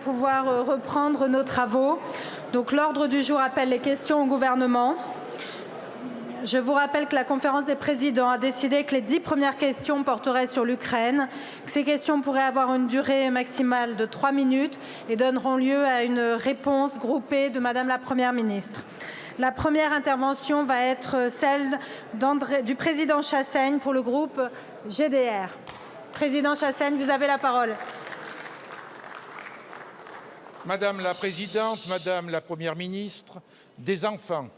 pouvoir reprendre nos travaux. Donc l'ordre du jour appelle les questions au gouvernement. Je vous rappelle que la conférence des présidents a décidé que les 10 premières questions porteraient sur l'Ukraine, que ces questions pourraient avoir une durée maximale de 3 minutes et donneront lieu à une réponse groupée de Madame la Première ministre. La première intervention va être celle du président Chassaigne pour le groupe GDR. Président Chassaigne, vous avez la parole. Madame la Présidente, Madame la Première ministre, des enfants,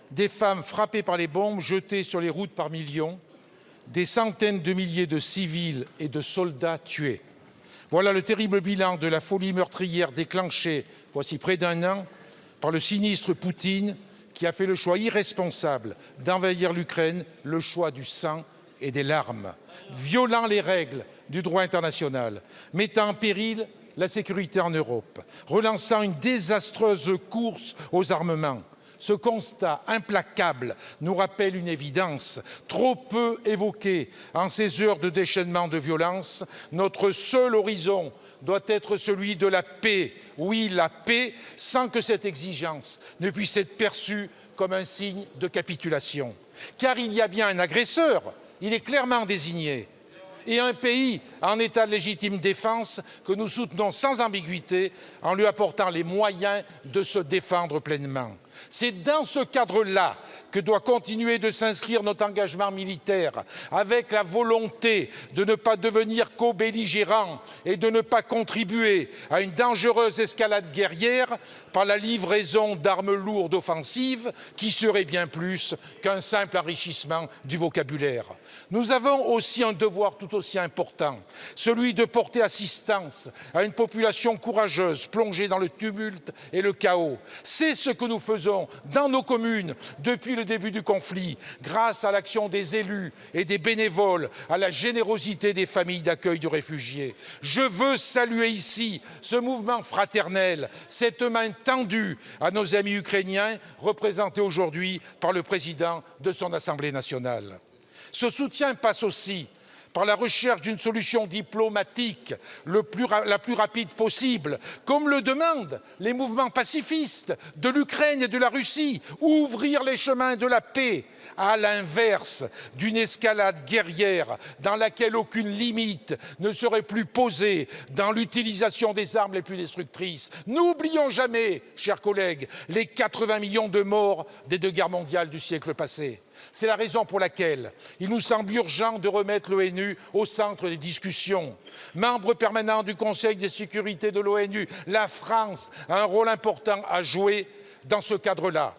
des femmes frappées par les bombes jetées sur les routes par millions, des centaines de milliers de civils et de soldats tués. Voilà le terrible bilan de la folie meurtrière déclenchée, voici près d'un an, par le sinistre Poutine qui a fait le choix irresponsable d'envahir l'Ukraine, le choix du sang et des larmes, violant les règles du droit international, mettant en péril la sécurité en Europe, relançant une désastreuse course aux armements. Ce constat implacable nous rappelle une évidence trop peu évoquée en ces heures de déchaînement de violence. Notre seul horizon doit être celui de la paix. Oui, la paix, sans que cette exigence ne puisse être perçue comme un signe de capitulation. Car il y a bien un agresseur, il est clairement désigné, et un pays en état de légitime défense que nous soutenons sans ambiguïté en lui apportant les moyens de se défendre pleinement. C'est dans ce cadre-là que doit continuer de s'inscrire notre engagement militaire, avec la volonté de ne pas devenir co-belligérant et de ne pas contribuer à une dangereuse escalade guerrière par la livraison d'armes lourdes offensives qui serait bien plus qu'un simple enrichissement du vocabulaire. Nous avons aussi un devoir tout aussi important, celui de porter assistance à une population courageuse plongée dans le tumulte et le chaos. C'est ce que nous faisons dans nos communes depuis le début du conflit, grâce à l'action des élus et des bénévoles, à la générosité des familles d'accueil de réfugiés. Je veux saluer ici ce mouvement fraternel, cette main tendue à nos amis ukrainiens, représentés aujourd'hui par le président de son Assemblée nationale. Ce soutien passe aussi par la recherche d'une solution diplomatique la plus rapide possible, comme le demandent les mouvements pacifistes de l'Ukraine et de la Russie, ouvrir les chemins de la paix, à l'inverse d'une escalade guerrière dans laquelle aucune limite ne serait plus posée dans l'utilisation des armes les plus destructrices. N'oublions jamais, chers collègues, les 80 millions de morts des 2 guerres mondiales du siècle passé. C'est la raison pour laquelle il nous semble urgent de remettre l'ONU au centre des discussions. Membre permanent du Conseil de sécurité de l'ONU, la France a un rôle important à jouer dans ce cadre-là.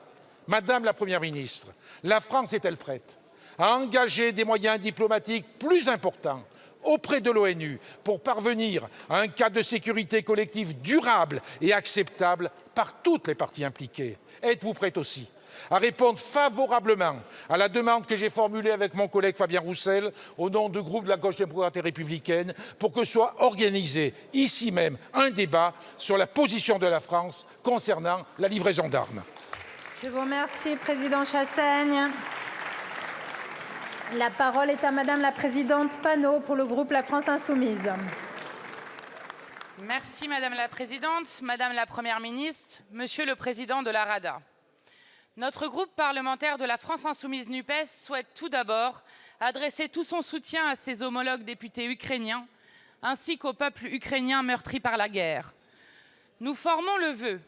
Madame la Première ministre, la France est-elle prête à engager des moyens diplomatiques plus importants auprès de l'ONU pour parvenir à un cadre de sécurité collective durable et acceptable par toutes les parties impliquées? Êtes-vous prête aussi à répondre favorablement à la demande que j'ai formulée avec mon collègue Fabien Roussel au nom du groupe de la gauche démocrate et républicaine pour que soit organisé ici même un débat sur la position de la France concernant la livraison d'armes? Je vous remercie, Président Chassaigne. La parole est à Madame la Présidente Panot pour le groupe La France Insoumise. Merci Madame la Présidente, Madame la Première ministre, Monsieur le Président de la Rada. Notre groupe parlementaire de la France Insoumise NUPES souhaite tout d'abord adresser tout son soutien à ses homologues députés ukrainiens, ainsi qu'au peuple ukrainien meurtri par la guerre. Nous formons le vœu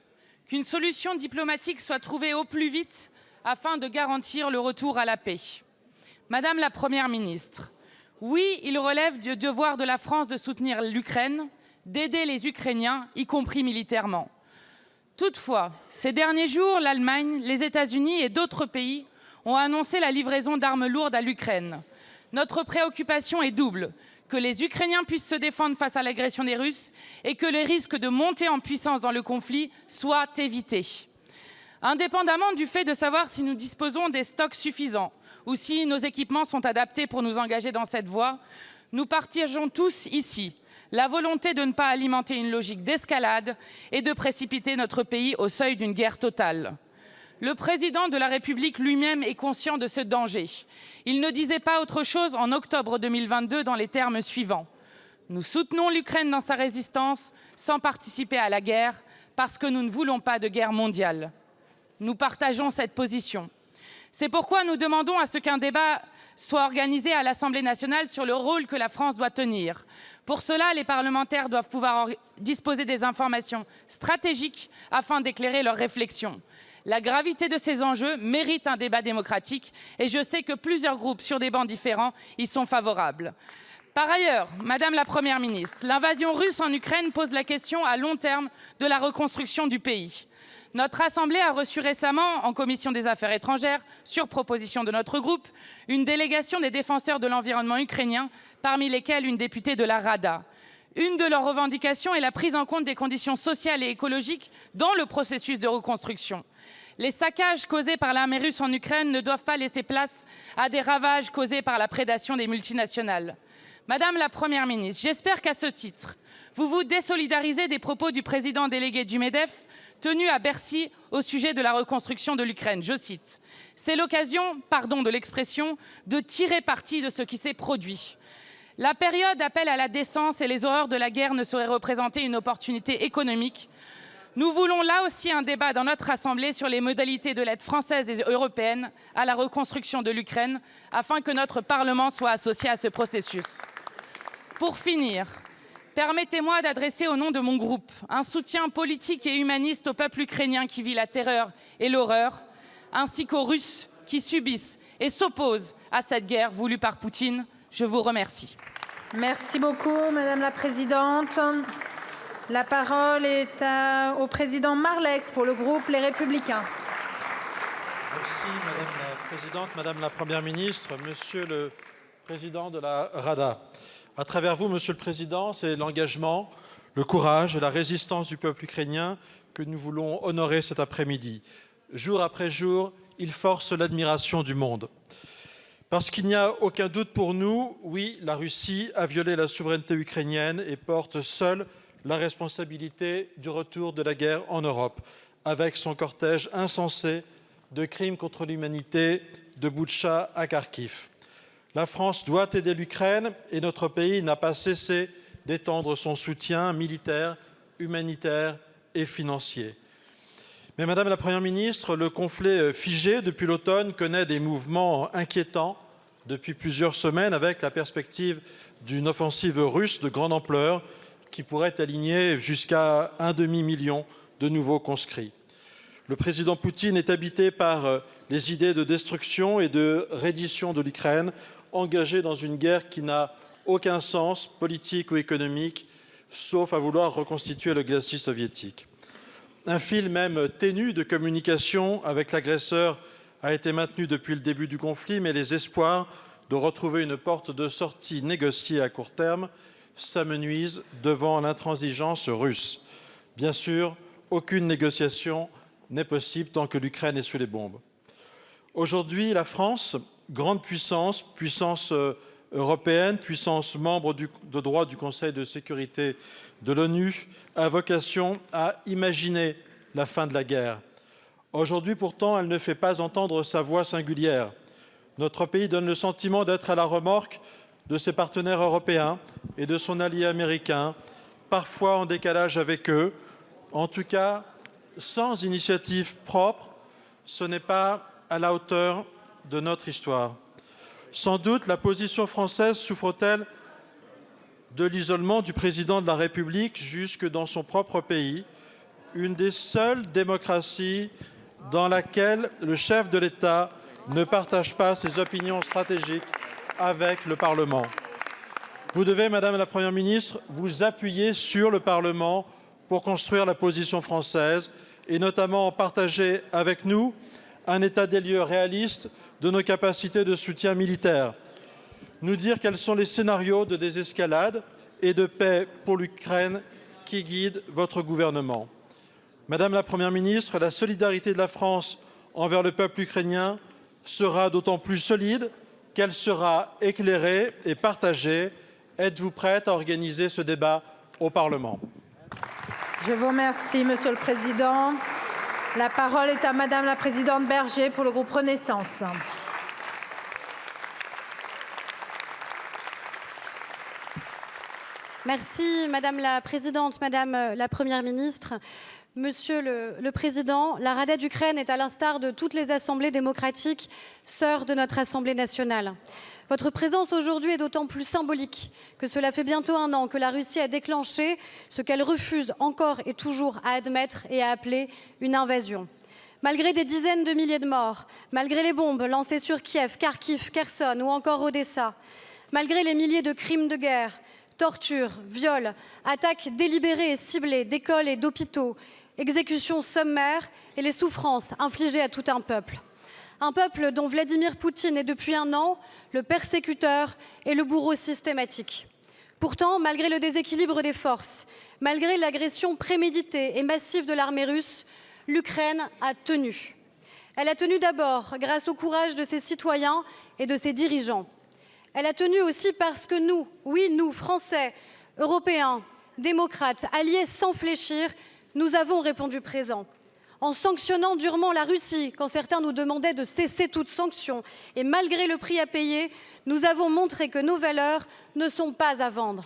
qu'une solution diplomatique soit trouvée au plus vite afin de garantir le retour à la paix. Madame la Première ministre, oui, il relève du devoir de la France de soutenir l'Ukraine, d'aider les Ukrainiens, y compris militairement. Toutefois, ces derniers jours, l'Allemagne, les États-Unis et d'autres pays ont annoncé la livraison d'armes lourdes à l'Ukraine. Notre préoccupation est double, que les Ukrainiens puissent se défendre face à l'agression des Russes et que les risques de montée en puissance dans le conflit soient évités. Indépendamment du fait de savoir si nous disposons des stocks suffisants ou si nos équipements sont adaptés pour nous engager dans cette voie, nous partageons tous ici la volonté de ne pas alimenter une logique d'escalade et de précipiter notre pays au seuil d'une guerre totale. Le président de la République lui-même est conscient de ce danger. Il ne disait pas autre chose en octobre 2022 dans les termes suivants. Nous soutenons l'Ukraine dans sa résistance sans participer à la guerre parce que nous ne voulons pas de guerre mondiale. Nous partageons cette position. C'est pourquoi nous demandons à ce qu'un débat soit organisé à l'Assemblée nationale sur le rôle que la France doit tenir. Pour cela, les parlementaires doivent pouvoir disposer des informations stratégiques afin d'éclairer leurs réflexions. La gravité de ces enjeux mérite un débat démocratique et je sais que plusieurs groupes sur des bancs différents y sont favorables. Par ailleurs, Madame la Première ministre, l'invasion russe en Ukraine pose la question à long terme de la reconstruction du pays. Notre Assemblée a reçu récemment, en commission des Affaires étrangères, sur proposition de notre groupe, une délégation des défenseurs de l'environnement ukrainien, parmi lesquels une députée de la Rada. Une de leurs revendications est la prise en compte des conditions sociales et écologiques dans le processus de reconstruction. Les saccages causés par l'armée russe en Ukraine ne doivent pas laisser place à des ravages causés par la prédation des multinationales. Madame la Première ministre, j'espère qu'à ce titre, vous vous désolidarisez des propos du président délégué du MEDEF tenu à Bercy au sujet de la reconstruction de l'Ukraine. Je cite « C'est l'occasion, pardon de l'expression, de tirer parti de ce qui s'est produit. La période appelle à la décence et les horreurs de la guerre ne sauraient représenter une opportunité économique. Nous voulons là aussi un débat dans notre Assemblée sur les modalités de l'aide française et européenne à la reconstruction de l'Ukraine afin que notre Parlement soit associé à ce processus. Pour finir, permettez-moi d'adresser au nom de mon groupe un soutien politique et humaniste au peuple ukrainien qui vit la terreur et l'horreur, ainsi qu'aux Russes qui subissent et s'opposent à cette guerre voulue par Poutine. Je vous remercie. Merci beaucoup, Madame la Présidente. La parole est au président Marlex pour le groupe Les Républicains. Merci Madame la Présidente, Madame la Première ministre, Monsieur le Président de la Rada. À travers vous, Monsieur le Président, c'est l'engagement, le courage et la résistance du peuple ukrainien que nous voulons honorer cet après-midi. Jour après jour, il force l'admiration du monde. Parce qu'il n'y a aucun doute pour nous, oui, la Russie a violé la souveraineté ukrainienne et porte seule la responsabilité du retour de la guerre en Europe, avec son cortège insensé de crimes contre l'humanité de Boutcha à Kharkiv. La France doit aider l'Ukraine et notre pays n'a pas cessé d'étendre son soutien militaire, humanitaire et financier. Mais Madame la Première ministre, le conflit figé depuis l'automne connaît des mouvements inquiétants depuis plusieurs semaines avec la perspective d'une offensive russe de grande ampleur qui pourrait aligner jusqu'à 1,5 million de nouveaux conscrits. Le président Poutine est habité par les idées de destruction et de reddition de l'Ukraine, engagée dans une guerre qui n'a aucun sens politique ou économique, sauf à vouloir reconstituer le glacis soviétique. Un fil même ténu de communication avec l'agresseur a été maintenu depuis le début du conflit, mais les espoirs de retrouver une porte de sortie négociée à court terme s'amenuisent devant l'intransigeance russe. Bien sûr, aucune négociation n'est possible tant que l'Ukraine est sous les bombes. Aujourd'hui, la France, grande puissance, puissance européenne, puissance membre de droit du Conseil de sécurité de l'ONU, a vocation à imaginer la fin de la guerre. Aujourd'hui, pourtant, elle ne fait pas entendre sa voix singulière. Notre pays donne le sentiment d'être à la remorque de ses partenaires européens et de son allié américain, parfois en décalage avec eux, en tout cas sans initiative propre. Ce n'est pas à la hauteur de notre histoire. Sans doute la position française souffre-t-elle de l'isolement du président de la République jusque dans son propre pays, une des seules démocraties dans laquelle le chef de l'État ne partage pas ses opinions stratégiques avec le Parlement. Vous devez, Madame la Première ministre, vous appuyer sur le Parlement pour construire la position française et notamment partager avec nous un état des lieux réaliste de nos capacités de soutien militaire, nous dire quels sont les scénarios de désescalade et de paix pour l'Ukraine qui guident votre gouvernement. Madame la Première ministre, la solidarité de la France envers le peuple ukrainien sera d'autant plus solide qu'elle sera éclairée et partagée. Êtes-vous prête à organiser ce débat au Parlement? Je vous remercie, Monsieur le Président. La parole est à Madame la présidente Berger pour le groupe Renaissance. Merci Madame la Présidente, Madame la Première ministre. Monsieur le Président, la Rada d'Ukraine est à l'instar de toutes les assemblées démocratiques, sœurs de notre Assemblée nationale. Votre présence aujourd'hui est d'autant plus symbolique que cela fait bientôt 1 an que la Russie a déclenché ce qu'elle refuse encore et toujours à admettre et à appeler une invasion. Malgré des dizaines de milliers de morts, malgré les bombes lancées sur Kiev, Kharkiv, Kherson ou encore Odessa, malgré les milliers de crimes de guerre, tortures, viols, attaques délibérées et ciblées d'écoles et d'hôpitaux, exécutions sommaires et les souffrances infligées à tout un peuple. Un peuple dont Vladimir Poutine est depuis 1 an le persécuteur et le bourreau systématique. Pourtant, malgré le déséquilibre des forces, malgré l'agression préméditée et massive de l'armée russe, l'Ukraine a tenu. Elle a tenu d'abord grâce au courage de ses citoyens et de ses dirigeants. Elle a tenu aussi parce que nous, oui nous, Français, Européens, démocrates, alliés sans fléchir, nous avons répondu présent. En sanctionnant durement la Russie, quand certains nous demandaient de cesser toute sanction, et malgré le prix à payer, nous avons montré que nos valeurs ne sont pas à vendre.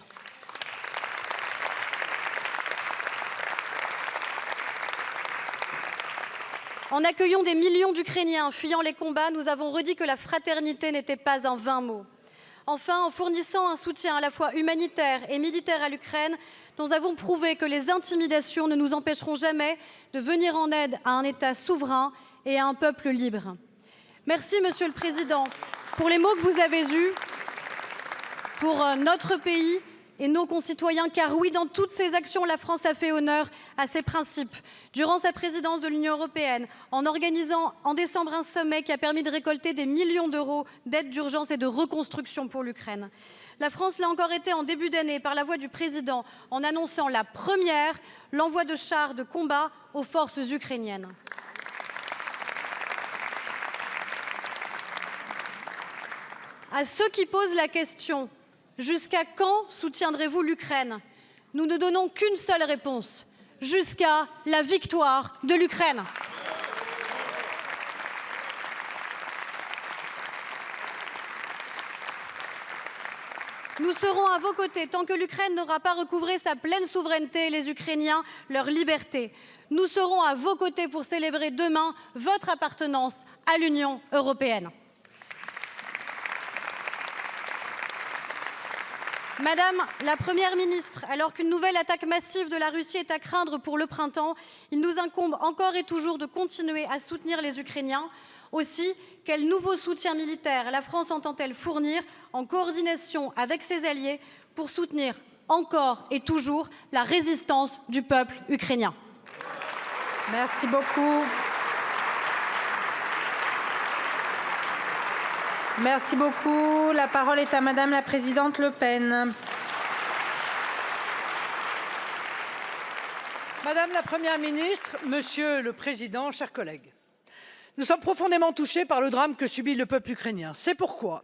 En accueillant des millions d'Ukrainiens fuyant les combats, nous avons redit que la fraternité n'était pas un vain mot. Enfin, en fournissant un soutien à la fois humanitaire et militaire à l'Ukraine, nous avons prouvé que les intimidations ne nous empêcheront jamais de venir en aide à un État souverain et à un peuple libre. Merci, Monsieur le Président, pour les mots que vous avez eus pour notre pays et nos concitoyens, car oui, dans toutes ces actions, la France a fait honneur à ses principes. Durant sa présidence de l'Union européenne, en organisant en décembre un sommet qui a permis de récolter des millions d'euros d'aide d'urgence et de reconstruction pour l'Ukraine. La France l'a encore été en début d'année par la voix du président en annonçant la première l'envoi de chars de combat aux forces ukrainiennes. À ceux qui posent la question « Jusqu'à quand soutiendrez-vous l'Ukraine ?» Nous ne donnons qu'une seule réponse, jusqu'à la victoire de l'Ukraine. Nous serons à vos côtés tant que l'Ukraine n'aura pas recouvré sa pleine souveraineté et les Ukrainiens leur liberté. Nous serons à vos côtés pour célébrer demain votre appartenance à l'Union européenne. Madame la Première ministre, alors qu'une nouvelle attaque massive de la Russie est à craindre pour le printemps, il nous incombe encore et toujours de continuer à soutenir les Ukrainiens. Aussi, quel nouveau soutien militaire la France entend-elle fournir en coordination avec ses alliés pour soutenir encore et toujours la résistance du peuple ukrainien? Merci beaucoup. Merci beaucoup. La parole est à Madame la Présidente Le Pen. Madame la Première ministre, Monsieur le Président, chers collègues, nous sommes profondément touchés par le drame que subit le peuple ukrainien. C'est pourquoi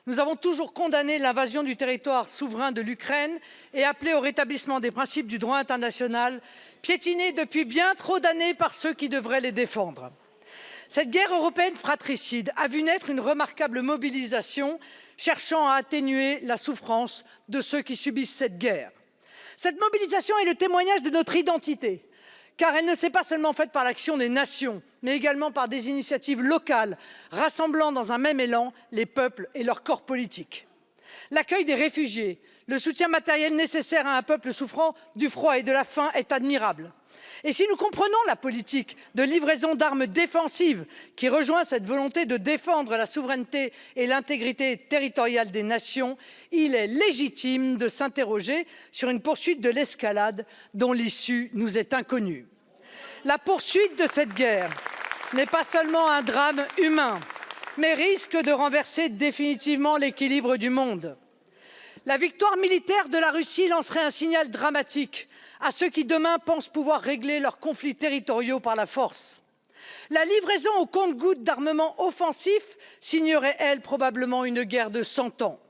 nous avons toujours condamné l'invasion du territoire souverain de l'Ukraine et appelé au rétablissement des principes du droit international, piétinés depuis bien trop d'années par ceux qui devraient les défendre. Cette guerre européenne fratricide a vu naître une remarquable mobilisation cherchant à atténuer la souffrance de ceux qui subissent cette guerre. Cette mobilisation est le témoignage de notre identité, car elle ne s'est pas seulement faite par l'action des nations, mais également par des initiatives locales, rassemblant dans un même élan les peuples et leurs corps politiques. L'accueil des réfugiés, le soutien matériel nécessaire à un peuple souffrant du froid et de la faim est admirable. Et si nous comprenons la politique de livraison d'armes défensives qui rejoint cette volonté de défendre la souveraineté et l'intégrité territoriale des nations, il est légitime de s'interroger sur une poursuite de l'escalade dont l'issue nous est inconnue. La poursuite de cette guerre n'est pas seulement un drame humain, mais risque de renverser définitivement l'équilibre du monde. La victoire militaire de la Russie lancerait un signal dramatique à ceux qui demain pensent pouvoir régler leurs conflits territoriaux par la force. La livraison au compte-gouttes d'armements offensifs signerait, elle, probablement une guerre de 100 ans.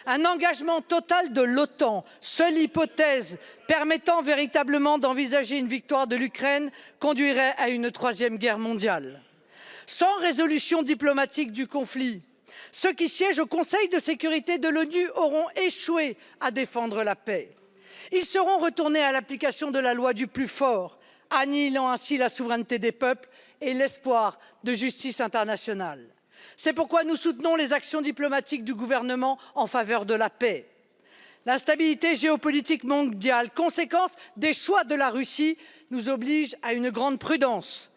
Un engagement total de l'OTAN, seule hypothèse permettant véritablement d'envisager une victoire de l'Ukraine, conduirait à une troisième guerre mondiale. Sans résolution diplomatique du conflit, ceux qui siègent au Conseil de sécurité de l'ONU auront échoué à défendre la paix. Ils seront retournés à l'application de la loi du plus fort, annihilant ainsi la souveraineté des peuples et l'espoir de justice internationale. C'est pourquoi nous soutenons les actions diplomatiques du gouvernement en faveur de la paix. L'instabilité géopolitique mondiale, conséquence des choix de la Russie, nous oblige à une grande prudence.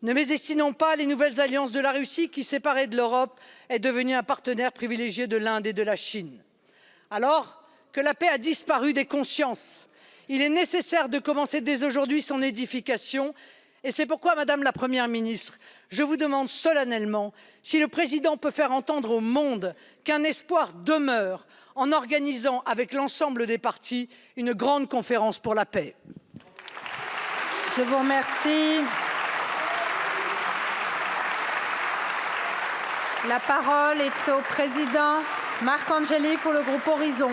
Ne mésestimons pas les nouvelles alliances de la Russie qui, séparée de l'Europe, est devenue un partenaire privilégié de l'Inde et de la Chine. Alors que la paix a disparu des consciences, il est nécessaire de commencer dès aujourd'hui son édification. Et c'est pourquoi, Madame la Première ministre, je vous demande solennellement si le Président peut faire entendre au monde qu'un espoir demeure en organisant avec l'ensemble des partis une grande conférence pour la paix. Je vous remercie. La parole est au président Marc Angeli pour le groupe Horizon.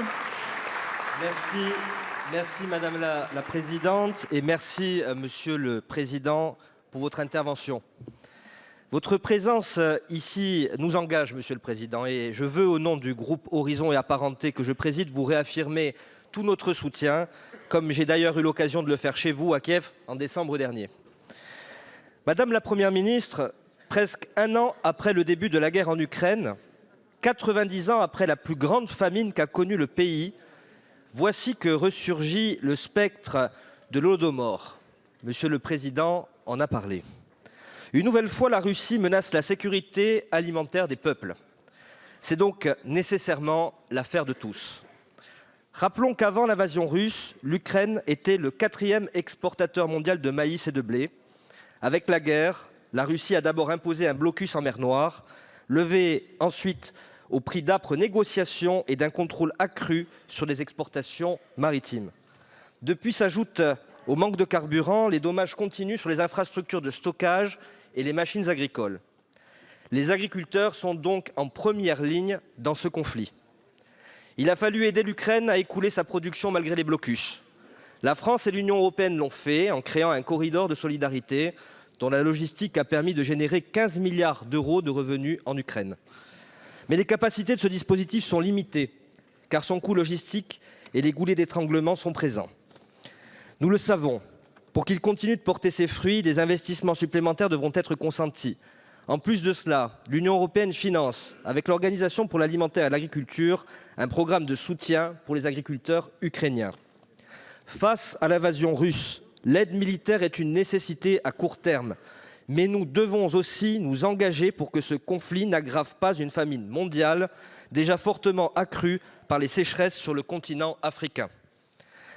Merci Madame la Présidente et merci Monsieur le Président pour votre intervention. Votre présence ici nous engage, Monsieur le Président, et je veux, au nom du groupe Horizon et Apparentés que je préside, vous réaffirmer tout notre soutien, comme j'ai d'ailleurs eu l'occasion de le faire chez vous à Kiev en décembre dernier. Madame la Première ministre, presque un an après le début de la guerre en Ukraine, 90 ans après la plus grande famine qu'a connue le pays, voici que ressurgit le spectre de l'Holodomor. Monsieur le Président en a parlé. Une nouvelle fois, la Russie menace la sécurité alimentaire des peuples. C'est donc nécessairement l'affaire de tous. Rappelons qu'avant l'invasion russe, l'Ukraine était le 4e exportateur mondial de maïs et de blé. Avec la guerre, la Russie a d'abord imposé un blocus en mer Noire, levé ensuite au prix d'âpres négociations et d'un contrôle accru sur les exportations maritimes. Depuis s'ajoutent au manque de carburant les dommages continus sur les infrastructures de stockage et les machines agricoles. Les agriculteurs sont donc en première ligne dans ce conflit. Il a fallu aider l'Ukraine à écouler sa production malgré les blocus. La France et l'Union européenne l'ont fait en créant un corridor de solidarité dont la logistique a permis de générer 15 milliards d'euros de revenus en Ukraine. Mais les capacités de ce dispositif sont limitées, car son coût logistique et les goulets d'étranglement sont présents. Nous le savons, pour qu'il continue de porter ses fruits, des investissements supplémentaires devront être consentis. En plus de cela, l'Union européenne finance, avec l'Organisation pour l'alimentaire et l'agriculture, un programme de soutien pour les agriculteurs ukrainiens. Face à l'invasion russe, l'aide militaire est une nécessité à court terme. Mais nous devons aussi nous engager pour que ce conflit n'aggrave pas une famine mondiale déjà fortement accrue par les sécheresses sur le continent africain.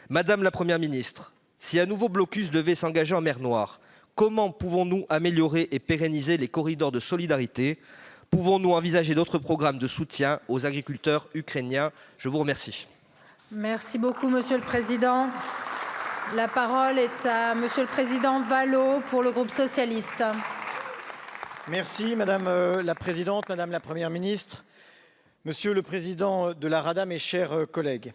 Madame la Première ministre, si un nouveau blocus devait s'engager en mer Noire, comment pouvons-nous améliorer et pérenniser les corridors de solidarité? Pouvons-nous envisager d'autres programmes de soutien aux agriculteurs ukrainiens? Je vous remercie. Merci beaucoup, Monsieur le Président. La parole est à Monsieur le Président Vallot pour le groupe socialiste. Merci Madame la Présidente, Madame la Première ministre, Monsieur le Président de la Rada, mes chers collègues.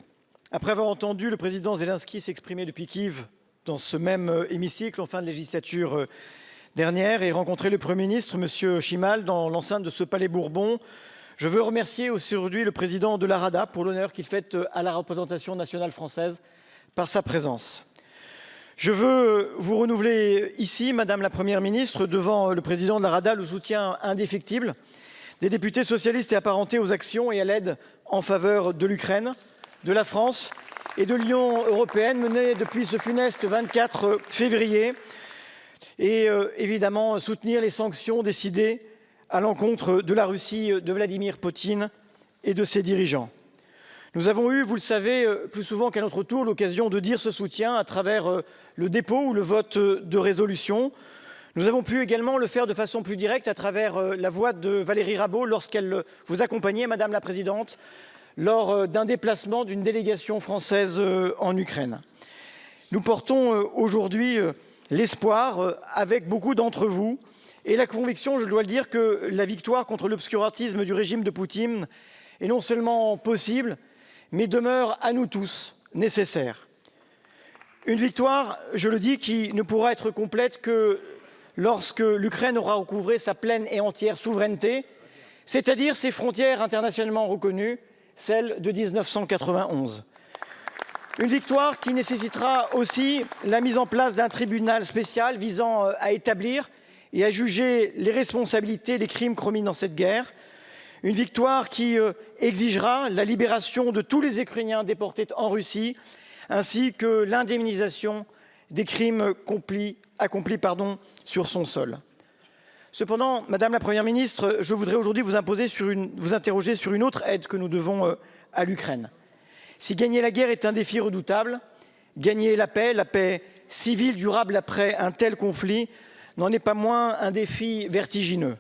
Après avoir entendu le président Zelensky s'exprimer depuis Kiev dans ce même hémicycle en fin de législature dernière et rencontrer le Premier ministre, Monsieur Chimal, dans l'enceinte de ce palais Bourbon, je veux remercier aujourd'hui le président de la Rada pour l'honneur qu'il fait à la représentation nationale française par sa présence. Je veux vous renouveler ici, Madame la Première ministre, devant le président de la Rada, le soutien indéfectible des députés socialistes et apparentés aux actions et à l'aide en faveur de l'Ukraine, de la France et de l'Union européenne menées depuis ce funeste 24 février et évidemment soutenir les sanctions décidées à l'encontre de la Russie de Vladimir Poutine et de ses dirigeants. Nous avons eu, vous le savez, plus souvent qu'à notre tour, l'occasion de dire ce soutien à travers le dépôt ou le vote de résolution. Nous avons pu également le faire de façon plus directe à travers la voix de Valérie Rabault lorsqu'elle vous accompagnait, Madame la Présidente, lors d'un déplacement d'une délégation française en Ukraine. Nous portons aujourd'hui l'espoir, avec beaucoup d'entre vous, et la conviction, je dois le dire, que la victoire contre l'obscurantisme du régime de Poutine est non seulement possible, mais demeure à nous tous nécessaire. Une victoire, je le dis, qui ne pourra être complète que lorsque l'Ukraine aura recouvré sa pleine et entière souveraineté, c'est-à-dire ses frontières internationalement reconnues, celles de 1991. Une victoire qui nécessitera aussi la mise en place d'un tribunal spécial visant à établir et à juger les responsabilités des crimes commis dans cette guerre. Une victoire qui exigera la libération de tous les Ukrainiens déportés en Russie, ainsi que l'indemnisation des crimes accomplis sur son sol. Cependant, Madame la Première ministre, je voudrais aujourd'hui vous interroger sur une autre aide que nous devons à l'Ukraine. Si gagner la guerre est un défi redoutable, gagner la paix civile durable après un tel conflit, n'en est pas moins un défi vertigineux.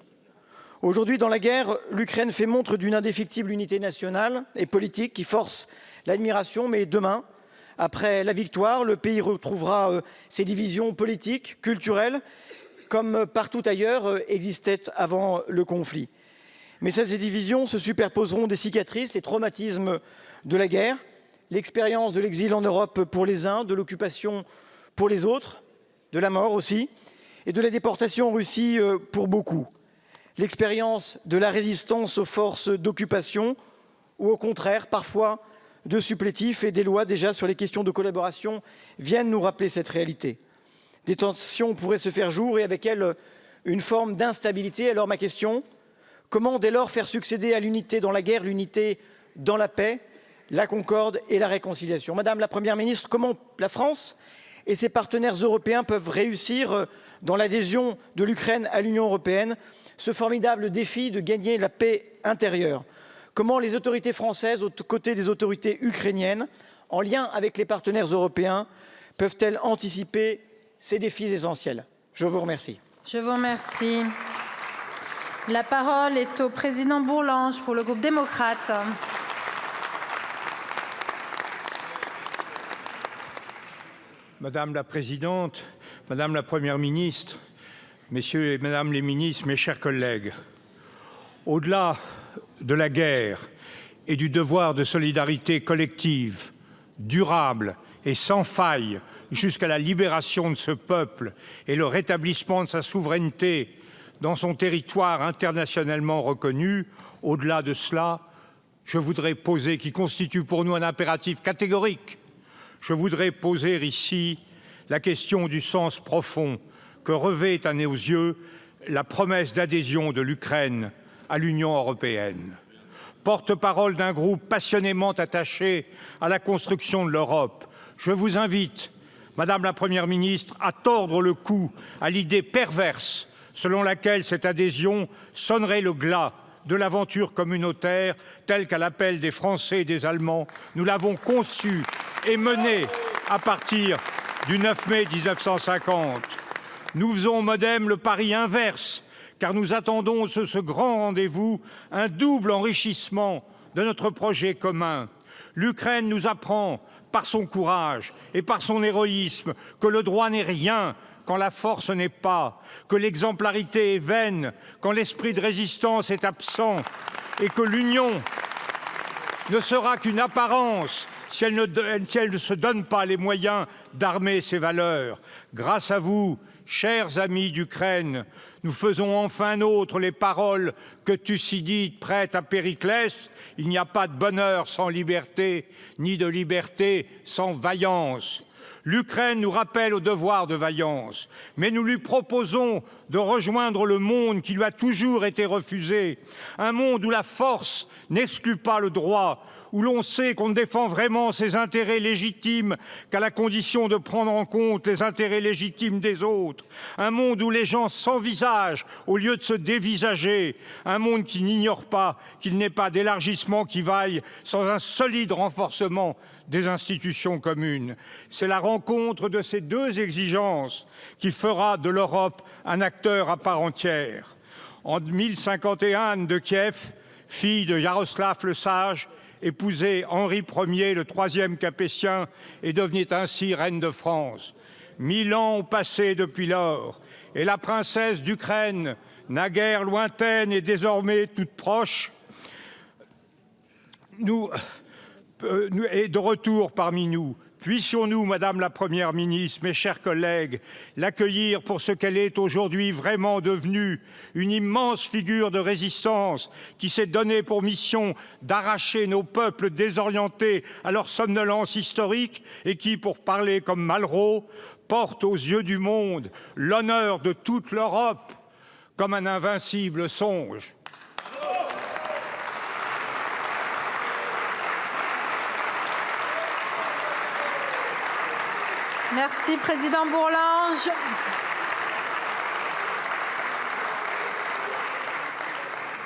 Aujourd'hui, dans la guerre, l'Ukraine fait montre d'une indéfectible unité nationale et politique qui force l'admiration, mais demain, après la victoire, le pays retrouvera ses divisions politiques, culturelles, comme partout ailleurs existaient avant le conflit. Mais ces divisions se superposeront des cicatrices, les traumatismes de la guerre, l'expérience de l'exil en Europe pour les uns, de l'occupation pour les autres, de la mort aussi, et de la déportation en Russie pour beaucoup. L'expérience de la résistance aux forces d'occupation, ou au contraire, parfois, de supplétifs, et des lois déjà sur les questions de collaboration viennent nous rappeler cette réalité. Des tensions pourraient se faire jour et avec elles une forme d'instabilité. Alors ma question, comment dès lors faire succéder à l'unité dans la guerre, l'unité dans la paix, la concorde et la réconciliation? Madame la Première ministre, comment la France et ses partenaires européens peuvent réussir dans l'adhésion de l'Ukraine à l'Union européenne ce formidable défi de gagner la paix intérieure? Comment les autorités françaises, aux côtés des autorités ukrainiennes, en lien avec les partenaires européens, peuvent-elles anticiper ces défis essentiels? Je vous remercie. Je vous remercie. La parole est au président Bourlanges pour le groupe démocrate. Madame la Présidente, Madame la Première ministre, Messieurs et Madame les ministres, mes chers collègues, au-delà de la guerre et du devoir de solidarité collective, durable et sans faille jusqu'à la libération de ce peuple et le rétablissement de sa souveraineté dans son territoire internationalement reconnu, au-delà de cela, je voudrais poser, qui constitue pour nous un impératif catégorique, je voudrais poser ici la question du sens profond que revêt à nos yeux la promesse d'adhésion de l'Ukraine à l'Union européenne. Porte-parole d'un groupe passionnément attaché à la construction de l'Europe, je vous invite, Madame la Première ministre, à tordre le cou à l'idée perverse selon laquelle cette adhésion sonnerait le glas de l'aventure communautaire telle qu'à l'appel des Français et des Allemands, nous l'avons conçue et menée à partir du 9 mai 1950. Nous faisons au MoDem le pari inverse, car nous attendons sur ce grand rendez-vous un double enrichissement de notre projet commun. L'Ukraine nous apprend, par son courage et par son héroïsme, que le droit n'est rien quand la force n'est pas, que l'exemplarité est vaine quand l'esprit de résistance est absent, et que l'union ne sera qu'une apparence si elle ne se donne pas les moyens d'armer ses valeurs. Grâce à vous, chers amis d'Ukraine, nous faisons enfin nôtres les paroles que Thucydide prête à Périclès. Il n'y a pas de bonheur sans liberté, ni de liberté sans vaillance. L'Ukraine nous rappelle au devoir de vaillance, mais nous lui proposons de rejoindre le monde qui lui a toujours été refusé, un monde où la force n'exclut pas le droit, où l'on sait qu'on ne défend vraiment ses intérêts légitimes qu'à la condition de prendre en compte les intérêts légitimes des autres, un monde où les gens s'envisagent au lieu de se dévisager, un monde qui n'ignore pas qu'il n'est pas d'élargissement qui vaille sans un solide renforcement des institutions communes. C'est la rencontre de ces deux exigences qui fera de l'Europe un acteur à part entière. En 1051, Anne de Kiev, fille de Yaroslav le Sage, épousait Henri Ier, le troisième Capétien, et devenait ainsi reine de France. 1000 ans ont passé depuis lors, et la princesse d'Ukraine, naguère lointaine et désormais toute proche, est de retour parmi nous, Puissions-nous, Madame la Première ministre, mes chers collègues, l'accueillir pour ce qu'elle est aujourd'hui vraiment devenue, une immense figure de résistance qui s'est donnée pour mission d'arracher nos peuples désorientés à leur somnolence historique et qui, pour parler comme Malraux, porte aux yeux du monde l'honneur de toute l'Europe comme un invincible songe. Merci, Président Bourlanges.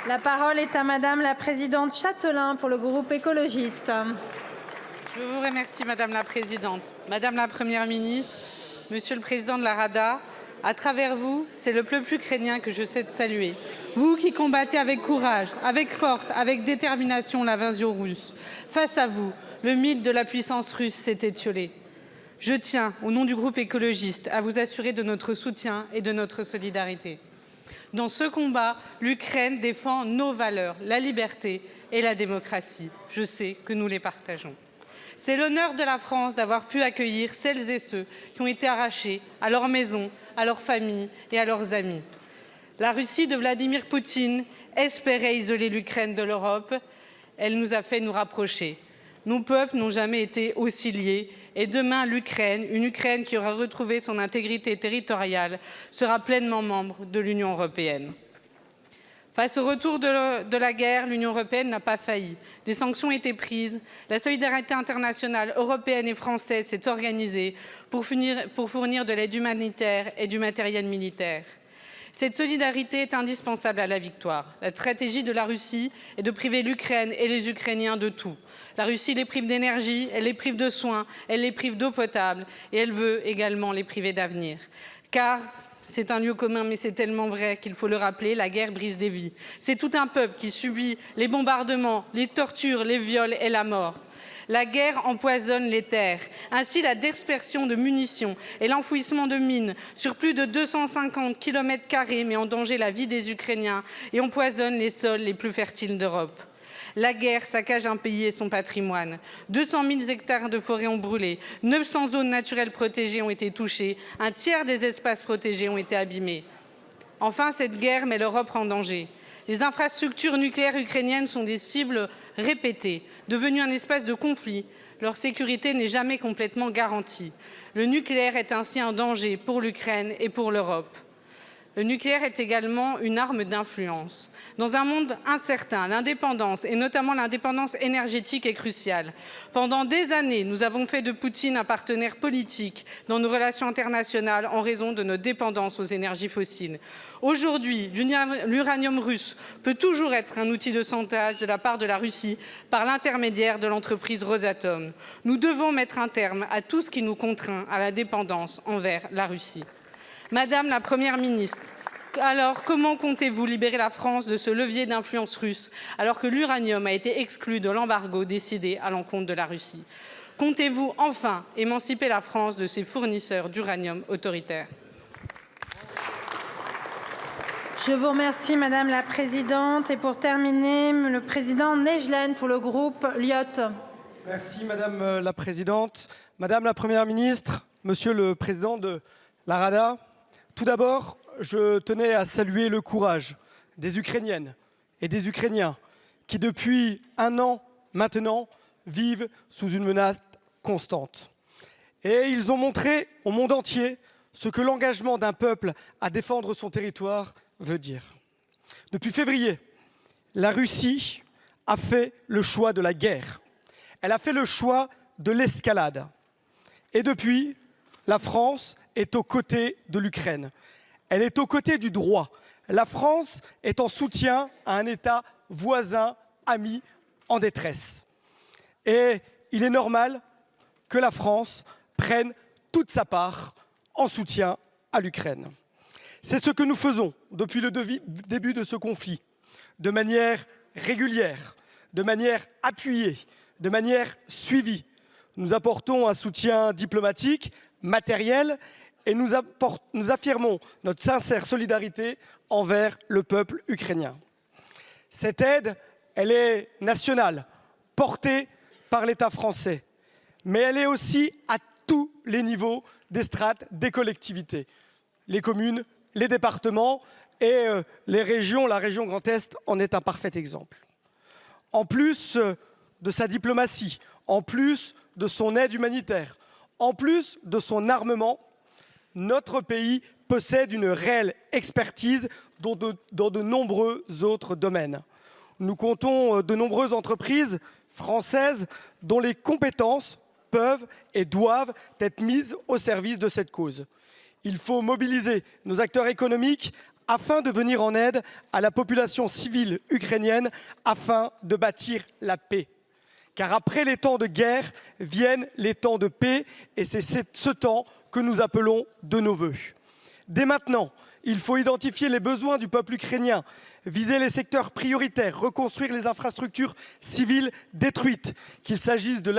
La parole est à Madame la Présidente Châtelain pour le groupe écologiste. Je vous remercie, Madame la Présidente. Madame la Première ministre, Monsieur le Président de la Rada, à travers vous, c'est le peuple ukrainien que je souhaite saluer. Vous qui combattez avec courage, avec force, avec détermination l'invasion russe. Face à vous, le mythe de la puissance russe s'est étiolé. Je tiens, au nom du groupe écologiste, à vous assurer de notre soutien et de notre solidarité. Dans ce combat, l'Ukraine défend nos valeurs, la liberté et la démocratie. Je sais que nous les partageons. C'est l'honneur de la France d'avoir pu accueillir celles et ceux qui ont été arrachés à leur maison, à leur famille et à leurs amis. La Russie de Vladimir Poutine espérait isoler l'Ukraine de l'Europe. Elle nous a fait nous rapprocher. Nos peuples n'ont jamais été aussi liés. Et demain, l'Ukraine, une Ukraine qui aura retrouvé son intégrité territoriale, sera pleinement membre de l'Union européenne. Face au retour de la guerre, l'Union européenne n'a pas failli. Des sanctions ont été prises. La solidarité internationale européenne et française s'est organisée pour fournir de l'aide humanitaire et du matériel militaire. Cette solidarité est indispensable à la victoire. La stratégie de la Russie est de priver l'Ukraine et les Ukrainiens de tout. La Russie les prive d'énergie, elle les prive de soins, elle les prive d'eau potable et elle veut également les priver d'avenir. Car c'est un lieu commun, mais c'est tellement vrai qu'il faut le rappeler, la guerre brise des vies. C'est tout un peuple qui subit les bombardements, les tortures, les viols et la mort. La guerre empoisonne les terres. Ainsi, la dispersion de munitions et l'enfouissement de mines sur plus de 250 km² met en danger la vie des Ukrainiens et empoisonne les sols les plus fertiles d'Europe. La guerre saccage un pays et son patrimoine. 200 000 hectares de forêt ont brûlé, 900 zones naturelles protégées ont été touchées, un tiers des espaces protégés ont été abîmés. Enfin, cette guerre met l'Europe en danger. Les infrastructures nucléaires ukrainiennes sont des cibles répétées, devenues un espace de conflit. Leur sécurité n'est jamais complètement garantie. Le nucléaire est ainsi un danger pour l'Ukraine et pour l'Europe. Le nucléaire est également une arme d'influence. Dans un monde incertain, l'indépendance, et notamment l'indépendance énergétique, est cruciale. Pendant des années, nous avons fait de Poutine un partenaire politique dans nos relations internationales en raison de notre dépendance aux énergies fossiles. Aujourd'hui, l'uranium russe peut toujours être un outil de chantage de la part de la Russie par l'intermédiaire de l'entreprise Rosatom. Nous devons mettre un terme à tout ce qui nous contraint à la dépendance envers la Russie. Madame la Première ministre, alors comment comptez-vous libérer la France de ce levier d'influence russe alors que l'uranium a été exclu de l'embargo décidé à l'encontre de la Russie? Comptez-vous enfin émanciper la France de ses fournisseurs d'uranium autoritaires? Je vous remercie, Madame la Présidente. Et pour terminer, le Président Nejlen pour le groupe Lyot. Merci Madame la Présidente. Madame la Première ministre, Monsieur le Président de la Rada, tout d'abord, je tenais à saluer le courage des Ukrainiennes et des Ukrainiens qui, depuis un an maintenant, vivent sous une menace constante. Et ils ont montré au monde entier ce que l'engagement d'un peuple à défendre son territoire veut dire. Depuis février, la Russie a fait le choix de la guerre. Elle a fait le choix de l'escalade. Et depuis, la France est aux côtés de l'Ukraine. Elle est aux côtés du droit. La France est en soutien à un État voisin, ami, en détresse. Et il est normal que la France prenne toute sa part en soutien à l'Ukraine. C'est ce que nous faisons depuis le début de ce conflit, de manière régulière, de manière appuyée, de manière suivie. Nous apportons un soutien diplomatique, matériel, et nous affirmons notre sincère solidarité envers le peuple ukrainien. Cette aide, elle est nationale, portée par l'État français. mais elle est aussi à tous les niveaux des strates des collectivités. Les communes, les départements et les régions, la région Grand Est en est un parfait exemple. En plus de sa diplomatie, en plus de son aide humanitaire, en plus de son armement, notre pays possède une réelle expertise dans de nombreux autres domaines. Nous comptons de nombreuses entreprises françaises dont les compétences peuvent et doivent être mises au service de cette cause. Il faut mobiliser nos acteurs économiques afin de venir en aide à la population civile ukrainienne, afin de bâtir la paix. Car après les temps de guerre viennent les temps de paix, et c'est ce temps que nous appelons de nos vœux. Dès maintenant, il faut identifier les besoins du peuple ukrainien, viser les secteurs prioritaires, reconstruire les infrastructures civiles détruites, qu'il s'agisse de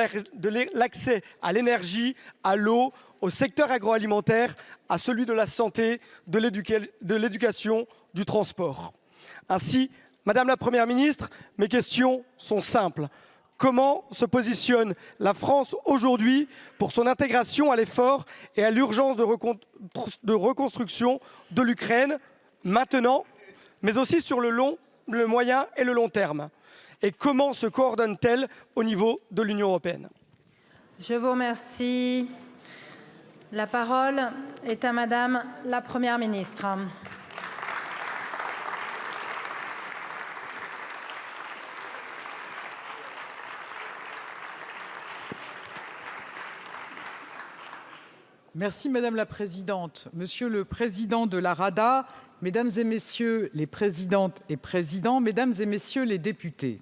l'accès à l'énergie, à l'eau, au secteur agroalimentaire, à celui de la santé, de l'éducation, du transport. Ainsi, Madame la Première ministre, mes questions sont simples. Comment se positionne la France aujourd'hui pour son intégration à l'effort et à l'urgence de reconstruction de l'Ukraine, maintenant, mais aussi sur le moyen et le long terme? Et comment se coordonne-t-elle au niveau de l'Union européenne? Je vous remercie. La parole est à Madame la Première ministre. Merci Madame la Présidente. Monsieur le Président de la Rada, Mesdames et Messieurs les Présidentes et Présidents, Mesdames et Messieurs les députés.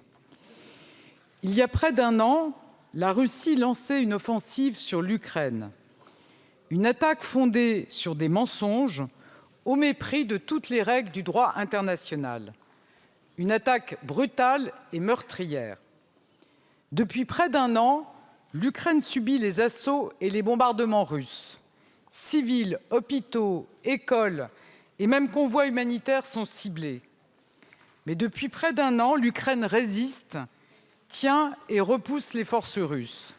Il y a près d'un an, la Russie lançait une offensive sur l'Ukraine. Une attaque fondée sur des mensonges, au mépris de toutes les règles du droit international. Une attaque brutale et meurtrière. Depuis près d'un an, l'Ukraine subit les assauts et les bombardements russes. Civils, hôpitaux, écoles et même convois humanitaires sont ciblés. Mais depuis près d'un an, l'Ukraine résiste, tient et repousse les forces russes.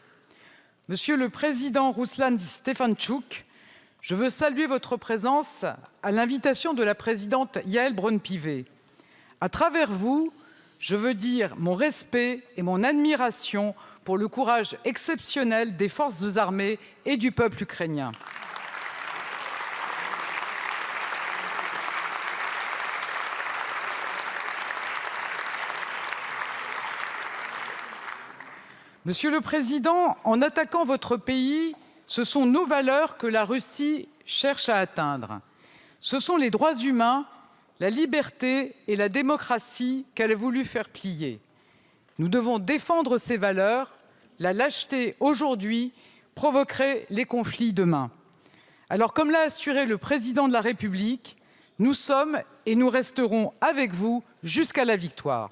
Monsieur le Président Rouslan Stefantchouk, je veux saluer votre présence à l'invitation de la présidente Yaël Braun-Pivet. À travers vous, je veux dire mon respect et mon admiration pour le courage exceptionnel des forces armées et du peuple ukrainien. Monsieur le Président, en attaquant votre pays, ce sont nos valeurs que la Russie cherche à atteindre. Ce sont les droits humains, la liberté et la démocratie qu'elle a voulu faire plier. Nous devons défendre ces valeurs. La lâcheté aujourd'hui provoquerait les conflits demain. Alors, comme l'a assuré le Président de la République, nous sommes et nous resterons avec vous jusqu'à la victoire.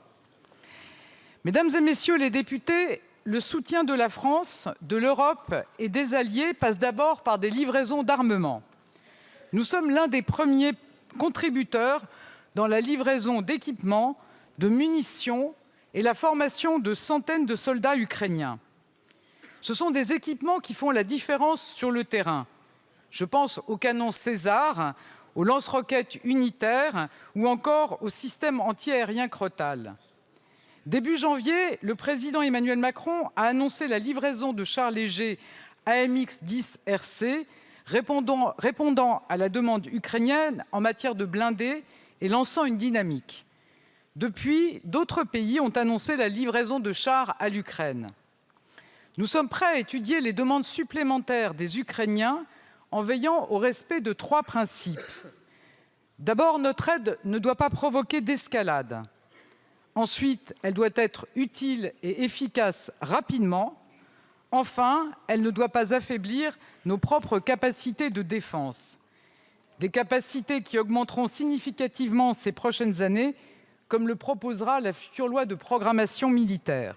Mesdames et Messieurs les députés, le soutien de la France, de l'Europe et des alliés passe d'abord par des livraisons d'armement. Nous sommes l'un des premiers contributeurs dans la livraison d'équipements, de munitions et la formation de centaines de soldats ukrainiens. Ce sont des équipements qui font la différence sur le terrain. Je pense aux canons César, aux lance-roquettes unitaires ou encore au système antiaérien Crotale. Début janvier, le président Emmanuel Macron a annoncé la livraison de chars légers AMX-10 RC, répondant à la demande ukrainienne en matière de blindés et lançant une dynamique. Depuis, d'autres pays ont annoncé la livraison de chars à l'Ukraine. Nous sommes prêts à étudier les demandes supplémentaires des Ukrainiens en veillant au respect de 3 principes. D'abord, notre aide ne doit pas provoquer d'escalade. Ensuite, elle doit être utile et efficace rapidement. Enfin, elle ne doit pas affaiblir nos propres capacités de défense. Des capacités qui augmenteront significativement ces prochaines années, comme le proposera la future loi de programmation militaire.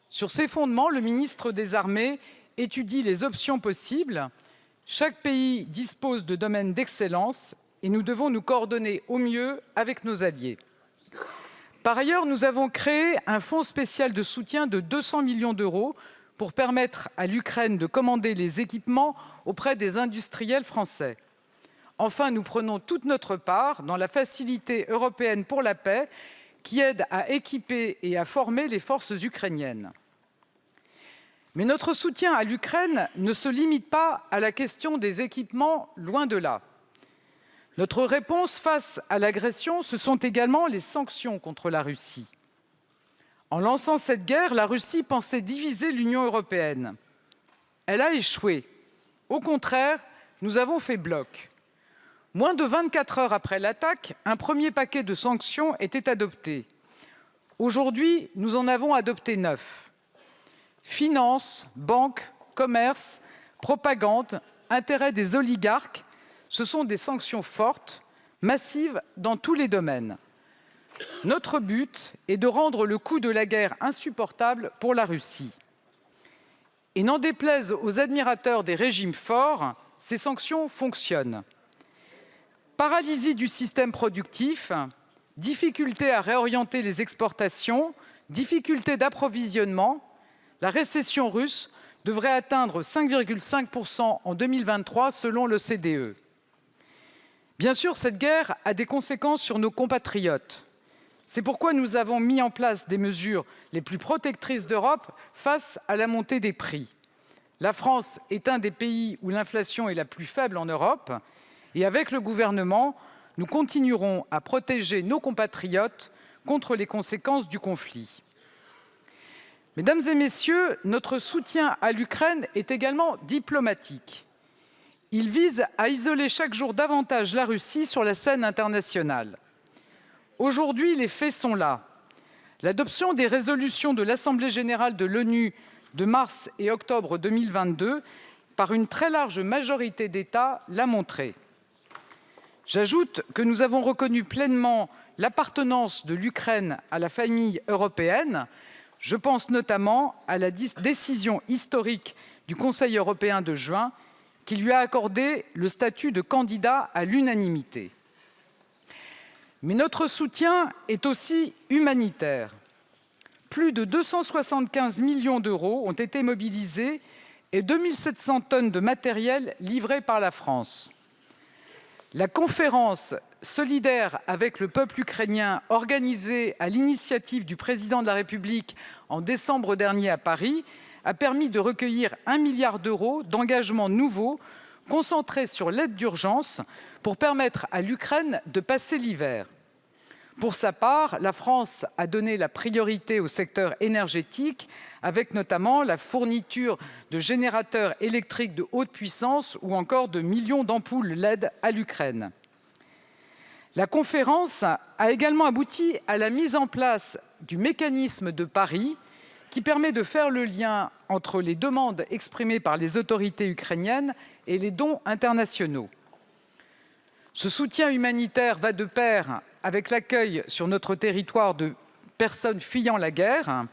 Sur ces fondements, le ministre des Armées étudie les options possibles. Chaque pays dispose de domaines d'excellence et nous devons nous coordonner au mieux avec nos alliés. Par ailleurs, nous avons créé un fonds spécial de soutien de 200 millions d'euros pour permettre à l'Ukraine de commander les équipements auprès des industriels français. Enfin, nous prenons toute notre part dans la Facilité européenne pour la paix qui aide à équiper et à former les forces ukrainiennes. Mais notre soutien à l'Ukraine ne se limite pas à la question des équipements, loin de là. Notre réponse face à l'agression, ce sont également les sanctions contre la Russie. En lançant cette guerre, la Russie pensait diviser l'Union européenne. Elle a échoué. Au contraire, nous avons fait bloc. Moins de 24 heures après l'attaque, un premier paquet de sanctions était adopté. Aujourd'hui, nous en avons adopté 9. Finances, banques, commerce, propagande, intérêts des oligarques, ce sont des sanctions fortes, massives dans tous les domaines. Notre but est de rendre le coût de la guerre insupportable pour la Russie. Et n'en déplaise aux admirateurs des régimes forts, ces sanctions fonctionnent. Paralysie du système productif, difficulté à réorienter les exportations, difficulté d'approvisionnement, la récession russe devrait atteindre 5,5% en 2023 selon l'OCDE. Bien sûr, cette guerre a des conséquences sur nos compatriotes. C'est pourquoi nous avons mis en place des mesures les plus protectrices d'Europe face à la montée des prix. La France est un des pays où l'inflation est la plus faible en Europe. Et avec le gouvernement, nous continuerons à protéger nos compatriotes contre les conséquences du conflit. Mesdames et messieurs, notre soutien à l'Ukraine est également diplomatique. Il vise à isoler chaque jour davantage la Russie sur la scène internationale. Aujourd'hui, les faits sont là. L'adoption des résolutions de l'Assemblée générale de l'ONU de mars et octobre 2022 par une très large majorité d'États l'a montré. J'ajoute que nous avons reconnu pleinement l'appartenance de l'Ukraine à la famille européenne. Je pense notamment à la décision historique du Conseil européen de juin qui lui a accordé le statut de candidat à l'unanimité. Mais notre soutien est aussi humanitaire. Plus de 275 millions d'euros ont été mobilisés et 2700 tonnes de matériel livrées par la France. La conférence solidaire avec le peuple ukrainien organisée à l'initiative du président de la République en décembre dernier à Paris a permis de recueillir 1 milliard d'euros d'engagements nouveaux concentrés sur l'aide d'urgence pour permettre à l'Ukraine de passer l'hiver. Pour sa part, la France a donné la priorité au secteur énergétique, avec notamment la fourniture de générateurs électriques de haute puissance ou encore de millions d'ampoules LED à l'Ukraine. La conférence a également abouti à la mise en place du mécanisme de Paris, qui permet de faire le lien entre les demandes exprimées par les autorités ukrainiennes et les dons internationaux. Ce soutien humanitaire va de pair avec l'accueil sur notre territoire de personnes fuyant la guerre.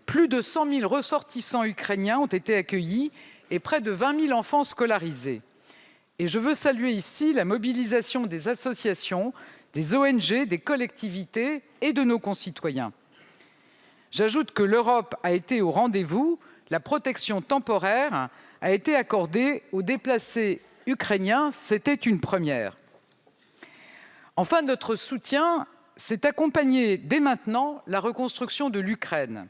Plus de 100 000 ressortissants ukrainiens ont été accueillis et près de 20 000 enfants scolarisés. Et je veux saluer ici la mobilisation des associations, des ONG, des collectivités et de nos concitoyens. J'ajoute que l'Europe a été au rendez-vous. La protection temporaire a été accordée aux déplacés ukrainiens. C'était une première. Enfin, notre soutien s'est accompagné dès maintenant la reconstruction de l'Ukraine.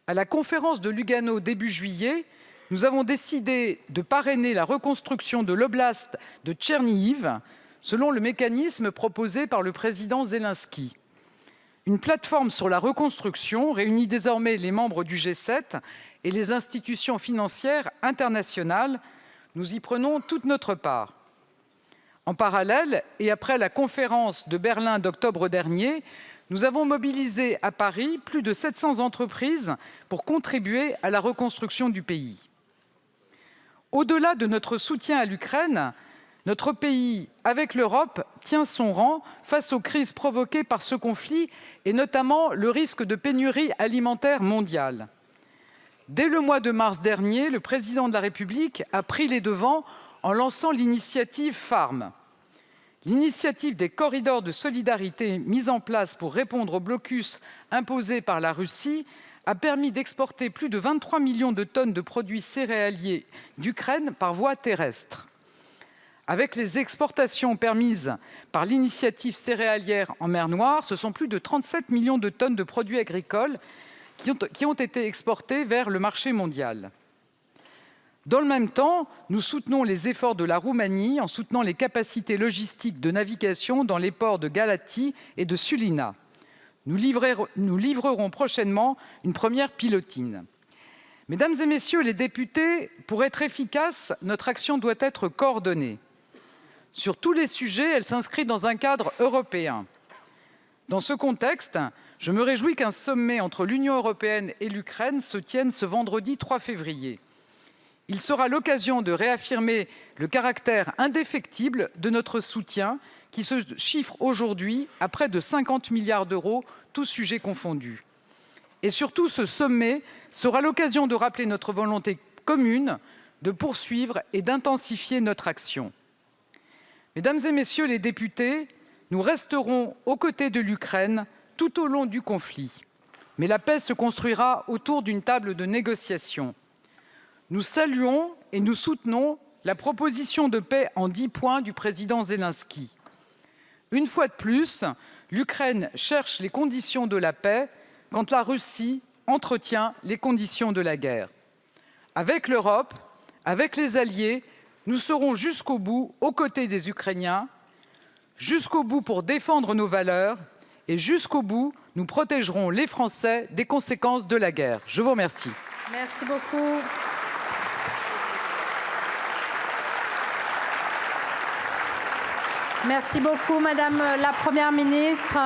À la conférence de Lugano début juillet, nous avons décidé de parrainer la reconstruction de l'oblast de Tchernihiv selon le mécanisme proposé par le président Zelensky. Une plateforme sur la reconstruction réunit désormais les membres du G7 et les institutions financières internationales. Nous y prenons toute notre part. En parallèle, et après la conférence de Berlin d'octobre dernier, nous avons mobilisé à Paris plus de 700 entreprises pour contribuer à la reconstruction du pays. Au-delà de notre soutien à l'Ukraine, notre pays, avec l'Europe, tient son rang face aux crises provoquées par ce conflit et notamment le risque de pénurie alimentaire mondiale. Dès le mois de mars dernier, le président de la République a pris les devants en lançant l'initiative Farm. L'initiative des corridors de solidarité mise en place pour répondre au blocus imposé par la Russie a permis d'exporter plus de 23 millions de tonnes de produits céréaliers d'Ukraine par voie terrestre. Avec les exportations permises par l'initiative céréalière en mer Noire, ce sont plus de 37 millions de tonnes de produits agricoles qui ont été exportés vers le marché mondial. Dans le même temps, nous soutenons les efforts de la Roumanie en soutenant les capacités logistiques de navigation dans les ports de Galați et de Sulina. Nous livrerons prochainement une première pilotine. Mesdames et messieurs les députés, pour être efficace, notre action doit être coordonnée. Sur tous les sujets, elle s'inscrit dans un cadre européen. Dans ce contexte, je me réjouis qu'un sommet entre l'Union européenne et l'Ukraine se tienne ce vendredi 3 février. Il sera l'occasion de réaffirmer le caractère indéfectible de notre soutien, qui se chiffre aujourd'hui à près de 50 milliards d'euros, tous sujets confondus. Et surtout, ce sommet sera l'occasion de rappeler notre volonté commune de poursuivre et d'intensifier notre action. Mesdames et messieurs les députés, nous resterons aux côtés de l'Ukraine tout au long du conflit. Mais la paix se construira autour d'une table de négociation. Nous saluons et nous soutenons la proposition de paix en 10 points du président Zelensky. Une fois de plus, l'Ukraine cherche les conditions de la paix quand la Russie entretient les conditions de la guerre. Avec l'Europe, avec les alliés, nous serons jusqu'au bout aux côtés des Ukrainiens, jusqu'au bout pour défendre nos valeurs et jusqu'au bout, nous protégerons les Français des conséquences de la guerre. Je vous remercie. Merci beaucoup. Merci beaucoup, Madame la Première ministre.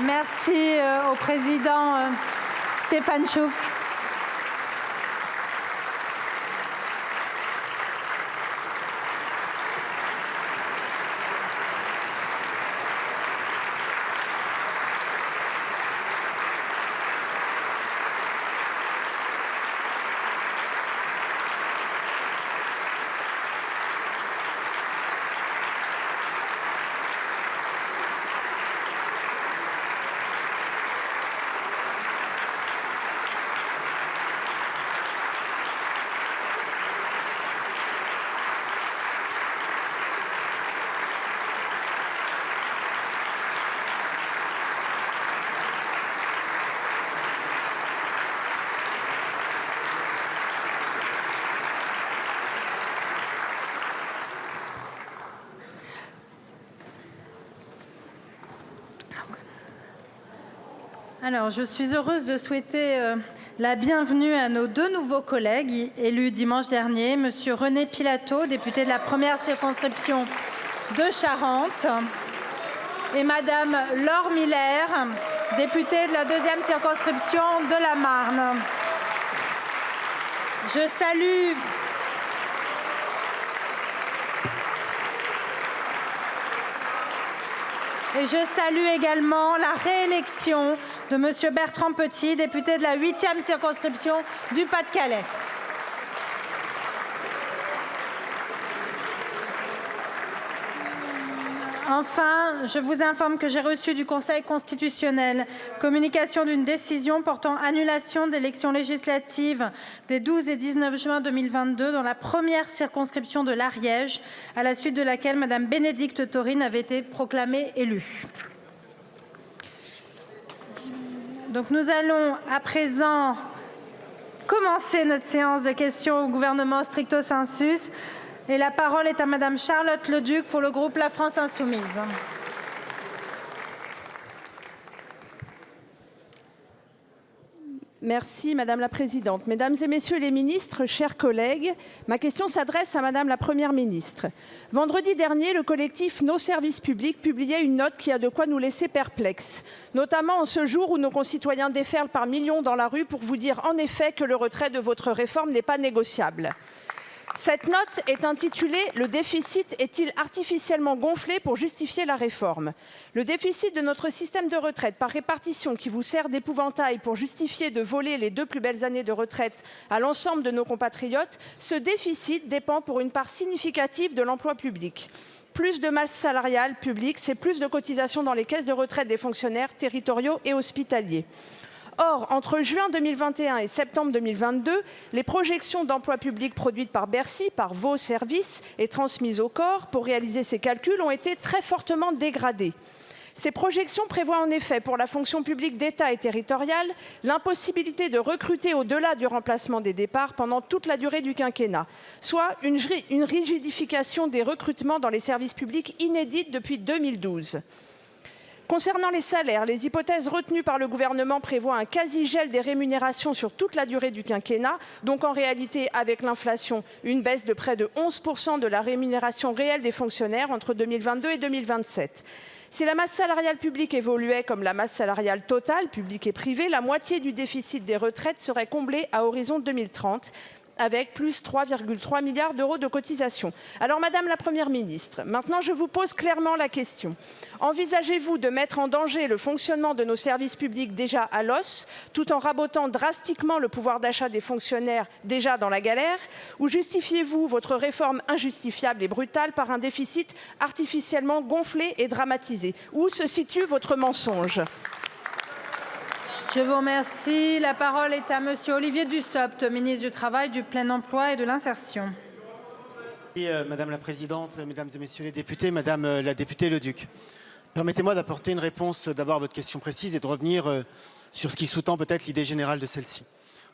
Merci au président Stefanchuk. Alors, je suis heureuse de souhaiter la bienvenue à nos 2 nouveaux collègues élus dimanche dernier, Monsieur René Pilato, député de la première circonscription de Charente, et Madame Laure Miller, députée de la 2e circonscription de la Marne. Je salue et je salue également la réélection de Monsieur Bertrand Petit, député de la 8e circonscription du Pas-de-Calais. Enfin, je vous informe que j'ai reçu du Conseil constitutionnel communication d'une décision portant annulation d'élections législatives des 12 et 19 juin 2022 dans la première circonscription de l'Ariège, à la suite de laquelle Madame Bénédicte Taurine avait été proclamée élue. Donc nous allons à présent commencer notre séance de questions au gouvernement stricto sensu. Et la parole est à Madame Charlotte Leduc pour le groupe La France Insoumise. Merci Madame la Présidente. Mesdames et Messieurs les ministres, chers collègues, ma question s'adresse à Madame la Première ministre. Vendredi dernier, le collectif Nos services publics publiait une note qui a de quoi nous laisser perplexes, notamment en ce jour où nos concitoyens déferlent par millions dans la rue pour vous dire en effet que le retrait de votre réforme n'est pas négociable. Cette note est intitulée « Le déficit est-il artificiellement gonflé pour justifier la réforme ?» Le déficit de notre système de retraite par répartition qui vous sert d'épouvantail pour justifier de voler les 2 plus belles années de retraite à l'ensemble de nos compatriotes, ce déficit dépend pour une part significative de l'emploi public. Plus de masse salariale publique, c'est plus de cotisations dans les caisses de retraite des fonctionnaires territoriaux et hospitaliers. Or, entre juin 2021 et septembre 2022, les projections d'emploi public produites par Bercy, par vos services et transmises au corps pour réaliser ces calculs ont été très fortement dégradées. Ces projections prévoient en effet pour la fonction publique d'État et territoriale l'impossibilité de recruter au-delà du remplacement des départs pendant toute la durée du quinquennat, soit une rigidification des recrutements dans les services publics inédite depuis 2012. Concernant les salaires, les hypothèses retenues par le gouvernement prévoient un quasi-gel des rémunérations sur toute la durée du quinquennat, donc en réalité avec l'inflation, une baisse de près de 11% de la rémunération réelle des fonctionnaires entre 2022 et 2027. Si la masse salariale publique évoluait comme la masse salariale totale, publique et privée, la moitié du déficit des retraites serait comblée à horizon 2030, avec plus 3,3 milliards d'euros de cotisations. Alors, Madame la Première ministre, maintenant je vous pose clairement la question. Envisagez-vous de mettre en danger le fonctionnement de nos services publics déjà à l'os, tout en rabotant drastiquement le pouvoir d'achat des fonctionnaires déjà dans la galère, ou justifiez-vous votre réforme injustifiable et brutale par un déficit artificiellement gonflé et dramatisé? Où se situe votre mensonge? Je vous remercie. La parole est à Monsieur Olivier Dussopt, ministre du Travail, du Plein Emploi et de l'Insertion. Madame la Présidente, Mesdames et Messieurs les députés, Madame la députée Leduc, permettez-moi d'apporter une réponse d'abord à votre question précise et de revenir sur ce qui sous-tend peut-être l'idée générale de celle-ci.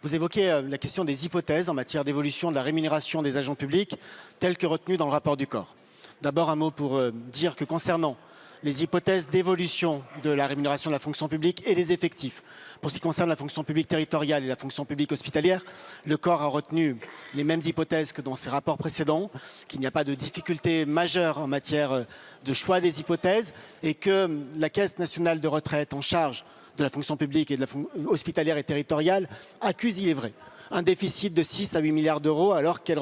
Vous évoquez la question des hypothèses en matière d'évolution de la rémunération des agents publics telles que retenues dans le rapport du corps. D'abord un mot pour dire que concernant les hypothèses d'évolution de la rémunération de la fonction publique et des effectifs. Pour ce qui concerne la fonction publique territoriale et la fonction publique hospitalière, le corps a retenu les mêmes hypothèses que dans ses rapports précédents, qu'il n'y a pas de difficulté majeure en matière de choix des hypothèses et que la Caisse nationale de retraite en charge de la fonction publique et de la hospitalière et territoriale accuse, il est vrai, un déficit de 6 à 8 milliards d'euros alors qu'elle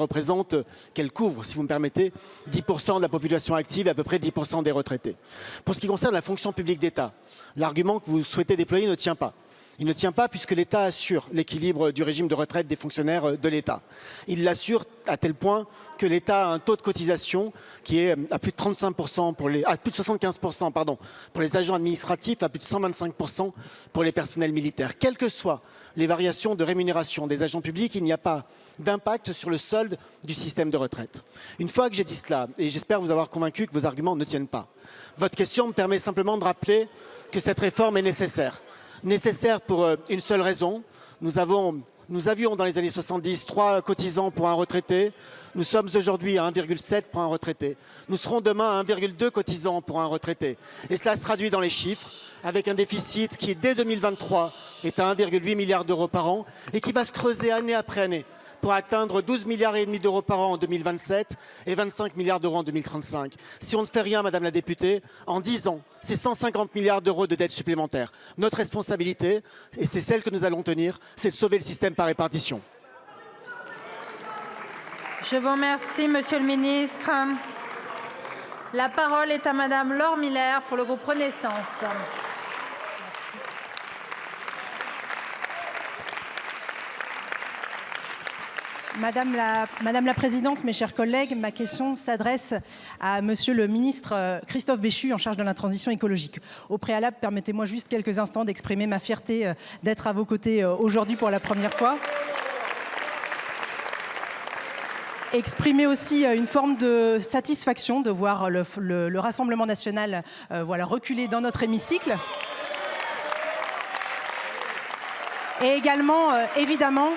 couvre, si vous me permettez, 10% de la population active et à peu près 10% des retraités. Pour ce qui concerne la fonction publique d'État, l'argument que vous souhaitez déployer ne tient pas. Il ne tient pas puisque l'État assure l'équilibre du régime de retraite des fonctionnaires de l'État. Il l'assure à tel point que l'État a un taux de cotisation qui est à plus de 35% à plus de 75% pour les agents administratifs, à plus de 125% pour les personnels militaires. Quelles que soient les variations de rémunération des agents publics, il n'y a pas d'impact sur le solde du système de retraite. Une fois que j'ai dit cela, et j'espère vous avoir convaincu que vos arguments ne tiennent pas, votre question me permet simplement de rappeler que cette réforme est nécessaire. Nécessaire pour une seule raison. Nous avions dans les années 70 3 cotisants pour un retraité. Nous sommes aujourd'hui à 1,7 pour un retraité. Nous serons demain à 1,2 cotisants pour un retraité. Et cela se traduit dans les chiffres avec un déficit qui, dès 2023, est à 1,8 milliard d'euros par an et qui va se creuser année après année pour atteindre 12,5 milliards d'euros par an en 2027 et 25 milliards d'euros en 2035. Si on ne fait rien, Madame la députée, en 10 ans, c'est 150 milliards d'euros de dettes supplémentaires. Notre responsabilité, et c'est celle que nous allons tenir, c'est de sauver le système par répartition. Je vous remercie, Monsieur le Ministre. La parole est à Madame Laure Miller pour le groupe Renaissance. Madame la Présidente, mes chers collègues, ma question s'adresse à Monsieur le Ministre Christophe Béchu, en charge de la transition écologique. Au préalable, permettez-moi juste quelques instants d'exprimer ma fierté d'être à vos côtés aujourd'hui pour la première fois. Exprimer aussi une forme de satisfaction de voir le Rassemblement national reculer dans notre hémicycle. Et également, évidemment,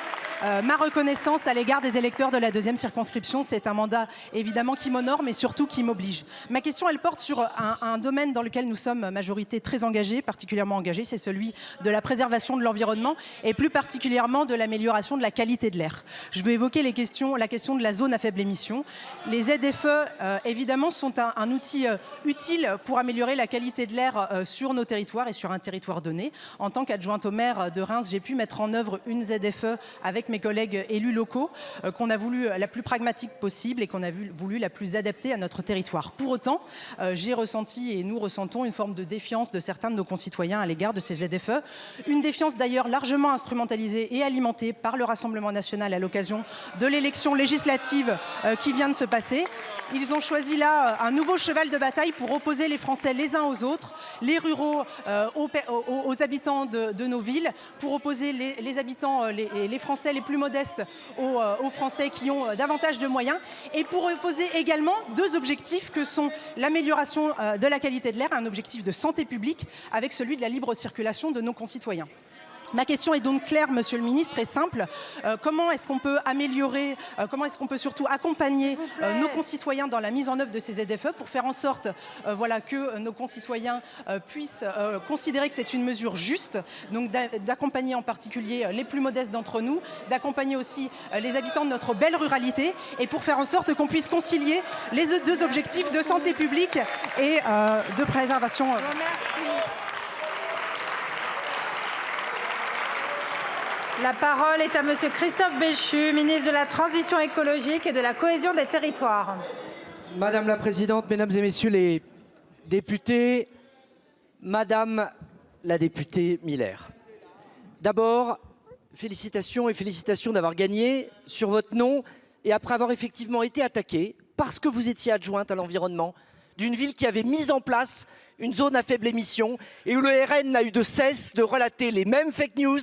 ma reconnaissance à l'égard des électeurs de la 2e circonscription. C'est un mandat évidemment qui m'honore mais surtout qui m'oblige. Ma question elle porte sur un domaine dans lequel nous sommes majorité très engagés, particulièrement engagés, c'est celui de la préservation de l'environnement et plus particulièrement de l'amélioration de la qualité de l'air. Je veux évoquer la question de la zone à faible émission. Les ZFE évidemment sont un outil utile pour améliorer la qualité de l'air sur nos territoires et sur un territoire donné. En tant qu'adjointe au maire de Reims, j'ai pu mettre en œuvre une ZFE avec avec mes collègues élus locaux qu'on a voulu la plus pragmatique possible et qu'on a voulu la plus adaptée à notre territoire. Pour autant, j'ai ressenti et nous ressentons une forme de défiance de certains de nos concitoyens à l'égard de ces ZFE. Une défiance d'ailleurs largement instrumentalisée et alimentée par le Rassemblement national à l'occasion de l'élection législative qui vient de se passer. Ils ont choisi là un nouveau cheval de bataille pour opposer les Français les uns aux autres, les ruraux aux habitants de nos villes, pour opposer les habitants, les Français les plus modestes aux Français qui ont davantage de moyens, et pour opposer également deux objectifs que sont l'amélioration de la qualité de l'air, un objectif de santé publique, avec celui de la libre circulation de nos concitoyens. Ma question est donc claire, Monsieur le Ministre, et simple. Comment est-ce qu'on peut améliorer, comment est-ce qu'on peut surtout accompagner nos concitoyens dans la mise en œuvre de ces ZFE pour faire en sorte voilà, que nos concitoyens puissent considérer que c'est une mesure juste, donc d'accompagner en particulier les plus modestes d'entre nous, d'accompagner aussi les habitants de notre belle ruralité, et pour faire en sorte qu'on puisse concilier les deux objectifs de santé publique et de préservation. La parole est à Monsieur Christophe Béchu, ministre de la Transition écologique et de la cohésion des territoires. Madame la Présidente, Mesdames et Messieurs les députés, Madame la députée Miller. D'abord, félicitations et félicitations d'avoir gagné sur votre nom et après avoir effectivement été attaqué parce que vous étiez adjointe à l'environnement d'une ville qui avait mis en place une zone à faible émission et où le RN n'a eu de cesse de relater les mêmes fake news,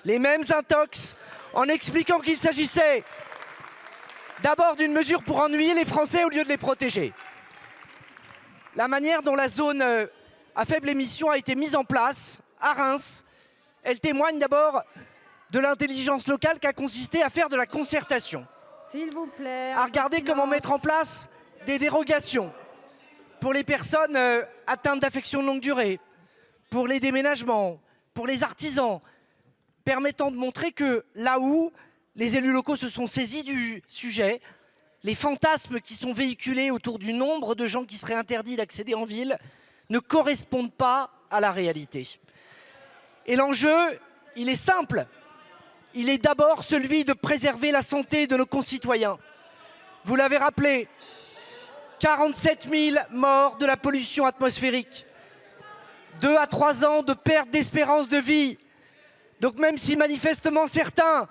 les mêmes intox, en expliquant qu'il s'agissait d'abord d'une mesure pour ennuyer les Français au lieu de les protéger. La manière dont la zone à faible émission a été mise en place à Reims, elle témoigne d'abord de l'intelligence locale qui a consisté à faire de la concertation. S'il vous plaît. À regarder comment mettre en place des dérogations pour les personnes atteintes d'affections de longue durée, pour les déménagements, pour les artisans, permettant de montrer que là où les élus locaux se sont saisis du sujet, les fantasmes qui sont véhiculés autour du nombre de gens qui seraient interdits d'accéder en ville ne correspondent pas à la réalité. Et l'enjeu, il est simple. Il est d'abord celui de préserver la santé de nos concitoyens. Vous l'avez rappelé, 47 000 morts de la pollution atmosphérique, 2 à 3 ans de perte d'espérance de vie. Donc même si manifestement certains,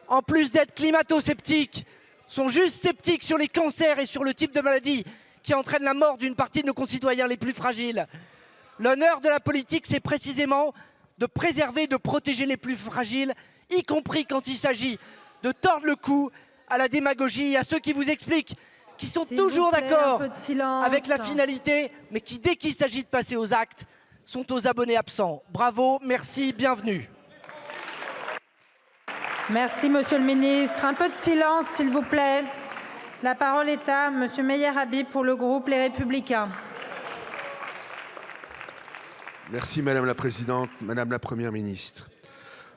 en plus d'être climato-sceptiques, sont juste sceptiques sur les cancers et sur le type de maladie qui entraîne la mort d'une partie de nos concitoyens les plus fragiles, l'honneur de la politique, c'est précisément de préserver, de protéger les plus fragiles, y compris quand il s'agit de tordre le cou à la démagogie et à ceux qui vous expliquent qui sont toujours d'accord avec la finalité, mais qui, dès qu'il s'agit de passer aux actes, sont aux abonnés absents. Bravo, merci, bienvenue. Merci, Monsieur le Ministre. Un peu de silence, s'il vous plaît. La parole est à Monsieur Meyer Habib pour le groupe Les Républicains. Merci Madame la Présidente, Madame la Première ministre.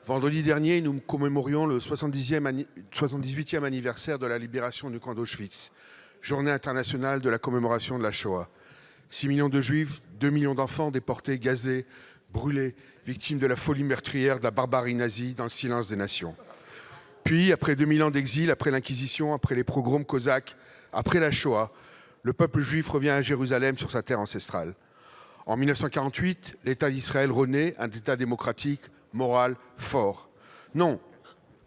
Vendredi dernier, nous commémorions le 78e anniversaire de la libération du camp d'Auschwitz. Journée internationale de la commémoration de la Shoah. 6 millions de Juifs, 2 millions d'enfants déportés, gazés, brûlés, victimes de la folie meurtrière de la barbarie nazie dans le silence des nations. Puis, après 2000 ans d'exil, après l'Inquisition, après les pogroms cosaques, après la Shoah, le peuple juif revient à Jérusalem sur sa terre ancestrale. En 1948, l'État d'Israël renaît, un État démocratique, moral, fort. Non,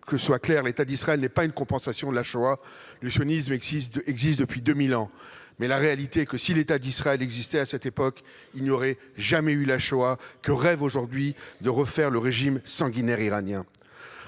que ce soit clair, l'État d'Israël n'est pas une compensation de la Shoah. Le sionisme existe depuis 2000 ans. Mais la réalité est que si l'État d'Israël existait à cette époque, il n'y aurait jamais eu la Shoah, que rêve aujourd'hui de refaire le régime sanguinaire iranien.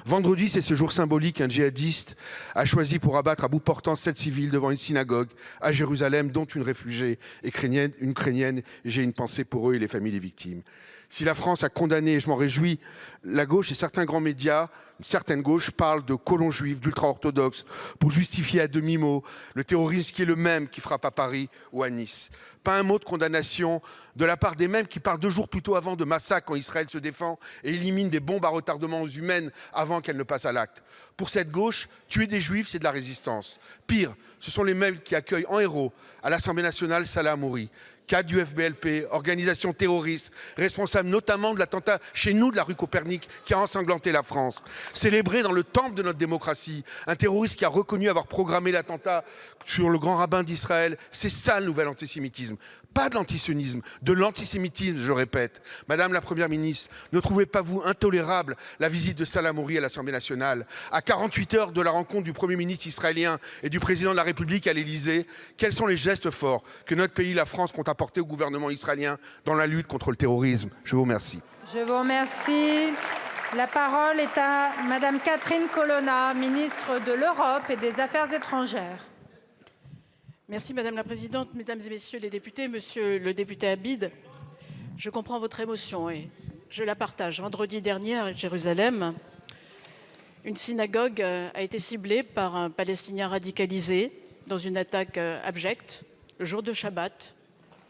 Vendredi, c'est ce jour symbolique qu'un djihadiste a choisi pour abattre à bout portant 7 civils devant une synagogue à Jérusalem, dont une réfugiée ukrainienne. J'ai une pensée pour eux et les familles des victimes. Si la France a condamné, et je m'en réjouis, la gauche et certains grands médias, une certaine gauche parle de colons juifs, d'ultra-orthodoxes, pour justifier à demi-mot le terrorisme qui est le même qui frappe à Paris ou à Nice. Pas un mot de condamnation de la part des mêmes qui parlent 2 jours plus tôt avant de massacres quand Israël se défend et élimine des bombes à retardement humaines avant qu'elles ne passent à l'acte. Pour cette gauche, tuer des juifs, c'est de la résistance. Pire, ce sont les mêmes qui accueillent en héros à l'Assemblée nationale Salah Hamouri, cadre du FBLP, organisation terroriste, responsable notamment de l'attentat chez nous de la rue Copernic qui a ensanglanté la France. Célébré dans le temple de notre démocratie, un terroriste qui a reconnu avoir programmé l'attentat sur le grand rabbin d'Israël, c'est ça le nouvel antisémitisme. Pas de l'antisionisme, de l'antisémitisme, je répète. Madame la Première ministre, ne trouvez-pas-vous intolérable la visite de Salah Hamouri à l'Assemblée nationale? À 48 heures de la rencontre du Premier ministre israélien et du Président de la République à l'Élysée, quels sont les gestes forts que notre pays, la France, compte apporter au gouvernement israélien dans la lutte contre le terrorisme? Je vous remercie. Je vous remercie. La parole est à Madame Catherine Colonna, ministre de l'Europe et des Affaires étrangères. Merci Madame la Présidente, Mesdames et Messieurs les députés, Monsieur le député Abid, je comprends votre émotion et je la partage. Vendredi dernier à Jérusalem, une synagogue a été ciblée par un Palestinien radicalisé dans une attaque abjecte, le jour de Shabbat,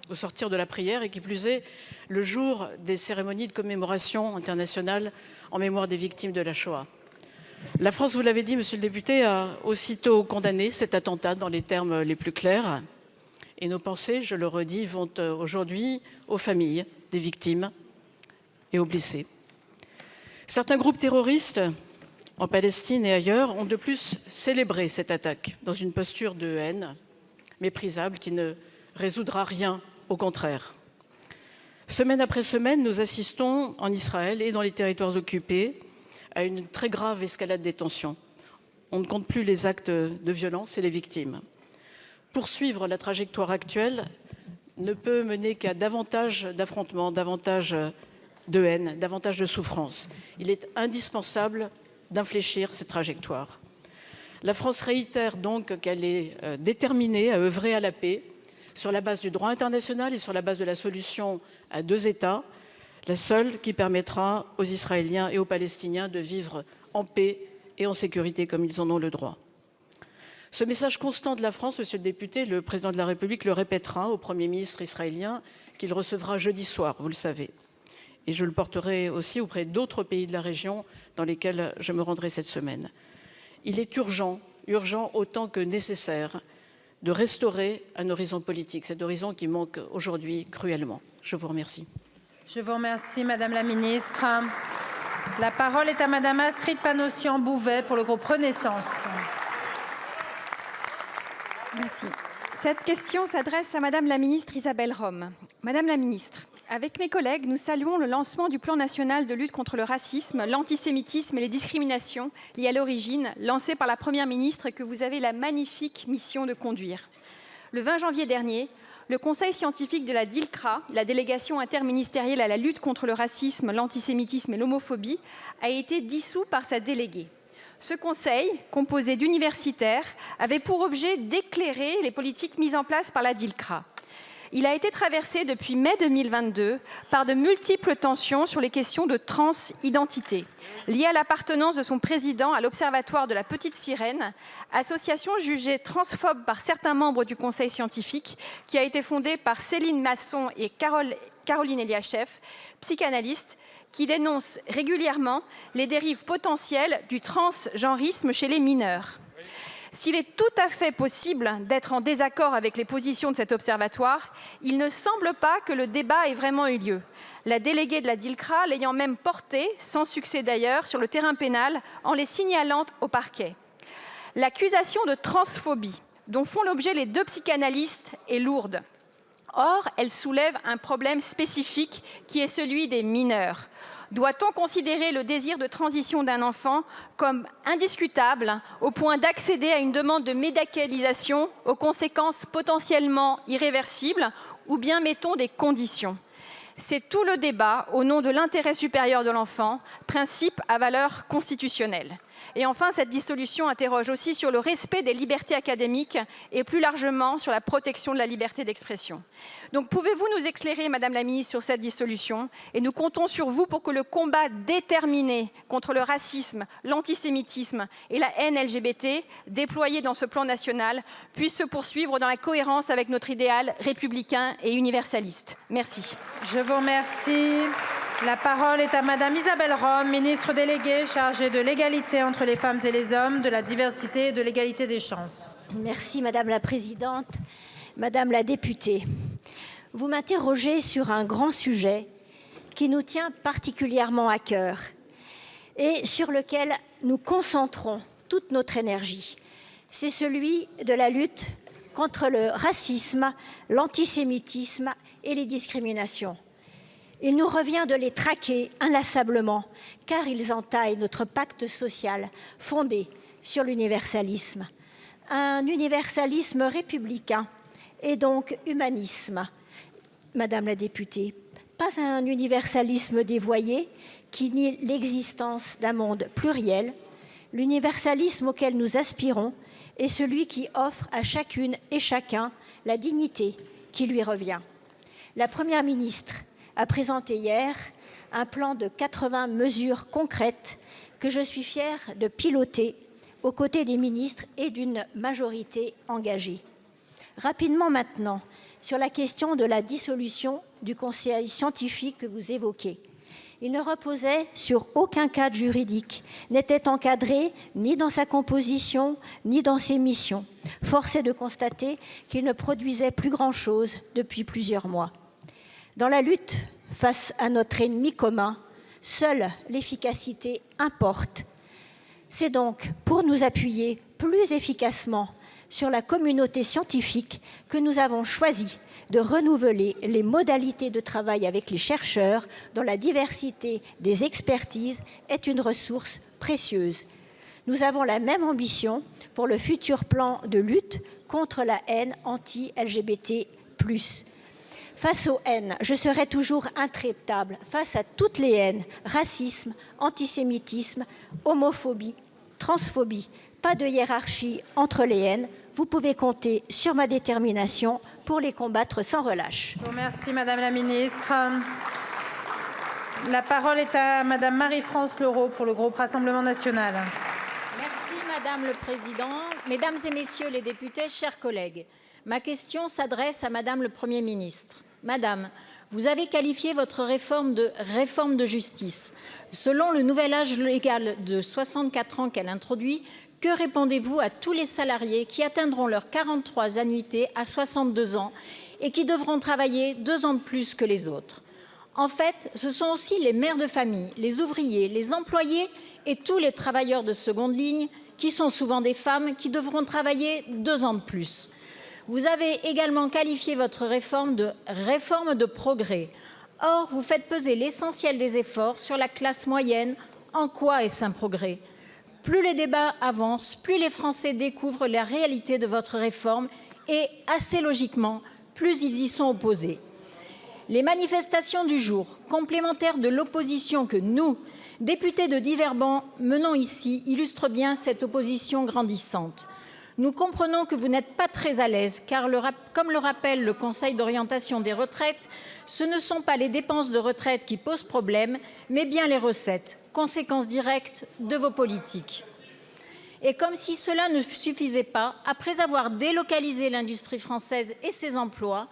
au sortir de la prière, et qui plus est, le jour des cérémonies de commémoration internationale en mémoire des victimes de la Shoah. La France, vous l'avez dit, Monsieur le député, a aussitôt condamné cet attentat dans les termes les plus clairs. Et nos pensées, je le redis, vont aujourd'hui aux familles des victimes et aux blessés. Certains groupes terroristes, en Palestine et ailleurs, ont de plus célébré cette attaque dans une posture de haine méprisable qui ne résoudra rien, au contraire. Semaine après semaine, nous assistons en Israël et dans les territoires occupés à une très grave escalade des tensions. On ne compte plus les actes de violence et les victimes. Poursuivre la trajectoire actuelle ne peut mener qu'à davantage d'affrontements, davantage de haine, davantage de souffrance. Il est indispensable d'infléchir cette trajectoire. La France réitère donc qu'elle est déterminée à œuvrer à la paix sur la base du droit international et sur la base de la solution à deux États, la seule qui permettra aux Israéliens et aux Palestiniens de vivre en paix et en sécurité comme ils en ont le droit. Ce message constant de la France, Monsieur le député, le Président de la République le répétera au Premier ministre israélien qu'il recevra jeudi soir, vous le savez. Et je le porterai aussi auprès d'autres pays de la région dans lesquels je me rendrai cette semaine. Il est urgent autant que nécessaire, de restaurer un horizon politique, cet horizon qui manque aujourd'hui cruellement. Je vous remercie. Je vous remercie, Madame la Ministre. La parole est à Madame Astrid Panosyan-Bouvet pour le groupe Renaissance. Merci. Cette question s'adresse à Madame la Ministre Isabelle Rome. Madame la Ministre, avec mes collègues, nous saluons le lancement du plan national de lutte contre le racisme, l'antisémitisme et les discriminations liées à l'origine, lancé par la Première ministre et que vous avez la magnifique mission de conduire. Le 20 janvier dernier, le conseil scientifique de la DILCRA, la délégation interministérielle à la lutte contre le racisme, l'antisémitisme et l'homophobie, a été dissous par sa déléguée. Ce conseil, composé d'universitaires, avait pour objet d'éclairer les politiques mises en place par la DILCRA. Il a été traversé depuis mai 2022 par de multiples tensions sur les questions de transidentité, liées à l'appartenance de son président à l'Observatoire de la Petite Sirène, association jugée transphobe par certains membres du conseil scientifique, qui a été fondée par Céline Masson et Caroline Eliachev, psychanalystes, qui dénoncent régulièrement les dérives potentielles du transgenrisme chez les mineurs. S'il est tout à fait possible d'être en désaccord avec les positions de cet observatoire, il ne semble pas que le débat ait vraiment eu lieu. La déléguée de la DILCRA l'ayant même porté, sans succès d'ailleurs, sur le terrain pénal en les signalant au parquet. L'accusation de transphobie, dont font l'objet les deux psychanalystes, est lourde. Or, elle soulève un problème spécifique qui est celui des mineurs. Doit-on considérer le désir de transition d'un enfant comme indiscutable au point d'accéder à une demande de médicalisation aux conséquences potentiellement irréversibles, ou bien mettons des conditions? C'est tout le débat au nom de l'intérêt supérieur de l'enfant, principe à valeur constitutionnelle. Et enfin, cette dissolution interroge aussi sur le respect des libertés académiques et plus largement sur la protection de la liberté d'expression. Donc pouvez-vous nous éclairer, Madame la Ministre, sur cette dissolution? Et nous comptons sur vous pour que le combat déterminé contre le racisme, l'antisémitisme et la haine LGBT déployé dans ce plan national puisse se poursuivre dans la cohérence avec notre idéal républicain et universaliste. Merci. Je vous remercie. La parole est à Madame Isabelle Rome, ministre déléguée chargée de l'égalité entre les femmes et les hommes, de la diversité et de l'égalité des chances. Merci Madame la Présidente. Madame la députée, vous m'interrogez sur un grand sujet qui nous tient particulièrement à cœur et sur lequel nous concentrons toute notre énergie. C'est celui de la lutte contre le racisme, l'antisémitisme et les discriminations. Il nous revient de les traquer inlassablement, car ils entaillent notre pacte social fondé sur l'universalisme. Un universalisme républicain et donc humanisme, Madame la députée. Pas un universalisme dévoyé qui nie l'existence d'un monde pluriel. L'universalisme auquel nous aspirons est celui qui offre à chacune et chacun la dignité qui lui revient. La Première ministre a présenté hier un plan de 80 mesures concrètes que je suis fière de piloter aux côtés des ministres et d'une majorité engagée. Rapidement maintenant, sur la question de la dissolution du conseil scientifique que vous évoquez. Il ne reposait sur aucun cadre juridique, n'était encadré ni dans sa composition, ni dans ses missions. Force est de constater qu'il ne produisait plus grand-chose depuis plusieurs mois. Dans la lutte face à notre ennemi commun, seule l'efficacité importe. C'est donc pour nous appuyer plus efficacement sur la communauté scientifique que nous avons choisi de renouveler les modalités de travail avec les chercheurs dont la diversité des expertises est une ressource précieuse. Nous avons la même ambition pour le futur plan de lutte contre la haine anti-LGBT+. Face aux haines, je serai toujours intraitable face à toutes les haines, racisme, antisémitisme, homophobie, transphobie. Pas de hiérarchie entre les haines. Vous pouvez compter sur ma détermination pour les combattre sans relâche. Je vous remercie, Madame la Ministre. La parole est à Madame Marie-France Leroux pour le groupe Rassemblement national. Merci Madame le Président. Mesdames et Messieurs les députés, chers collègues, ma question s'adresse à Madame le Premier ministre. Madame, vous avez qualifié votre réforme de justice. Selon le nouvel âge légal de 64 ans qu'elle introduit, que répondez-vous à tous les salariés qui atteindront leurs 43 annuités à 62 ans et qui devront travailler 2 ans de plus que les autres? En fait, ce sont aussi les mères de famille, les ouvriers, les employés et tous les travailleurs de seconde ligne, qui sont souvent des femmes, qui devront travailler 2 ans de plus. Vous avez également qualifié votre réforme de progrès. Or, vous faites peser l'essentiel des efforts sur la classe moyenne. En quoi est-ce un progrès? Plus les débats avancent, plus les Français découvrent la réalité de votre réforme et, assez logiquement, plus ils y sont opposés. Les manifestations du jour, complémentaires de l'opposition que nous, députés de divers bancs, menons ici, illustrent bien cette opposition grandissante. Nous comprenons que vous n'êtes pas très à l'aise, car comme le rappelle le Conseil d'orientation des retraites, ce ne sont pas les dépenses de retraite qui posent problème, mais bien les recettes, conséquence directe de vos politiques. Et comme si cela ne suffisait pas, après avoir délocalisé l'industrie française et ses emplois,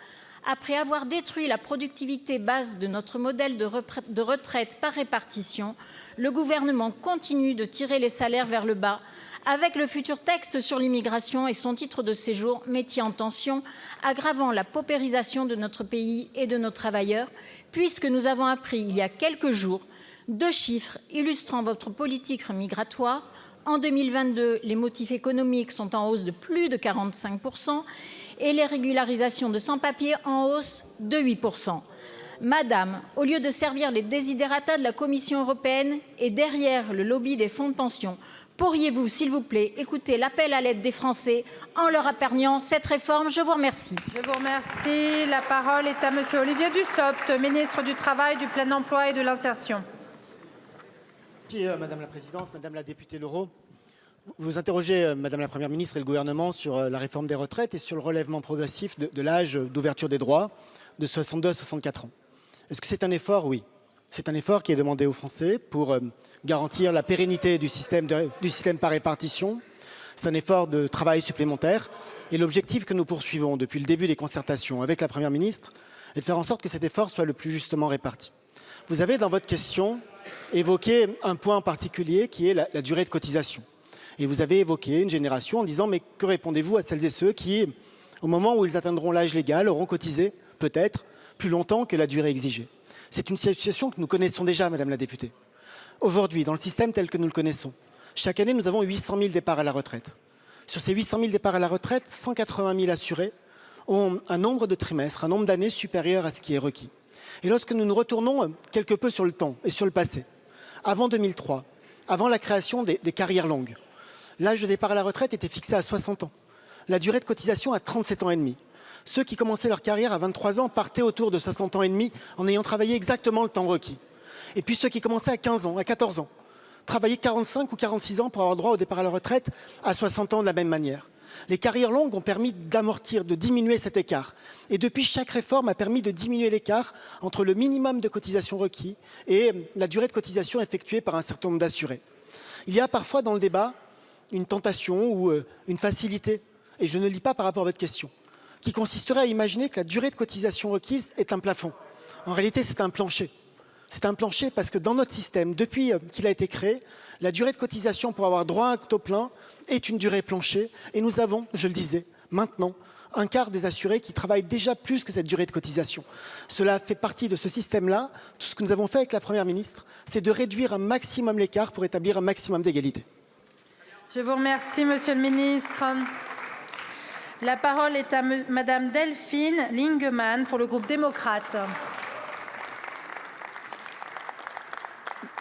après avoir détruit la productivité base de notre modèle de retraite par répartition, le gouvernement continue de tirer les salaires vers le bas, avec le futur texte sur l'immigration et son titre de séjour, métier en tension, aggravant la paupérisation de notre pays et de nos travailleurs, puisque nous avons appris il y a quelques jours 2 chiffres illustrant votre politique migratoire. En 2022, les motifs économiques sont en hausse de plus de 45% et les régularisations de sans-papiers en hausse de 8%. Madame, au lieu de servir les desiderata de la Commission européenne et derrière le lobby des fonds de pension, pourriez-vous, s'il vous plaît, écouter l'appel à l'aide des Français en leur épargnant cette réforme? Je vous remercie. Je vous remercie. La parole est à Monsieur Olivier Dussopt, ministre du Travail, du Plein Emploi et de l'Insertion. Merci, Madame la Présidente, Madame la députée Leroux. Vous interrogez, Madame la Première ministre et le gouvernement sur la réforme des retraites et sur le relèvement progressif de l'âge d'ouverture des droits de 62 à 64 ans. Est-ce que c'est un effort? Oui. C'est un effort qui est demandé aux Français pour garantir la pérennité du système par répartition. C'est un effort de travail supplémentaire. Et l'objectif que nous poursuivons depuis le début des concertations avec la Première ministre est de faire en sorte que cet effort soit le plus justement réparti. Vous avez dans votre question évoqué un point en particulier qui est la durée de cotisation. Et vous avez évoqué une génération en disant mais que répondez-vous à celles et ceux qui, au moment où ils atteindront l'âge légal, auront cotisé peut-être plus longtemps que la durée exigée. C'est une situation que nous connaissons déjà, Madame la députée. Aujourd'hui, dans le système tel que nous le connaissons, chaque année, nous avons 800 000 départs à la retraite. Sur ces 800 000 départs à la retraite, 180 000 assurés ont un nombre de trimestres, un nombre d'années supérieur à ce qui est requis. Et lorsque nous nous retournons quelque peu sur le temps et sur le passé, avant 2003, avant la création des carrières longues, l'âge de départ à la retraite était fixé à 60 ans. La durée de cotisation à 37 ans et demi. Ceux qui commençaient leur carrière à 23 ans partaient autour de 60 ans et demi en ayant travaillé exactement le temps requis. Et puis ceux qui commençaient à 15 ans, à 14 ans, travaillaient 45 ou 46 ans pour avoir droit au départ à la retraite à 60 ans de la même manière. Les carrières longues ont permis d'amortir, de diminuer cet écart. Et depuis, chaque réforme a permis de diminuer l'écart entre le minimum de cotisation requis et la durée de cotisation effectuée par un certain nombre d'assurés. Il y a parfois dans le débat une tentation ou une facilité, et je ne lis pas par rapport à votre question, qui consisterait à imaginer que la durée de cotisation requise est un plafond. En réalité, c'est un plancher. C'est un plancher parce que dans notre système, depuis qu'il a été créé, la durée de cotisation pour avoir droit à un taux plein est une durée plancher. Et nous avons, je le disais, maintenant, un quart des assurés qui travaillent déjà plus que cette durée de cotisation. Cela fait partie de ce système-là. Tout ce que nous avons fait avec la Première ministre, c'est de réduire un maximum l'écart pour établir un maximum d'égalité. Je vous remercie, Monsieur le ministre. La parole est à Madame Delphine Lingemann pour le groupe démocrate.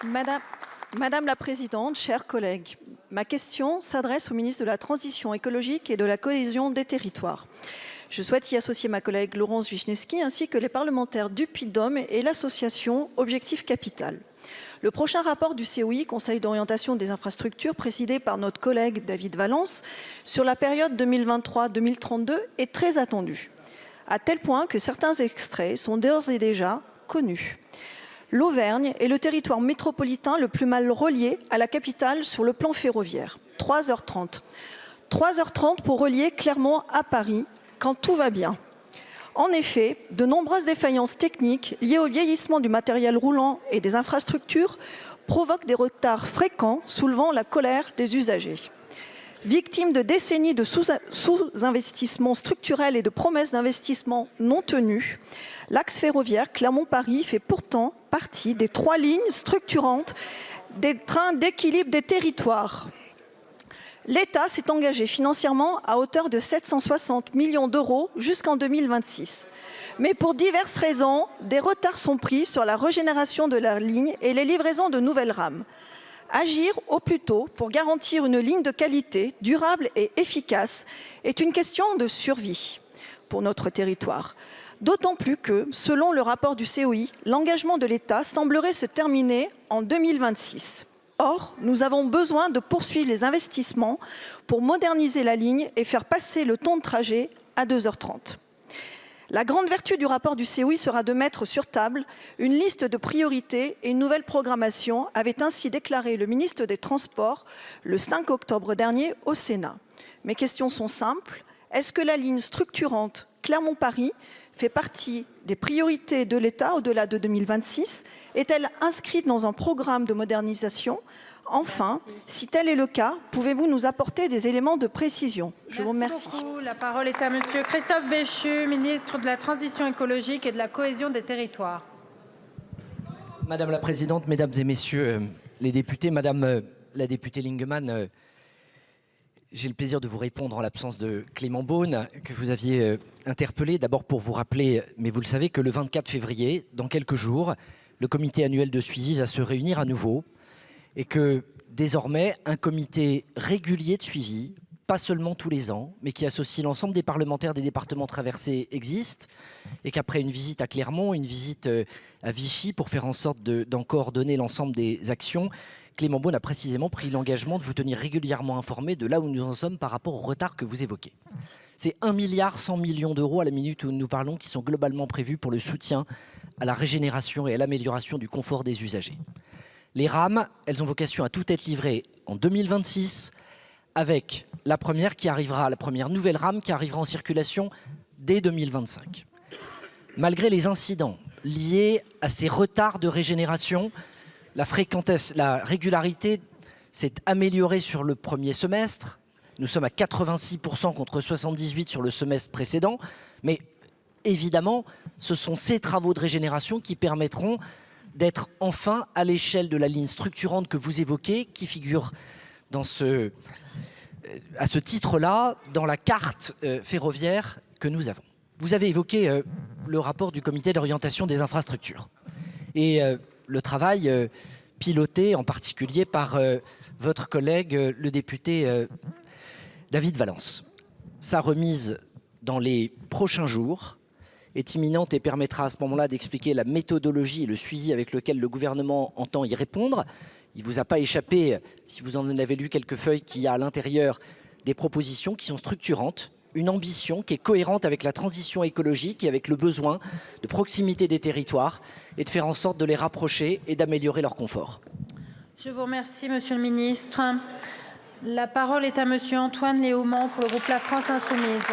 Madame la Présidente, chers collègues, ma question s'adresse au ministre de la Transition écologique et de la cohésion des territoires. Je souhaite y associer ma collègue Laurence Vichniewski ainsi que les parlementaires du Puy-de-Dôme et l'association Objectif Capital. Le prochain rapport du COI, Conseil d'orientation des infrastructures, présidé par notre collègue David Valence, sur la période 2023-2032 est très attendu, à tel point que certains extraits sont d'ores et déjà connus. L'Auvergne est le territoire métropolitain le plus mal relié à la capitale sur le plan ferroviaire. 3h30. 3h30 pour relier Clermont à Paris quand tout va bien. En effet, de nombreuses défaillances techniques liées au vieillissement du matériel roulant et des infrastructures provoquent des retards fréquents, soulevant la colère des usagers. Victime de décennies de sous-investissements structurels et de promesses d'investissement non tenues, l'axe ferroviaire Clermont-Paris fait pourtant partie des 3 lignes structurantes des trains d'équilibre des territoires. L'État s'est engagé financièrement à hauteur de 760 millions d'euros jusqu'en 2026. Mais pour diverses raisons, des retards sont pris sur la régénération de la ligne et les livraisons de nouvelles rames. Agir au plus tôt pour garantir une ligne de qualité, durable et efficace est une question de survie pour notre territoire. D'autant plus que, selon le rapport du COI, l'engagement de l'État semblerait se terminer en 2026. Or, nous avons besoin de poursuivre les investissements pour moderniser la ligne et faire passer le temps de trajet à 2h30. La grande vertu du rapport du COI sera de mettre sur table une liste de priorités et une nouvelle programmation, avait ainsi déclaré le ministre des Transports le 5 octobre dernier au Sénat. Mes questions sont simples. Est-ce que la ligne structurante Clermont-Paris fait partie des priorités de l'État au-delà de 2026? Est-elle inscrite dans un programme de modernisation? Enfin, si tel est le cas, pouvez-vous nous apporter des éléments de précision? Je vous remercie. Merci beaucoup. La parole est à Monsieur Christophe Béchu, ministre de la Transition écologique et de la cohésion des territoires. Madame la Présidente, Mesdames et Messieurs les députés, Madame la députée Lingemann, j'ai le plaisir de vous répondre en l'absence de Clément Beaune, que vous aviez interpellé. D'abord pour vous rappeler, mais vous le savez, que le 24 février, dans quelques jours, le comité annuel de suivi va se réunir à nouveau et que désormais, un comité régulier de suivi, pas seulement tous les ans, mais qui associe l'ensemble des parlementaires des départements traversés existe et qu'après une visite à Clermont, une visite à Vichy pour faire en sorte d'en coordonner l'ensemble des actions, Clément Beaune a précisément pris l'engagement de vous tenir régulièrement informé de là où nous en sommes par rapport au retard que vous évoquez. C'est 1,1 milliard d'euros à la minute où nous parlons qui sont globalement prévus pour le soutien à la régénération et à l'amélioration du confort des usagers. Les rames, elles ont vocation à tout être livrées en 2026 avec la première nouvelle rame qui arrivera en circulation dès 2025. Malgré les incidents liés à ces retards de régénération, la régularité s'est améliorée sur le premier semestre. Nous sommes à 86% contre 78% sur le semestre précédent. Mais évidemment, ce sont ces travaux de régénération qui permettront d'être enfin à l'échelle de la ligne structurante que vous évoquez, qui figure à ce titre-là dans la carte ferroviaire que nous avons. Vous avez évoqué le rapport du comité d'orientation des infrastructures et le travail piloté en particulier par votre collègue, le député David Valence. Sa remise dans les prochains jours est imminente et permettra à ce moment-là d'expliquer la méthodologie et le suivi avec lequel le gouvernement entend y répondre. Il ne vous a pas échappé, si vous en avez lu quelques feuilles, qu'il y a à l'intérieur des propositions qui sont structurantes, une ambition qui est cohérente avec la transition écologique et avec le besoin de proximité des territoires et de faire en sorte de les rapprocher et d'améliorer leur confort. Je vous remercie, Monsieur le Ministre. La parole est à Monsieur Antoine Léaumont pour le groupe La France Insoumise.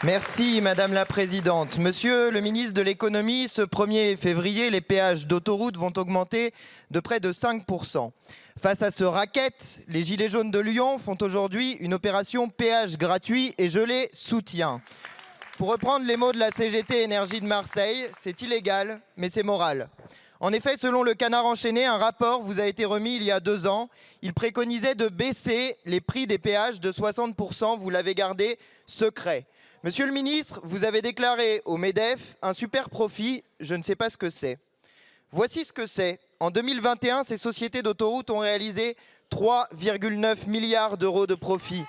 Merci Madame la Présidente. Monsieur le ministre de l'économie, ce 1er février, les péages d'autoroute vont augmenter de près de 5%. Face à ce racket, les Gilets jaunes de Lyon font aujourd'hui une opération péage gratuit et je les soutiens. Pour reprendre les mots de la CGT Énergie de Marseille, c'est illégal, mais c'est moral. En effet, selon le Canard enchaîné, un rapport vous a été remis il y a 2 ans. Il préconisait de baisser les prix des péages de 60%. Vous l'avez gardé secret. Monsieur le ministre, vous avez déclaré au MEDEF un super profit. Je ne sais pas ce que c'est. Voici ce que c'est. En 2021, ces sociétés d'autoroutes ont réalisé 3,9 milliards d'euros de profit.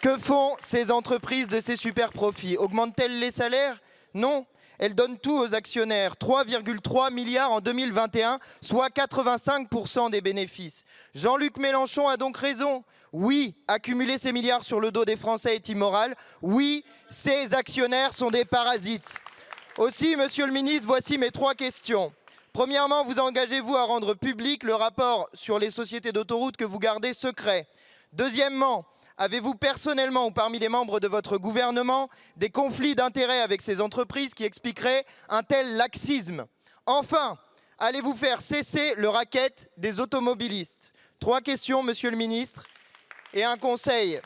Que font ces entreprises de ces super profits? Augmentent-elles les salaires? Non. Elles donnent tout aux actionnaires. 3,3 milliards en 2021, soit 85% des bénéfices. Jean-Luc Mélenchon a donc raison. Oui, accumuler ces milliards sur le dos des Français est immoral. Oui, ces actionnaires sont des parasites. Aussi, Monsieur le ministre, voici mes 3 questions. Premièrement, vous engagez-vous à rendre public le rapport sur les sociétés d'autoroutes que vous gardez secret? Deuxièmement, avez-vous personnellement ou parmi les membres de votre gouvernement des conflits d'intérêts avec ces entreprises qui expliqueraient un tel laxisme? Enfin, allez-vous faire cesser le racket des automobilistes? 3 questions, Monsieur le ministre, et un conseil.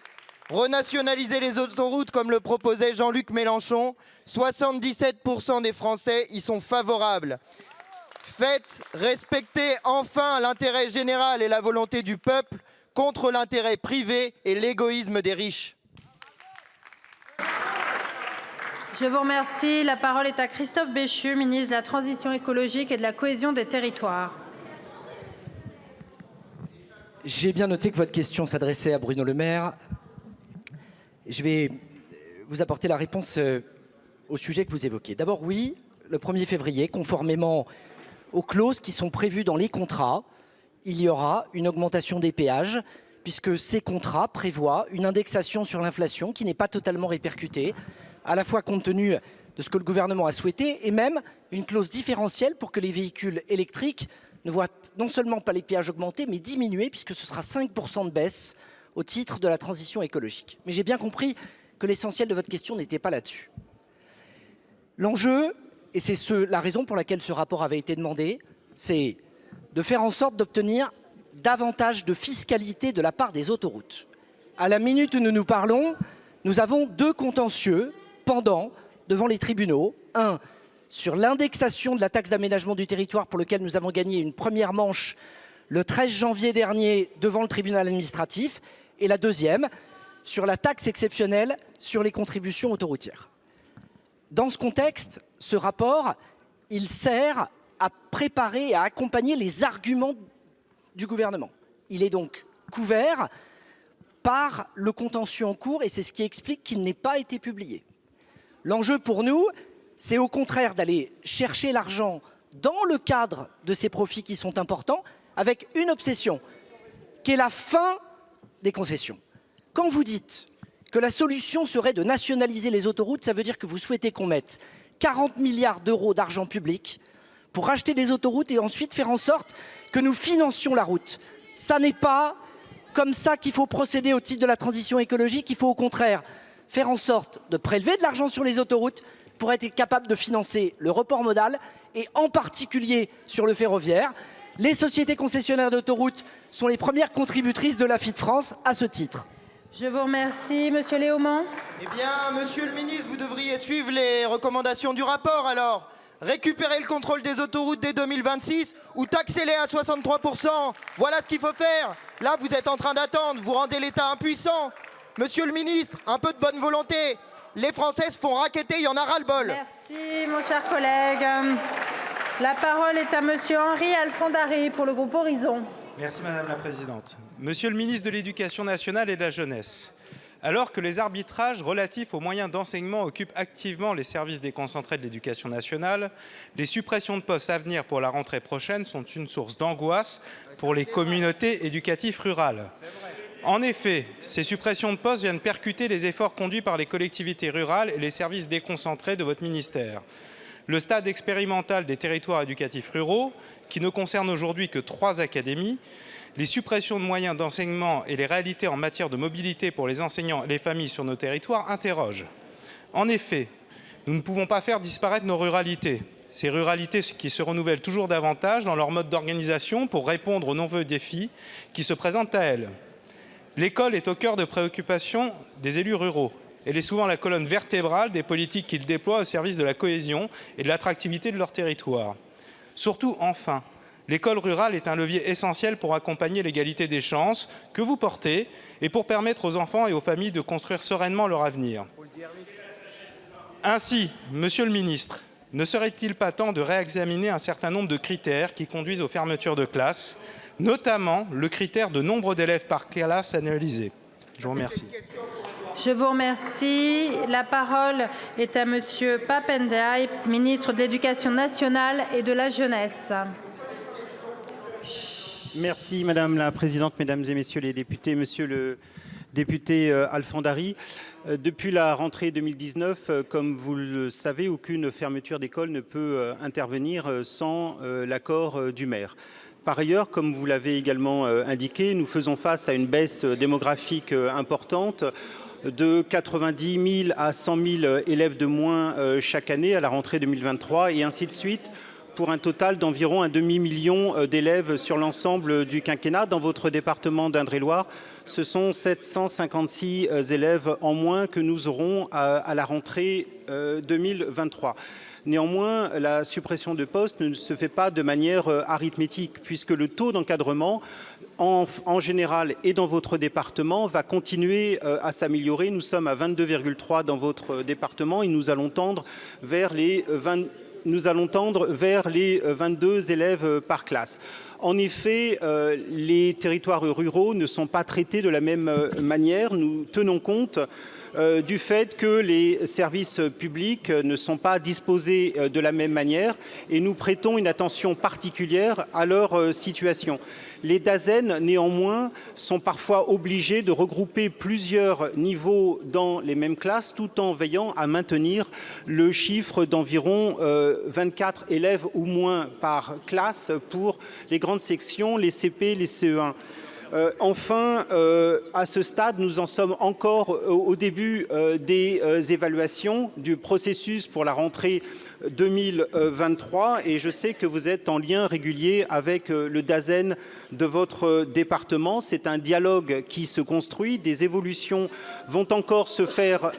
Renationaliser les autoroutes comme le proposait Jean-Luc Mélenchon. 77% des Français y sont favorables. Faites respecter enfin l'intérêt général et la volonté du peuple contre l'intérêt privé et l'égoïsme des riches. Je vous remercie. La parole est à Christophe Béchu, ministre de la Transition écologique et de la cohésion des territoires. J'ai bien noté que votre question s'adressait à Bruno Le Maire. Je vais vous apporter la réponse au sujet que vous évoquez. D'abord, oui, le 1er février, conformément aux clauses qui sont prévues dans les contrats, il y aura une augmentation des péages, puisque ces contrats prévoient une indexation sur l'inflation qui n'est pas totalement répercutée, à la fois compte tenu de ce que le gouvernement a souhaité, et même une clause différentielle pour que les véhicules électriques ne voient non seulement pas les péages augmenter, mais diminuer, puisque ce sera 5% de baisse au titre de la transition écologique. Mais j'ai bien compris que l'essentiel de votre question n'était pas là-dessus. L'enjeu, et c'est la raison pour laquelle ce rapport avait été demandé, c'est de faire en sorte d'obtenir davantage de fiscalité de la part des autoroutes. À la minute où nous nous parlons, nous avons 2 contentieux pendants devant les tribunaux. Un, sur l'indexation de la taxe d'aménagement du territoire pour lequel nous avons gagné une première manche le 13 janvier dernier devant le tribunal administratif. Et la deuxième, sur la taxe exceptionnelle sur les contributions autoroutières. Dans ce contexte, ce rapport, il sert à préparer et à accompagner les arguments du gouvernement. Il est donc couvert par le contentieux en cours et c'est ce qui explique qu'il n'ait pas été publié. L'enjeu pour nous, c'est au contraire d'aller chercher l'argent dans le cadre de ces profits qui sont importants avec une obsession, qui est la fin des concessions. Quand vous dites que la solution serait de nationaliser les autoroutes, ça veut dire que vous souhaitez qu'on mette 40 milliards d'euros d'argent public pour racheter des autoroutes et ensuite faire en sorte que nous financions la route. Ça n'est pas comme ça qu'il faut procéder au titre de la transition écologique. Il faut au contraire faire en sorte de prélever de l'argent sur les autoroutes pour être capable de financer le report modal et en particulier sur le ferroviaire. Les sociétés concessionnaires d'autoroutes sont les premières contributrices de l'AFIT France à ce titre. Je vous remercie. Monsieur Léaumont. Eh bien, monsieur le ministre, vous devriez suivre les recommandations du rapport alors. Récupérer le contrôle des autoroutes dès 2026 ou taxer-les à 63%. Voilà ce qu'il faut faire. Là, vous êtes en train d'attendre, vous rendez l'État impuissant. Monsieur le ministre, un peu de bonne volonté. Les Français se font racketter, il y en a ras-le-bol. Merci, mon cher collègue. La parole est à monsieur Henri Alfandari pour le groupe Horizon. Merci Madame la Présidente. Monsieur le ministre de l'Éducation nationale et de la jeunesse, alors que les arbitrages relatifs aux moyens d'enseignement occupent activement les services déconcentrés de l'éducation nationale, les suppressions de postes à venir pour la rentrée prochaine sont une source d'angoisse pour les communautés éducatives rurales. En effet, ces suppressions de postes viennent percuter les efforts conduits par les collectivités rurales et les services déconcentrés de votre ministère. Le stade expérimental des territoires éducatifs ruraux, qui ne concerne aujourd'hui que 3 académies, les suppressions de moyens d'enseignement et les réalités en matière de mobilité pour les enseignants et les familles sur nos territoires interrogent. En effet, nous ne pouvons pas faire disparaître nos ruralités. Ces ruralités qui se renouvellent toujours davantage dans leur mode d'organisation pour répondre aux nombreux défis qui se présentent à elles. L'école est au cœur de préoccupations des élus ruraux. Elle est souvent la colonne vertébrale des politiques qu'ils déploient au service de la cohésion et de l'attractivité de leur territoire. Surtout, enfin, l'école rurale est un levier essentiel pour accompagner l'égalité des chances que vous portez et pour permettre aux enfants et aux familles de construire sereinement leur avenir. Ainsi, monsieur le ministre, ne serait-il pas temps de réexaminer un certain nombre de critères qui conduisent aux fermetures de classes, notamment le critère de nombre d'élèves par classe analysé? Je vous remercie. Je vous remercie. La parole est à monsieur Pap Ndiaye, ministre de l'Éducation nationale et de la jeunesse. Merci Madame la Présidente, Mesdames et Messieurs les députés, Monsieur le député Alfandari. Depuis la rentrée 2019, comme vous le savez, aucune fermeture d'école ne peut intervenir sans l'accord du maire. Par ailleurs, comme vous l'avez également indiqué, nous faisons face à une baisse démographique importante de 90 000 à 100 000 élèves de moins chaque année à la rentrée 2023 et ainsi de suite, pour un total d'environ un demi-million d'élèves sur l'ensemble du quinquennat. Dans votre département d'Indre-et-Loire, ce sont 756 élèves en moins que nous aurons à la rentrée 2023. Néanmoins, la suppression de postes ne se fait pas de manière arithmétique, puisque le taux d'encadrement, en général et dans votre département, va continuer à s'améliorer. Nous sommes à 22,3 dans votre département et nous allons tendre vers les 22 élèves par classe. En effet, les territoires ruraux ne sont pas traités de la même manière. Nous tenons compte du fait que les services publics ne sont pas disposés de la même manière et nous prêtons une attention particulière à leur situation. Les DAZEN, néanmoins, sont parfois obligés de regrouper plusieurs niveaux dans les mêmes classes tout en veillant à maintenir le chiffre d'environ 24 élèves ou moins par classe pour les grandes sections, les CP, les CE1. Enfin, à ce stade, nous en sommes encore au début des évaluations du processus pour la rentrée 2023 et je sais que vous êtes en lien régulier avec le DAZEN de votre département. C'est un dialogue qui se construit. Des évolutions vont encore se faire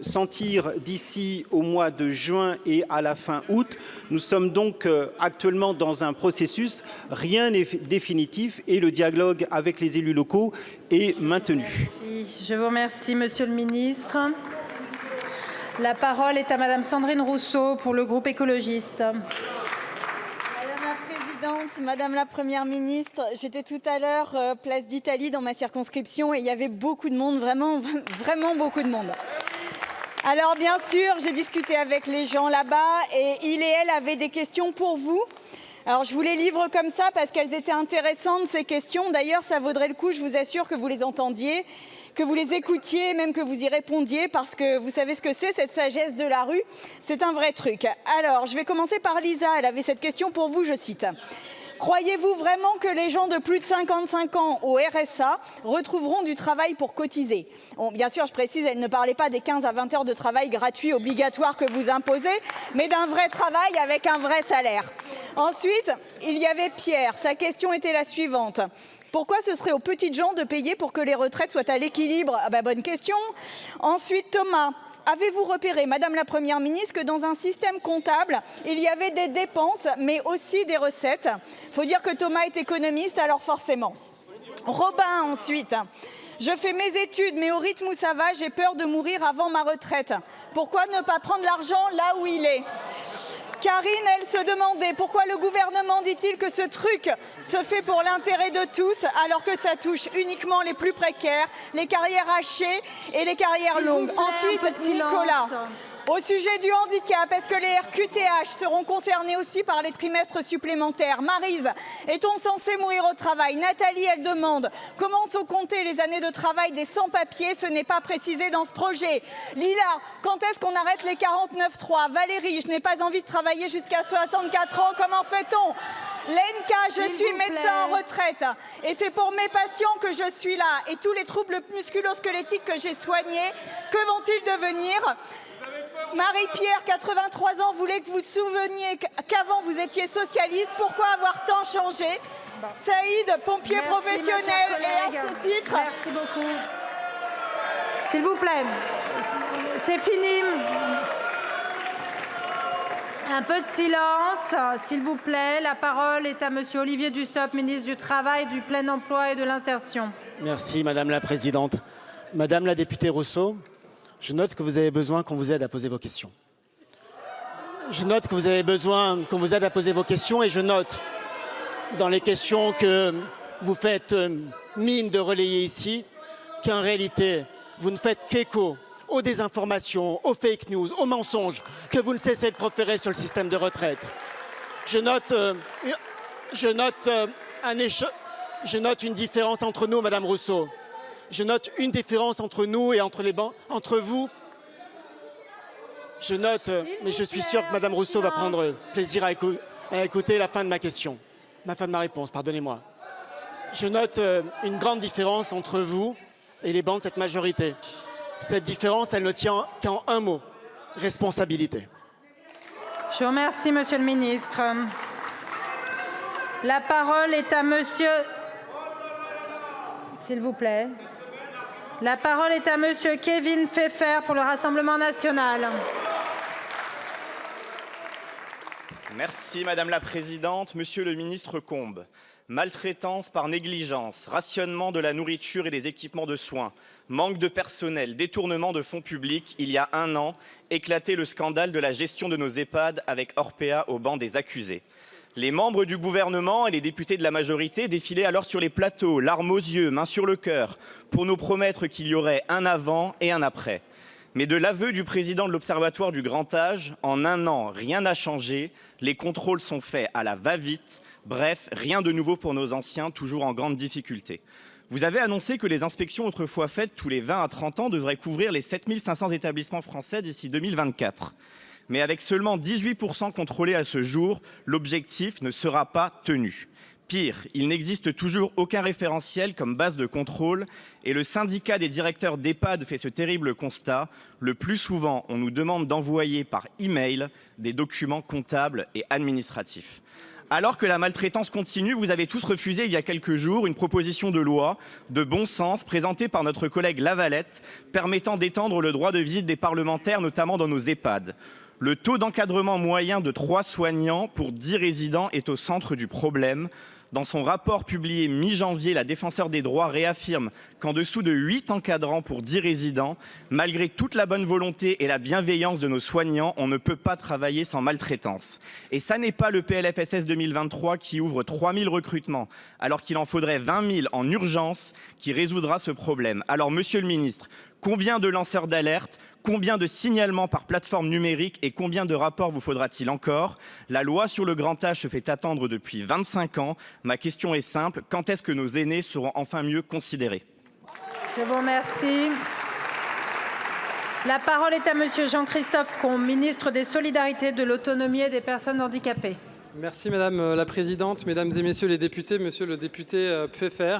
sentir d'ici au mois de juin et à la fin août. Nous sommes donc actuellement dans un processus. Rien n'est définitif et le dialogue avec les élus locaux est maintenu. Merci. Je vous remercie, monsieur le ministre. La parole est à madame Sandrine Rousseau pour le groupe écologiste. Madame la Présidente, Madame la Première ministre, j'étais tout à l'heure place d'Italie dans ma circonscription et il y avait beaucoup de monde, vraiment beaucoup de monde. Alors bien sûr, j'ai discuté avec les gens là-bas et ils et elles avaient des questions pour vous. Alors je vous les livre comme ça parce qu'elles étaient intéressantes ces questions. D'ailleurs, ça vaudrait le coup, je vous assure, que vous les entendiez, que vous les écoutiez, même que vous y répondiez, parce que vous savez ce que c'est, cette sagesse de la rue. C'est un vrai truc. Alors, je vais commencer par Lisa. Elle avait cette question pour vous, je cite. Croyez-vous vraiment que les gens de plus de 55 ans au RSA retrouveront du travail pour cotiser? Bon, bien sûr, je précise, elle ne parlait pas des 15 à 20 heures de travail gratuit obligatoire que vous imposez, mais d'un vrai travail avec un vrai salaire. Ensuite, il y avait Pierre. Sa question était la suivante. Pourquoi ce serait aux petites gens de payer pour que les retraites soient à l'équilibre? Bonne question. Ensuite, Thomas, avez-vous repéré, Madame la Première ministre, que dans un système comptable, il y avait des dépenses, mais aussi des recettes? Il faut dire que Thomas est économiste, alors forcément. Robin, ensuite. Je fais mes études, mais au rythme où ça va, j'ai peur de mourir avant ma retraite. Pourquoi ne pas prendre l'argent là où il est? Karine, elle se demandait pourquoi le gouvernement dit-il que ce truc se fait pour l'intérêt de tous, alors que ça touche uniquement les plus précaires, les carrières hachées et les carrières longues. Ensuite, Nicolas. Au sujet du handicap, est-ce que les RQTH seront concernés aussi par les trimestres supplémentaires? Maryse, est-on censé mourir au travail? Nathalie, elle demande comment sont comptées les années de travail des sans-papiers? Ce n'est pas précisé dans ce projet. Lila, quand est-ce qu'on arrête les 49.3? Valérie, je n'ai pas envie de travailler jusqu'à 64 ans. Comment fait-on? Lenka, je suis médecin en retraite et c'est pour mes patients que je suis là. Et tous les troubles musculo-squelettiques que j'ai soignés, que vont-ils devenir? Marie-Pierre, 83 ans, voulait que vous vous souveniez qu'avant vous étiez socialiste. Pourquoi avoir tant changé? Saïd, pompier professionnel, et à ce titre... Merci beaucoup. S'il vous plaît, c'est fini. Un peu de silence, s'il vous plaît. La parole est à Monsieur Olivier Dussopt, ministre du Travail, du Plein Emploi et de l'Insertion. Merci Madame la Présidente. Madame la députée Rousseau, je note que vous avez besoin qu'on vous aide à poser vos questions. Je note que vous avez besoin qu'on vous aide à poser vos questions et je note dans les questions que vous faites mine de relayer ici qu'en réalité, vous ne faites qu'écho aux désinformations, aux fake news, aux mensonges que vous ne cessez de proférer sur le système de retraite. Je note une différence entre nous, Madame Rousseau. Je note une différence entre nous et entre vous. Je note, mais je suis sûr que Madame Rousseau va prendre plaisir à écouter la fin de ma réponse, pardonnez-moi. Je note une grande différence entre vous et les bancs de cette majorité. Cette différence, elle ne tient qu'en un mot, responsabilité. Je vous remercie, Monsieur le Ministre. La parole est à Monsieur... S'il vous plaît. La parole est à Monsieur Kevin Pfeffer pour le Rassemblement national. Merci Madame la Présidente. Monsieur le Ministre Combes, maltraitance par négligence, rationnement de la nourriture et des équipements de soins, manque de personnel, détournement de fonds publics, il y a un an, éclatait le scandale de la gestion de nos EHPAD avec Orpea au banc des accusés. Les membres du gouvernement et les députés de la majorité défilaient alors sur les plateaux, larmes aux yeux, main sur le cœur, pour nous promettre qu'il y aurait un avant et un après. Mais de l'aveu du président de l'Observatoire du grand âge, en un an, rien n'a changé, les contrôles sont faits à la va-vite, bref, rien de nouveau pour nos anciens, toujours en grande difficulté. Vous avez annoncé que les inspections autrefois faites tous les 20 à 30 ans devraient couvrir les 7500 établissements français d'ici 2024. Mais avec seulement 18% contrôlés à ce jour, l'objectif ne sera pas tenu. Pire, il n'existe toujours aucun référentiel comme base de contrôle et le syndicat des directeurs d'EHPAD fait ce terrible constat. Le plus souvent, on nous demande d'envoyer par e-mail des documents comptables et administratifs. Alors que la maltraitance continue, vous avez tous refusé il y a quelques jours une proposition de loi de bon sens présentée par notre collègue Lavalette permettant d'étendre le droit de visite des parlementaires, notamment dans nos EHPAD. Le taux d'encadrement moyen de 3 soignants pour 10 résidents est au centre du problème. Dans son rapport publié mi-janvier, la Défenseure des droits réaffirme qu'en dessous de 8 encadrants pour 10 résidents, malgré toute la bonne volonté et la bienveillance de nos soignants, on ne peut pas travailler sans maltraitance. Et ça n'est pas le PLFSS 2023 qui ouvre 3000 recrutements, alors qu'il en faudrait 20 000 en urgence, qui résoudra ce problème. Alors, Monsieur le Ministre, combien de lanceurs d'alerte, combien de signalements par plateforme numérique et combien de rapports vous faudra-t-il encore? La loi sur le grand âge se fait attendre depuis 25 ans. Ma question est simple, quand est-ce que nos aînés seront enfin mieux considérés? Je vous remercie. La parole est à Monsieur Jean-Christophe Combe, ministre des Solidarités, de l'Autonomie et des Personnes handicapées. Merci Madame la Présidente, Mesdames et Messieurs les députés, Monsieur le député Pfeffer.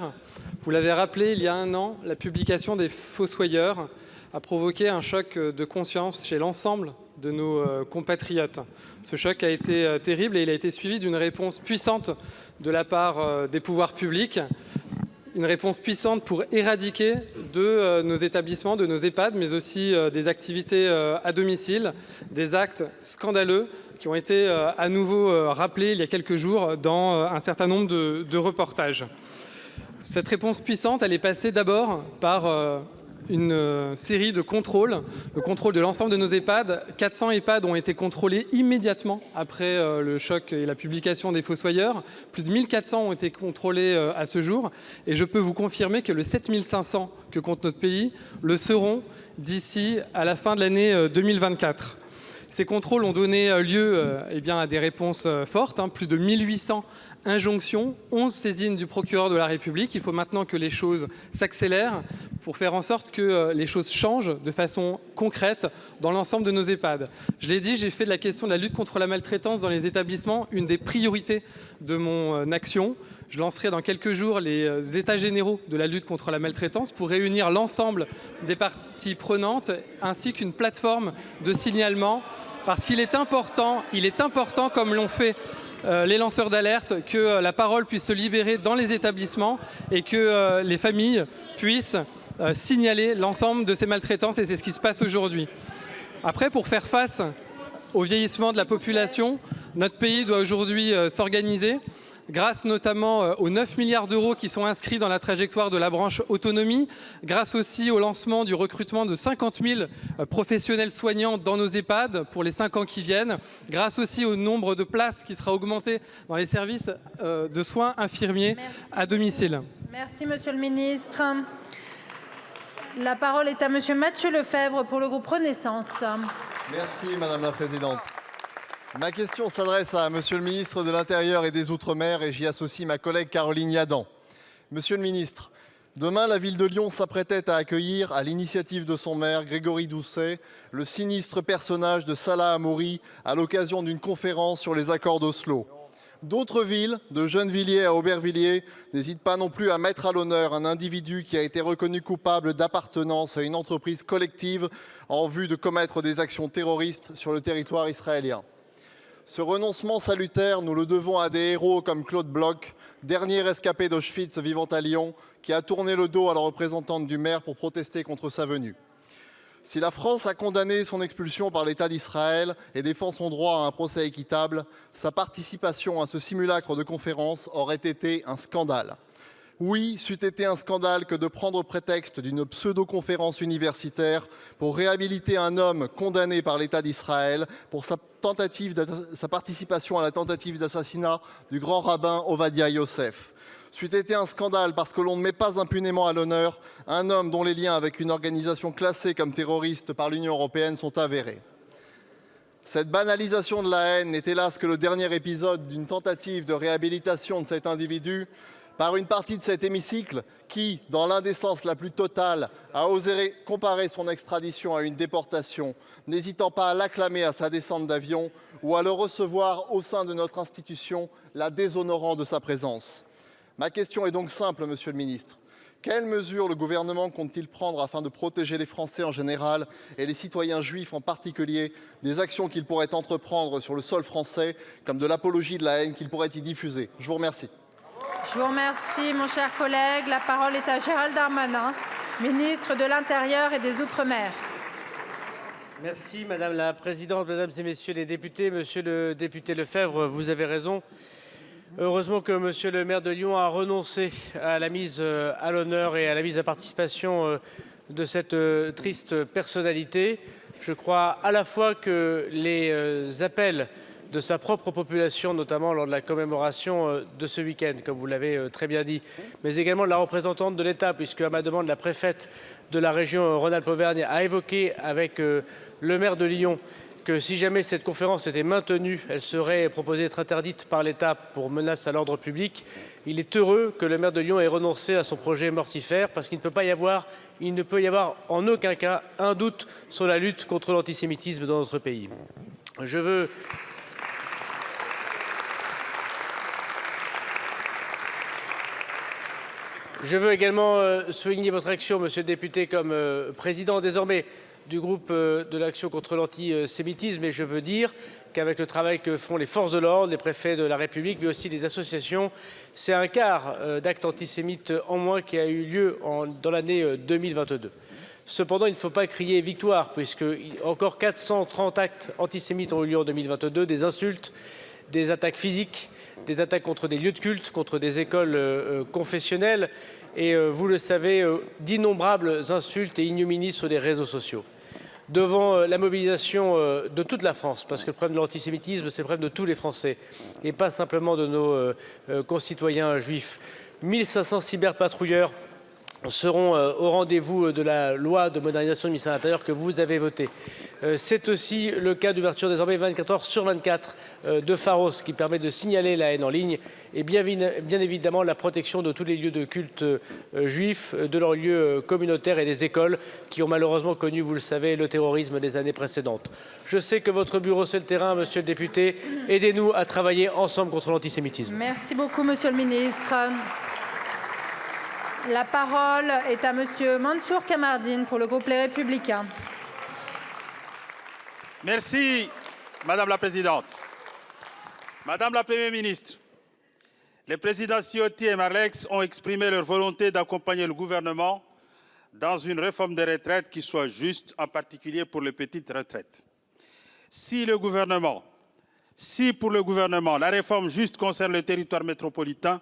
Vous l'avez rappelé, il y a un an, la publication des Fossoyeurs a provoqué un choc de conscience chez l'ensemble de nos compatriotes. Ce choc a été terrible et il a été suivi d'une réponse puissante de la part des pouvoirs publics une réponse puissante pour éradiquer de nos établissements, de nos EHPAD, mais aussi des activités à domicile, des actes scandaleux qui ont été à nouveau rappelés il y a quelques jours dans un certain nombre de reportages. Cette réponse puissante, elle est passée d'abord par une série de contrôles, le contrôle de l'ensemble de nos EHPAD. 400 EHPAD ont été contrôlés immédiatement après le choc et la publication des Fossoyeurs. Plus de 1400 ont été contrôlés à ce jour. Et je peux vous confirmer que le 7500 que compte notre pays le seront d'ici à la fin de l'année 2024. Ces contrôles ont donné lieu à des réponses fortes, plus de 1800 injonctions, 11 saisines du procureur de la République. Il faut maintenant que les choses s'accélèrent pour faire en sorte que les choses changent de façon concrète dans l'ensemble de nos EHPAD. Je l'ai dit, j'ai fait de la question de la lutte contre la maltraitance dans les établissements une des priorités de mon action. Je lancerai dans quelques jours les états généraux de la lutte contre la maltraitance pour réunir l'ensemble des parties prenantes ainsi qu'une plateforme de signalement, parce qu'il est important, comme l'ont fait les lanceurs d'alerte, que la parole puisse se libérer dans les établissements et que les familles puissent signaler l'ensemble de ces maltraitances, et c'est ce qui se passe aujourd'hui. Après, pour faire face au vieillissement de la population, notre pays doit aujourd'hui s'organiser, grâce notamment aux 9 milliards d'euros qui sont inscrits dans la trajectoire de la branche autonomie, grâce aussi au lancement du recrutement de 50 000 professionnels soignants dans nos EHPAD pour les 5 ans qui viennent, grâce aussi au nombre de places qui sera augmenté dans les services de soins infirmiers à domicile. Merci, Monsieur le Ministre. La parole est à Monsieur Mathieu Lefèvre pour le groupe Renaissance. Merci, Madame la Présidente. Ma question s'adresse à Monsieur le ministre de l'Intérieur et des Outre-mer et j'y associe ma collègue Caroline Yadan. Monsieur le ministre, demain, la ville de Lyon s'apprêtait à accueillir, à l'initiative de son maire, Grégory Doucet, le sinistre personnage de Salah Hamouri à l'occasion d'une conférence sur les accords d'Oslo. D'autres villes, de Gennevilliers à Aubervilliers, n'hésitent pas non plus à mettre à l'honneur un individu qui a été reconnu coupable d'appartenance à une entreprise collective en vue de commettre des actions terroristes sur le territoire israélien. Ce renoncement salutaire, nous le devons à des héros comme Claude Bloch, dernier rescapé d'Auschwitz vivant à Lyon, qui a tourné le dos à la représentante du maire pour protester contre sa venue. Si la France a condamné son expulsion par l'État d'Israël et défend son droit à un procès équitable, sa participation à ce simulacre de conférence aurait été un scandale. Oui, c'eût été un scandale que de prendre prétexte d'une pseudo-conférence universitaire pour réhabiliter un homme condamné par l'État d'Israël pour sa participation à la tentative d'assassinat du grand rabbin Ovadia Yosef. C'eût été un scandale parce que l'on ne met pas impunément à l'honneur un homme dont les liens avec une organisation classée comme terroriste par l'Union européenne sont avérés. Cette banalisation de la haine n'est hélas que le dernier épisode d'une tentative de réhabilitation de cet individu par une partie de cet hémicycle qui, dans l'indécence la plus totale, a osé comparer son extradition à une déportation, n'hésitant pas à l'acclamer à sa descente d'avion ou à le recevoir au sein de notre institution, la déshonorant de sa présence. Ma question est donc simple, Monsieur le Ministre. Quelles mesures le gouvernement compte-t-il prendre afin de protéger les Français en général et les citoyens juifs en particulier des actions qu'ils pourraient entreprendre sur le sol français, comme de l'apologie de la haine qu'ils pourraient y diffuser? Je vous remercie. Je vous remercie, mon cher collègue. La parole est à Gérald Darmanin, ministre de l'Intérieur et des Outre-mer. Merci Madame la Présidente, Mesdames et Messieurs les députés. Monsieur le député Lefèvre, vous avez raison. Heureusement que Monsieur le maire de Lyon a renoncé à la mise à l'honneur et à la mise à participation de cette triste personnalité. Je crois à la fois que les appels de sa propre population, notamment lors de la commémoration de ce week-end, comme vous l'avez très bien dit, mais également de la représentante de l'État, puisque à ma demande, la préfète de la région Rhône-Alpes-Auvergne a évoqué avec le maire de Lyon que si jamais cette conférence était maintenue, elle serait proposée d'être interdite par l'État pour menace à l'ordre public. Il est heureux que le maire de Lyon ait renoncé à son projet mortifère, parce qu'il ne peut y avoir en aucun cas un doute sur la lutte contre l'antisémitisme dans notre pays. Je veux également souligner votre action, Monsieur le député, comme président désormais du groupe de l'action contre l'antisémitisme, et je veux dire qu'avec le travail que font les forces de l'ordre, les préfets de la République, mais aussi des associations, c'est un quart d'actes antisémites en moins qui a eu lieu dans l'année 2022. Cependant, il ne faut pas crier victoire, puisque encore 430 actes antisémites ont eu lieu en 2022, des insultes, des attaques physiques, des attaques contre des lieux de culte, contre des écoles confessionnelles, et vous le savez, d'innombrables insultes et ignominies sur les réseaux sociaux. Devant la mobilisation de toute la France, parce que le problème de l'antisémitisme, c'est le problème de tous les Français, et pas simplement de nos concitoyens juifs. 1500 cyberpatrouilleurs seront au rendez-vous de la loi de modernisation du ministère de l'Intérieur que vous avez votée. C'est aussi le cas d'ouverture désormais 24 heures sur 24 de Pharos, qui permet de signaler la haine en ligne, et bien évidemment la protection de tous les lieux de culte juifs, de leurs lieux communautaires et des écoles qui ont malheureusement connu, vous le savez, le terrorisme des années précédentes. Je sais que votre bureau, c'est le terrain, monsieur le député. Aidez-nous à travailler ensemble contre l'antisémitisme. Merci beaucoup, monsieur le ministre. La parole est à monsieur Mansour Kamardine pour le groupe Les Républicains. Merci, Madame la Présidente. Madame la Première ministre, les présidents Ciotti et Marlex ont exprimé leur volonté d'accompagner le gouvernement dans une réforme des retraites qui soit juste, en particulier pour les petites retraites. Si pour le gouvernement, la réforme juste concerne le territoire métropolitain,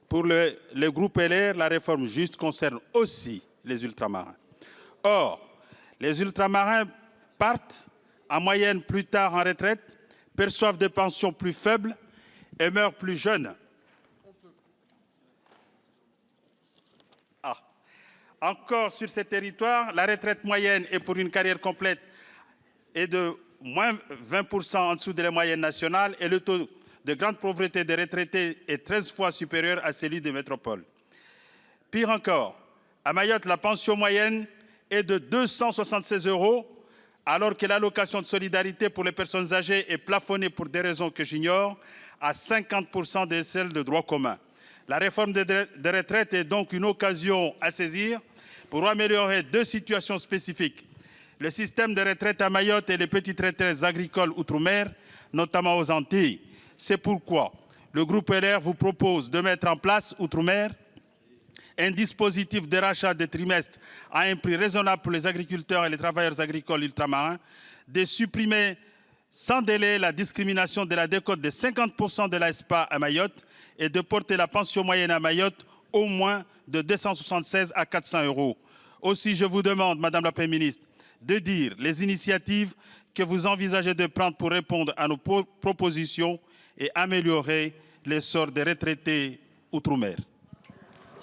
pour le groupe LR, la réforme juste concerne aussi les ultramarins. Or, les ultramarins partent en moyenne plus tard en retraite, perçoivent des pensions plus faibles et meurent plus jeunes. Encore sur ces territoires, la retraite moyenne est pour une carrière complète est de moins 20% en dessous de la moyenne nationale et le taux de grande pauvreté des retraités est 13 fois supérieur à celui des métropoles. Pire encore, à Mayotte, la pension moyenne est de 276 €, alors que l'allocation de solidarité pour les personnes âgées est plafonnée pour des raisons que j'ignore à 50% de celles de droit commun. La réforme des retraites est donc une occasion à saisir pour améliorer deux situations spécifiques. Le système de retraite à Mayotte et les petites retraites agricoles outre-mer, notamment aux Antilles. C'est pourquoi le groupe LR vous propose de mettre en place, outre-mer, un dispositif de rachat de trimestres à un prix raisonnable pour les agriculteurs et les travailleurs agricoles ultramarins, de supprimer sans délai la discrimination de la décote de 50% de la SPA à Mayotte et de porter la pension moyenne à Mayotte au moins de 276 à 400 €. Aussi, je vous demande, Madame la Première ministre, de dire les initiatives que vous envisagez de prendre pour répondre à nos propositions et améliorer le sort des retraités outre-mer.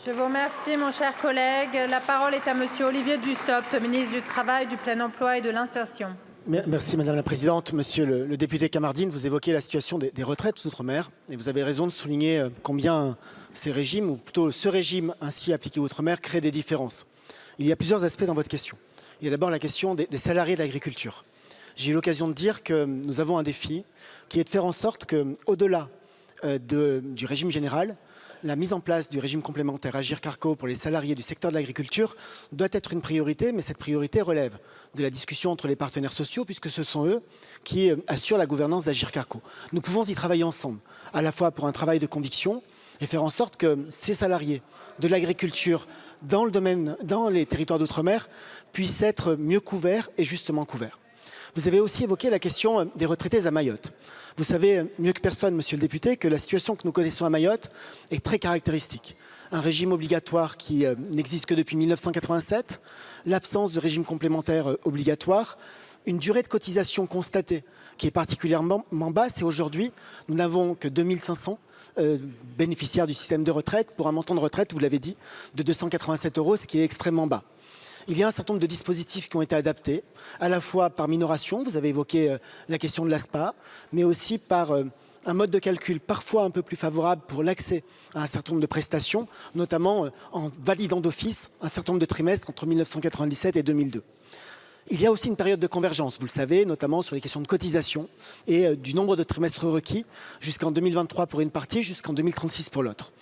Je vous remercie, mon cher collègue. La parole est à monsieur Olivier Dussopt, ministre du Travail, du Plein Emploi et de l'Insertion. Merci Madame la Présidente. Monsieur le député Kamardine, vous évoquez la situation des retraites outre-mer et vous avez raison de souligner combien ces régimes, ou plutôt ce régime ainsi appliqué outre-mer, crée des différences. Il y a plusieurs aspects dans votre question. Il y a d'abord la question des salariés de l'agriculture. J'ai eu l'occasion de dire que nous avons un défi qui est de faire en sorte qu'au-delà du régime général, la mise en place du régime complémentaire Agirc-Arrco pour les salariés du secteur de l'agriculture doit être une priorité, mais cette priorité relève de la discussion entre les partenaires sociaux, puisque ce sont eux qui assurent la gouvernance d'Agirc-Arrco. Nous pouvons y travailler ensemble, à la fois pour un travail de conviction et faire en sorte que ces salariés de l'agriculture dans les territoires d'outre-mer puissent être mieux couverts et justement couverts. Vous avez aussi évoqué la question des retraités à Mayotte. Vous savez mieux que personne, monsieur le député, que la situation que nous connaissons à Mayotte est très caractéristique. Un régime obligatoire qui n'existe que depuis 1987, l'absence de régime complémentaire obligatoire, une durée de cotisation constatée qui est particulièrement basse et aujourd'hui, nous n'avons que 2500 bénéficiaires du système de retraite pour un montant de retraite, vous l'avez dit, de 287 €, ce qui est extrêmement bas. Il y a un certain nombre de dispositifs qui ont été adaptés, à la fois par minoration, vous avez évoqué la question de l'ASPA, mais aussi par un mode de calcul parfois un peu plus favorable pour l'accès à un certain nombre de prestations, notamment en validant d'office un certain nombre de trimestres entre 1997 et 2002. Il y a aussi une période de convergence, vous le savez, notamment sur les questions de cotisation et du nombre de trimestres requis jusqu'en 2023 pour une partie, jusqu'en 2036 pour l'autre.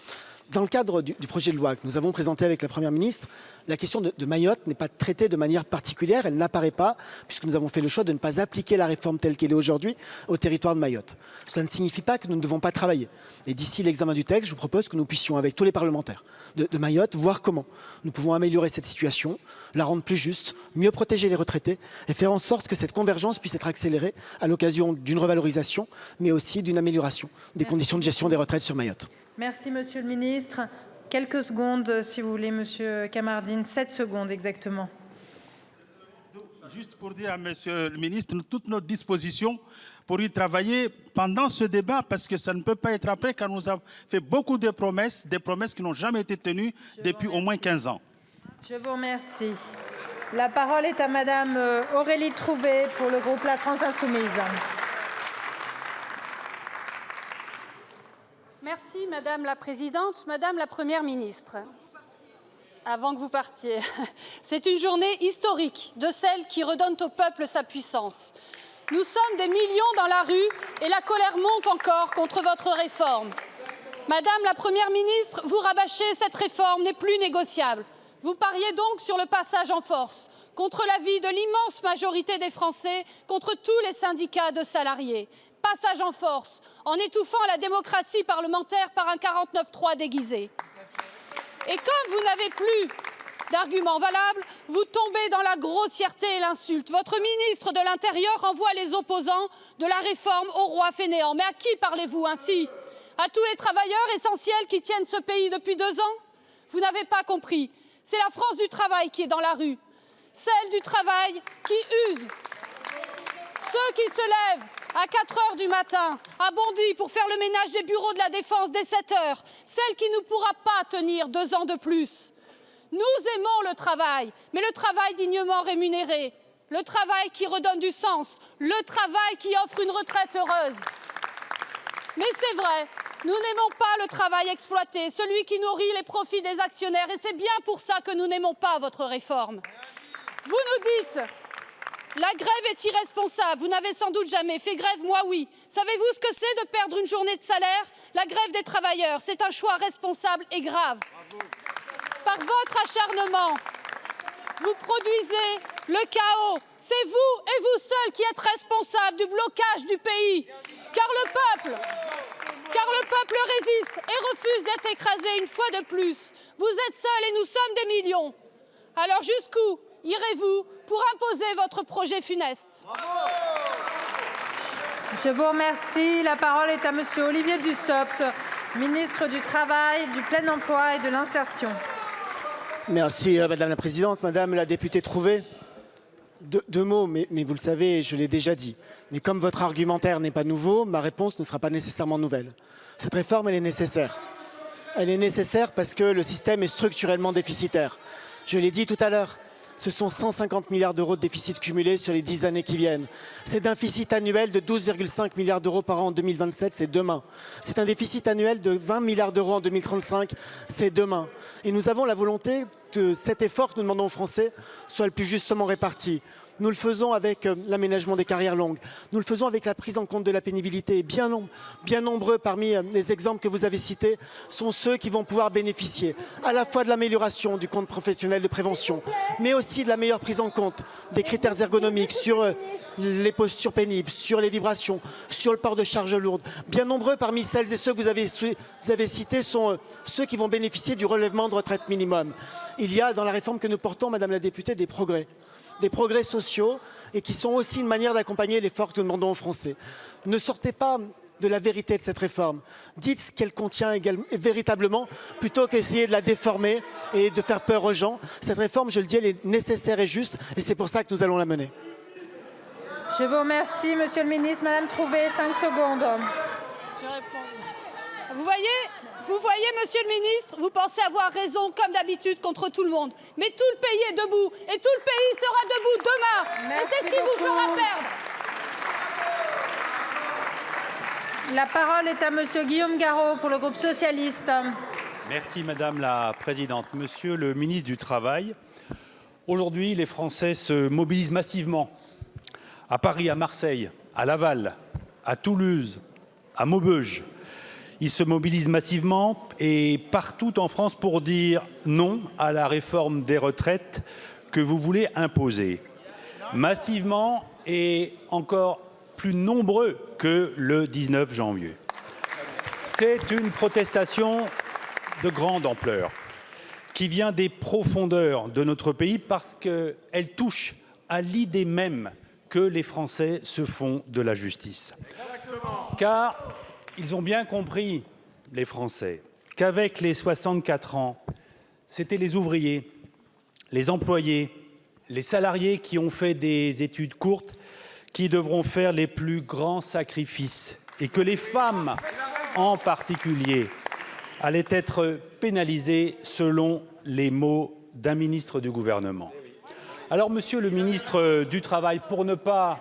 Dans le cadre du projet de loi que nous avons présenté avec la Première ministre, la question de Mayotte n'est pas traitée de manière particulière, elle n'apparaît pas, puisque nous avons fait le choix de ne pas appliquer la réforme telle qu'elle est aujourd'hui au territoire de Mayotte. Cela ne signifie pas que nous ne devons pas travailler. Et d'ici l'examen du texte, je vous propose que nous puissions, avec tous les parlementaires de Mayotte, voir comment nous pouvons améliorer cette situation, la rendre plus juste, mieux protéger les retraités et faire en sorte que cette convergence puisse être accélérée à l'occasion d'une revalorisation, mais aussi d'une amélioration des conditions de gestion des retraites sur Mayotte. Merci, Monsieur le Ministre. Quelques secondes, si vous voulez, Monsieur Kamardine. 7 secondes exactement. Juste pour dire à Monsieur le Ministre, toute notre disposition pour y travailler pendant ce débat, parce que ça ne peut pas être après, car nous avons fait beaucoup de promesses, des promesses qui n'ont jamais été tenues depuis au moins 15 ans. Je vous remercie. La parole est à Madame Aurélie Trouvé pour le groupe La France Insoumise. Merci Madame la Présidente, Madame la Première ministre. Avant que vous partiez, c'est une journée historique de celle qui redonne au peuple sa puissance. Nous sommes des millions dans la rue et la colère monte encore contre votre réforme. Madame la Première ministre, vous rabâchez, cette réforme n'est plus négociable. Vous pariez donc sur le passage en force, contre l'avis de l'immense majorité des Français, contre tous les syndicats de salariés. Passage en force, en étouffant la démocratie parlementaire par un 49.3 déguisé. Et comme vous n'avez plus d'arguments valables, vous tombez dans la grossièreté et l'insulte. Votre ministre de l'Intérieur envoie les opposants de la réforme au roi fainéant. Mais à qui parlez-vous ainsi? À tous les travailleurs essentiels qui tiennent ce pays depuis 2 ans? Vous n'avez pas compris. C'est la France du travail qui est dans la rue. Celle du travail qui use. Ceux qui se lèvent à 4 heures du matin, à Bondy, pour faire le ménage des bureaux de la Défense dès 7 heures, celle qui ne pourra pas tenir 2 ans de plus. Nous aimons le travail, mais le travail dignement rémunéré, le travail qui redonne du sens, le travail qui offre une retraite heureuse. Mais c'est vrai, nous n'aimons pas le travail exploité, celui qui nourrit les profits des actionnaires, et c'est bien pour ça que nous n'aimons pas votre réforme. Vous nous dites... La grève est irresponsable. Vous n'avez sans doute jamais fait grève, moi oui. Savez-vous ce que c'est de perdre une journée de salaire? La grève des travailleurs, c'est un choix responsable et grave. Bravo. Par votre acharnement, vous produisez le chaos. C'est vous et vous seuls qui êtes responsables du blocage du pays. Car le peuple résiste et refuse d'être écrasé une fois de plus. Vous êtes seuls et nous sommes des millions. Alors jusqu'où irez-vous pour imposer votre projet funeste? Je vous remercie. La parole est à Monsieur Olivier Dussopt, ministre du Travail, du Plein Emploi et de l'Insertion. Merci Madame la Présidente. Madame la députée Trouvé, deux mots, mais vous le savez, je l'ai déjà dit. Mais comme votre argumentaire n'est pas nouveau, ma réponse ne sera pas nécessairement nouvelle. Cette réforme, elle est nécessaire. Elle est nécessaire parce que le système est structurellement déficitaire. Je l'ai dit tout à l'heure. Ce sont 150 milliards d'euros de déficit cumulé sur les 10 années qui viennent. C'est un déficit annuel de 12,5 milliards d'euros par an en 2027, c'est demain. C'est un déficit annuel de 20 milliards d'euros en 2035, c'est demain. Et nous avons la volonté que cet effort que nous demandons aux Français soit le plus justement réparti. Nous le faisons avec l'aménagement des carrières longues. Nous le faisons avec la prise en compte de la pénibilité. Bien nombreux parmi les exemples que vous avez cités sont ceux qui vont pouvoir bénéficier à la fois de l'amélioration du compte professionnel de prévention, mais aussi de la meilleure prise en compte des critères ergonomiques sur les postures pénibles, sur les vibrations, sur le port de charges lourdes. Bien nombreux parmi celles et ceux que vous avez cités sont ceux qui vont bénéficier du relèvement de retraite minimum. Il y a dans la réforme que nous portons, Madame la députée, des progrès sociaux et qui sont aussi une manière d'accompagner l'effort que nous demandons aux Français. Ne sortez pas de la vérité de cette réforme. Dites ce qu'elle contient véritablement plutôt qu'essayer de la déformer et de faire peur aux gens. Cette réforme, je le dis, elle est nécessaire et juste et c'est pour ça que nous allons la mener. Je vous remercie, Monsieur le Ministre. Madame Trouvé, 5 secondes. Je réponds. Vous voyez, Monsieur le Ministre, vous pensez avoir raison, comme d'habitude, contre tout le monde. Mais tout le pays est debout, et tout le pays sera debout demain. Merci et c'est ce qui beaucoup. vous fera perdre. La parole est à Monsieur Guillaume Garot pour le groupe socialiste. Merci Madame la Présidente. Monsieur le ministre du Travail, aujourd'hui, les Français se mobilisent massivement. À Paris, à Marseille, à Laval, à Toulouse, à Maubeuge. Ils se mobilisent massivement et partout en France pour dire non à la réforme des retraites que vous voulez imposer. Massivement et encore plus nombreux que le 19 janvier. C'est une protestation de grande ampleur qui vient des profondeurs de notre pays parce qu'elle touche à l'idée même que les Français se font de la justice. Car ils ont bien compris, les Français, qu'avec les 64 ans, c'était les ouvriers, les employés, les salariés qui ont fait des études courtes qui devront faire les plus grands sacrifices et que les femmes en particulier allaient être pénalisées selon les mots d'un ministre du gouvernement. Alors, monsieur le ministre du Travail, pour ne pas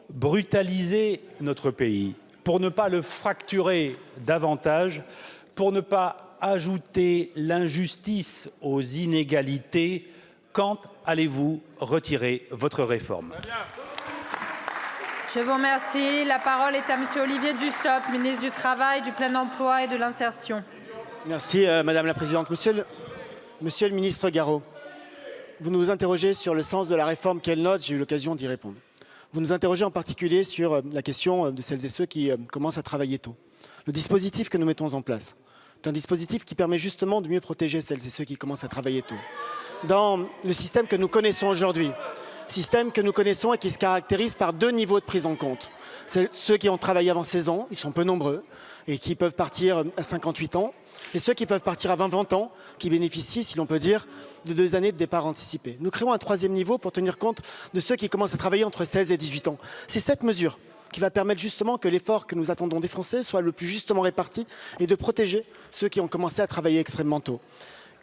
brutaliser notre pays, pour ne pas le fracturer davantage, pour ne pas ajouter l'injustice aux inégalités, quand allez-vous retirer votre réforme? Je vous remercie. La parole est à monsieur Olivier Dussopt, ministre du Travail, du Plein Emploi et de l'Insertion. Merci Madame la Présidente. Monsieur le ministre Garot, vous nous interrogez sur le sens de la réforme. Quelle note? J'ai eu l'occasion d'y répondre. Vous nous interrogez en particulier sur la question de celles et ceux qui commencent à travailler tôt. Le dispositif que nous mettons en place est un dispositif qui permet justement de mieux protéger celles et ceux qui commencent à travailler tôt. Dans le système que nous connaissons aujourd'hui, système que nous connaissons et qui se caractérise par 2 niveaux de prise en compte. C'est ceux qui ont travaillé avant 16 ans, ils sont peu nombreux, et qui peuvent partir à 58 ans, et ceux qui peuvent partir à 20 ans, qui bénéficient, si l'on peut dire, de 2 années de départ anticipé. Nous créons un 3e niveau pour tenir compte de ceux qui commencent à travailler entre 16 et 18 ans. C'est cette mesure qui va permettre justement que l'effort que nous attendons des Français soit le plus justement réparti et de protéger ceux qui ont commencé à travailler extrêmement tôt.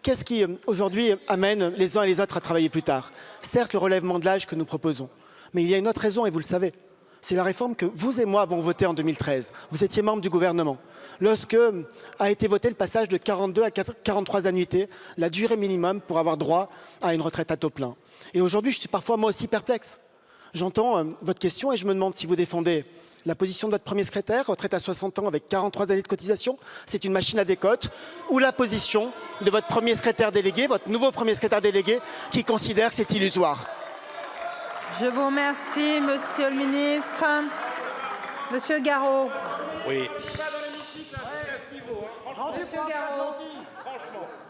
Qu'est-ce qui, aujourd'hui, amène les uns et les autres à travailler plus tard? Certes, le relèvement de l'âge que nous proposons. Mais il y a une autre raison, et vous le savez. C'est la réforme que vous et moi avons votée en 2013. Vous étiez membre du gouvernement. Lorsque a été voté le passage de 42 à 43 annuités, la durée minimum pour avoir droit à une retraite à taux plein. Et aujourd'hui, je suis parfois moi aussi perplexe. J'entends votre question et je me demande si vous défendez la position de votre premier secrétaire, retraite à 60 ans avec 43 années de cotisation, c'est une machine à décote, ou la position de votre premier secrétaire délégué, votre nouveau premier secrétaire délégué, qui considère que c'est illusoire. Je vous remercie, monsieur le ministre. Monsieur Garot. Oui.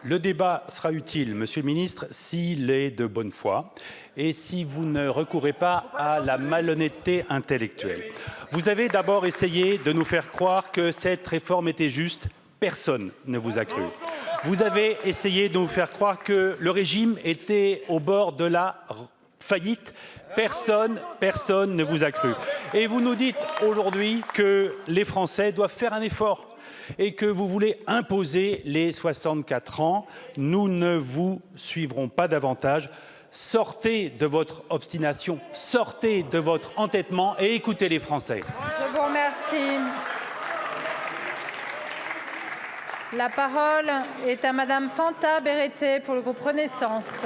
Le débat sera utile, monsieur le ministre, s'il est de bonne foi et si vous ne recourez pas à la malhonnêteté intellectuelle. Vous avez d'abord essayé de nous faire croire que cette réforme était juste. Personne ne vous a cru. Vous avez essayé de nous faire croire que le régime était au bord de la faillite. Personne ne vous a cru. Et vous nous dites aujourd'hui que les Français doivent faire un effort et que vous voulez imposer les 64 ans. Nous ne vous suivrons pas davantage. Sortez de votre obstination, sortez de votre entêtement et écoutez les Français. Je vous remercie. La parole est à madame Fanta Berete pour le groupe Renaissance.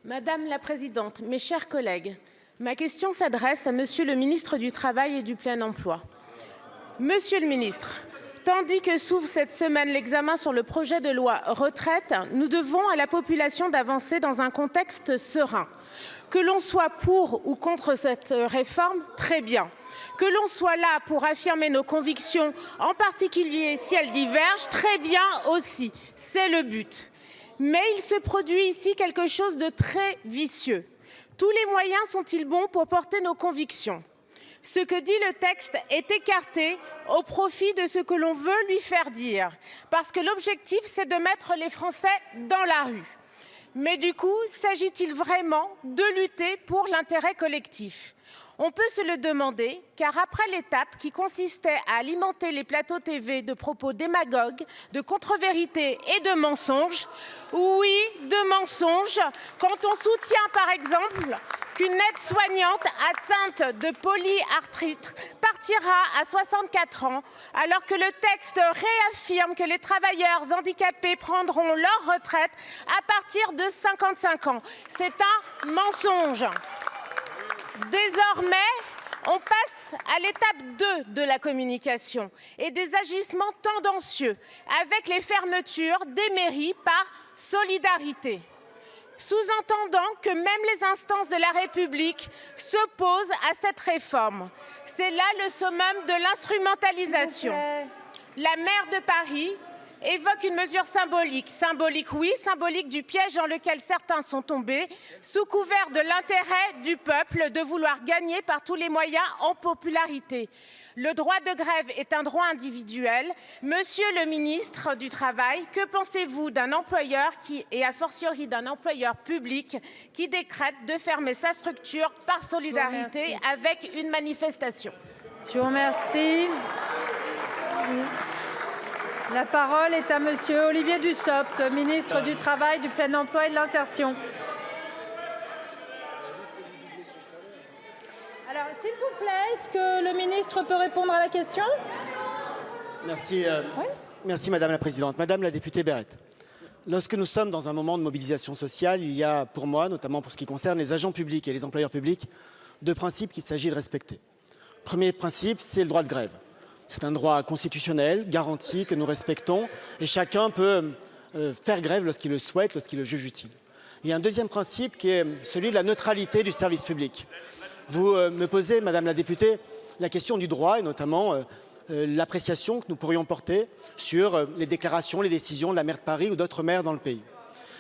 Madame la Présidente, mes chers collègues, ma question s'adresse à Monsieur le ministre du Travail et du Plein Emploi. Monsieur le ministre, tandis que s'ouvre cette semaine l'examen sur le projet de loi retraite, nous devons à la population d'avancer dans un contexte serein. Que l'on soit pour ou contre cette réforme, très bien. Que l'on soit là pour affirmer nos convictions, en particulier si elles divergent, très bien aussi. C'est le but. Mais il se produit ici quelque chose de très vicieux. Tous les moyens sont-ils bons pour porter nos convictions? Ce que dit le texte est écarté au profit de ce que l'on veut lui faire dire. Parce que l'objectif, c'est de mettre les Français dans la rue. Mais du coup, s'agit-il vraiment de lutter pour l'intérêt collectif? On peut se le demander, car après l'étape qui consistait à alimenter les plateaux TV de propos démagogues, de contre-vérités et de mensonges, oui, de mensonges, quand on soutient par exemple qu'une aide-soignante atteinte de polyarthrite partira à 64 ans, alors que le texte réaffirme que les travailleurs handicapés prendront leur retraite à partir de 55 ans. C'est un mensonge. Désormais, on passe à l'étape 2 de la communication et des agissements tendancieux avec les fermetures des mairies par solidarité, sous-entendant que même les instances de la République s'opposent à cette réforme. C'est là le summum de l'instrumentalisation. La maire de Paris évoque une mesure symbolique. Symbolique, oui, symbolique du piège dans lequel certains sont tombés, sous couvert de l'intérêt du peuple de vouloir gagner par tous les moyens en popularité. Le droit de grève est un droit individuel. Monsieur le ministre du Travail, que pensez-vous d'un employeur et a fortiori d'un employeur public qui décrète de fermer sa structure par solidarité avec une manifestation? Je vous remercie. La parole est à monsieur Olivier Dussopt, ministre du Travail, du Plein Emploi et de l'Insertion. Alors, s'il vous plaît, est-ce que le ministre peut répondre à la question? Merci, merci Madame la Présidente. Madame la députée Berrette, lorsque nous sommes dans un moment de mobilisation sociale, il y a pour moi, notamment pour ce qui concerne les agents publics et les employeurs publics, deux principes qu'il s'agit de respecter. Premier principe, c'est le droit de grève. C'est un droit constitutionnel, garanti, que nous respectons, et chacun peut faire grève lorsqu'il le souhaite, lorsqu'il le juge utile. Il y a un deuxième principe qui est celui de la neutralité du service public. Vous me posez, Madame la députée, la question du droit, et notamment l'appréciation que nous pourrions porter sur les déclarations, les décisions de la maire de Paris ou d'autres maires dans le pays.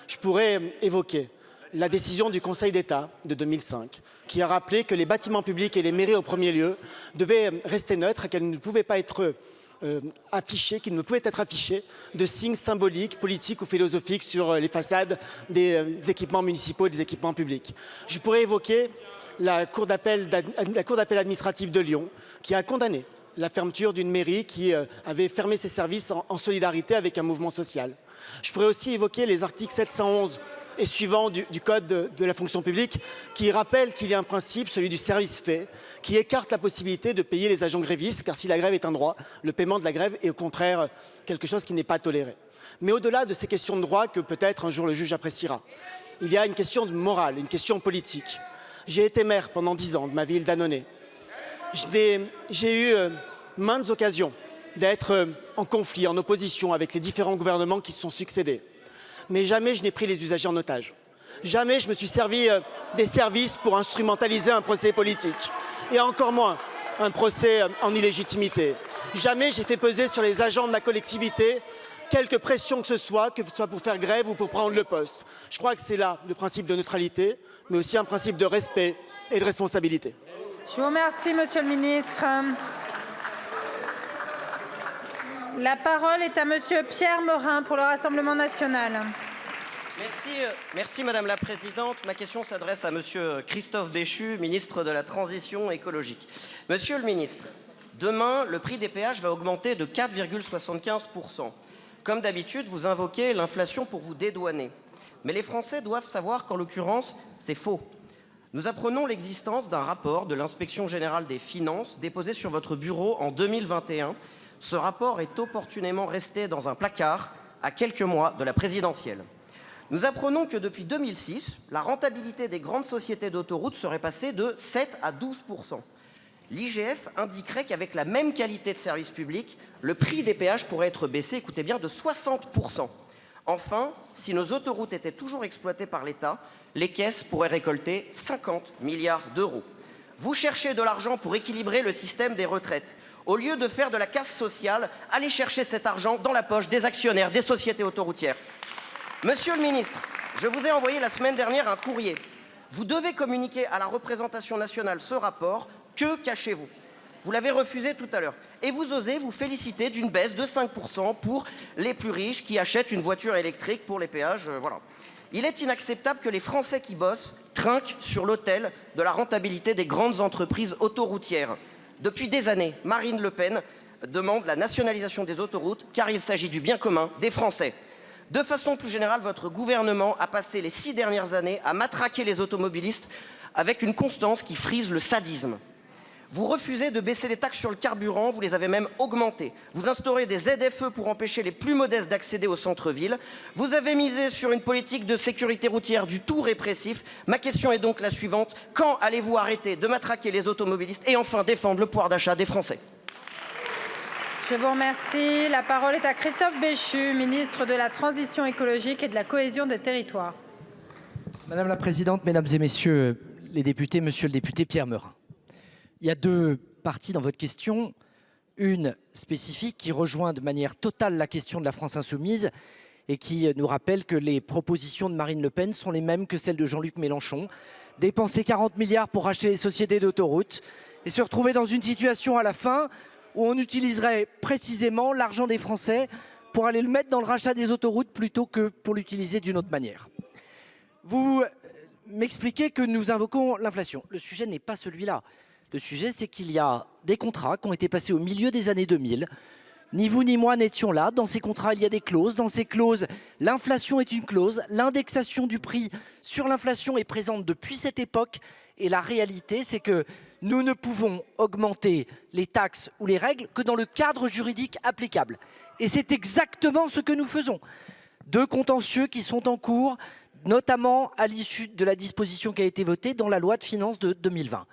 Je pourrais évoquer la décision du Conseil d'État de 2005, qui a rappelé que les bâtiments publics et les mairies au premier lieu devaient rester neutres et qu'elles ne pouvaient pas être affichées, qu'ils ne pouvaient être affichés de signes symboliques, politiques ou philosophiques sur les façades des équipements municipaux et des équipements publics. Je pourrais évoquer la Cour d'appel administrative de Lyon, qui a condamné la fermeture d'une mairie qui avait fermé ses services en solidarité avec un mouvement social. Je pourrais aussi évoquer les articles 711 et suivants du Code de la fonction publique, qui rappellent qu'il y a un principe, celui du service fait, qui écarte la possibilité de payer les agents grévistes, car si la grève est un droit, le paiement de la grève est au contraire quelque chose qui n'est pas toléré. Mais au-delà de ces questions de droit que peut-être un jour le juge appréciera, il y a une question de morale, une question politique. J'ai été maire pendant 10 ans de ma ville d'Annonay. J'ai eu maintes occasions d'être en conflit, en opposition avec les différents gouvernements qui se sont succédés. Mais jamais je n'ai pris les usagers en otage. Jamais je me suis servi des services pour instrumentaliser un procès politique. Et encore moins un procès en illégitimité. Jamais j'ai fait peser sur les agents de ma collectivité quelque pression que ce soit pour faire grève ou pour prendre le poste. Je crois que c'est là le principe de neutralité, mais aussi un principe de respect et de responsabilité. Je vous remercie, monsieur le ministre. La parole est à monsieur Pierre Morin pour le Rassemblement national. Merci Madame la Présidente. Ma question s'adresse à monsieur Christophe Béchu, ministre de la Transition écologique. Monsieur le ministre, demain, le prix des péages va augmenter de 4,75%. Comme d'habitude, vous invoquez l'inflation pour vous dédouaner. Mais les Français doivent savoir qu'en l'occurrence, c'est faux. Nous apprenons l'existence d'un rapport de l'Inspection générale des finances déposé sur votre bureau en 2021. Ce rapport est opportunément resté dans un placard à quelques mois de la présidentielle. Nous apprenons que depuis 2006, la rentabilité des grandes sociétés d'autoroutes serait passée de 7 à 12%. L'IGF indiquerait qu'avec la même qualité de service public, le prix des péages pourrait être baissé, écoutez bien, de 60%. Enfin, si nos autoroutes étaient toujours exploitées par l'État, les caisses pourraient récolter 50 milliards d'euros. Vous cherchez de l'argent pour équilibrer le système des retraites. Au lieu de faire de la casse sociale, allez chercher cet argent dans la poche des actionnaires des sociétés autoroutières. Monsieur le ministre, je vous ai envoyé la semaine dernière un courrier. Vous devez communiquer à la représentation nationale ce rapport. Que cachez-vous? Vous l'avez refusé tout à l'heure. Et vous osez vous féliciter d'une baisse de 5% pour les plus riches qui achètent une voiture électrique pour les péages. Voilà. Il est inacceptable que les Français qui bossent trinquent sur l'autel de la rentabilité des grandes entreprises autoroutières. Depuis des années, Marine Le Pen demande la nationalisation des autoroutes car il s'agit du bien commun des Français. De façon plus générale, votre gouvernement a passé les 6 dernières années à matraquer les automobilistes avec une constance qui frise le sadisme. Vous refusez de baisser les taxes sur le carburant, vous les avez même augmentées. Vous instaurez des ZFE pour empêcher les plus modestes d'accéder au centre-ville. Vous avez misé sur une politique de sécurité routière du tout répressif. Ma question est donc la suivante. Quand allez-vous arrêter de matraquer les automobilistes et enfin défendre le pouvoir d'achat des Français ? Je vous remercie. La parole est à Christophe Béchu, ministre de la Transition écologique et de la cohésion des territoires. Madame la présidente, mesdames et messieurs les députés, monsieur le député Pierre Meurin. Il y a deux parties dans votre question. Une spécifique qui rejoint de manière totale la question de la France insoumise et qui nous rappelle que les propositions de Marine Le Pen sont les mêmes que celles de Jean-Luc Mélenchon. Dépenser 40 milliards pour racheter les sociétés d'autoroutes et se retrouver dans une situation à la fin où on utiliserait précisément l'argent des Français pour aller le mettre dans le rachat des autoroutes plutôt que pour l'utiliser d'une autre manière. Vous m'expliquez que nous invoquons l'inflation. Le sujet n'est pas celui-là. Le sujet, c'est qu'il y a des contrats qui ont été passés au milieu des années 2000. Ni vous ni moi n'étions là. Dans ces contrats, il y a des clauses. Dans ces clauses, l'inflation est une clause. L'indexation du prix sur l'inflation est présente depuis cette époque. Et la réalité, c'est que nous ne pouvons augmenter les taxes ou les règles que dans le cadre juridique applicable. Et c'est exactement ce que nous faisons. Deux contentieux qui sont en cours, notamment à l'issue de la disposition qui a été votée dans la loi de finances de 2020.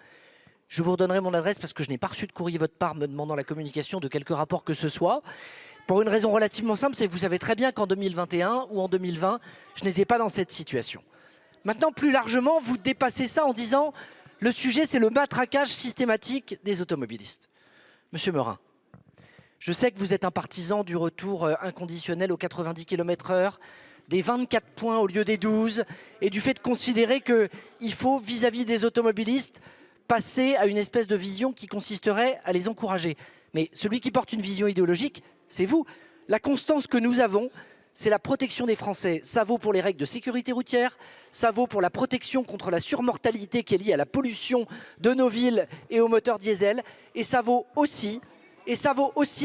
Je vous redonnerai mon adresse parce que je n'ai pas reçu de courrier de votre part me demandant la communication de quelque rapport que ce soit. Pour une raison relativement simple, c'est que vous savez très bien qu'en 2021 ou en 2020, je n'étais pas dans cette situation. Maintenant, plus largement, vous dépassez ça en disant le sujet, c'est le matraquage systématique des automobilistes. Monsieur Meurin, je sais que vous êtes un partisan du retour inconditionnel aux 90 km/h, des 24 points au lieu des 12, et du fait de considérer qu'il faut, vis-à-vis des automobilistes, passer à une espèce de vision qui consisterait à les encourager. Mais celui qui porte une vision idéologique, c'est vous. La constance que nous avons, c'est la protection des Français. Ça vaut pour les règles de sécurité routière, ça vaut pour la protection contre la surmortalité qui est liée à la pollution de nos villes et aux moteurs diesel, et ça vaut aussi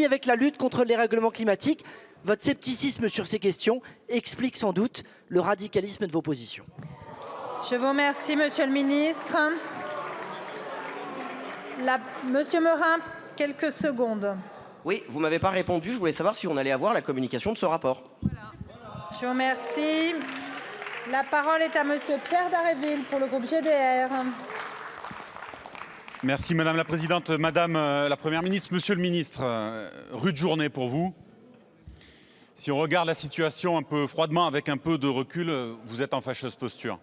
avec la lutte contre les dérèglements climatiques. Votre scepticisme sur ces questions explique sans doute le radicalisme de vos positions. Je vous remercie, monsieur le ministre. Monsieur Meurin, quelques secondes. Oui, vous ne m'avez pas répondu. Je voulais savoir si on allait avoir la communication de ce rapport. Je vous remercie. La parole est à monsieur Pierre Dharréville pour le groupe GDR. Merci Madame la Présidente. Madame la Première ministre, Monsieur le Ministre, rude journée pour vous. Si on regarde la situation un peu froidement, avec un peu de recul, vous êtes en fâcheuse posture.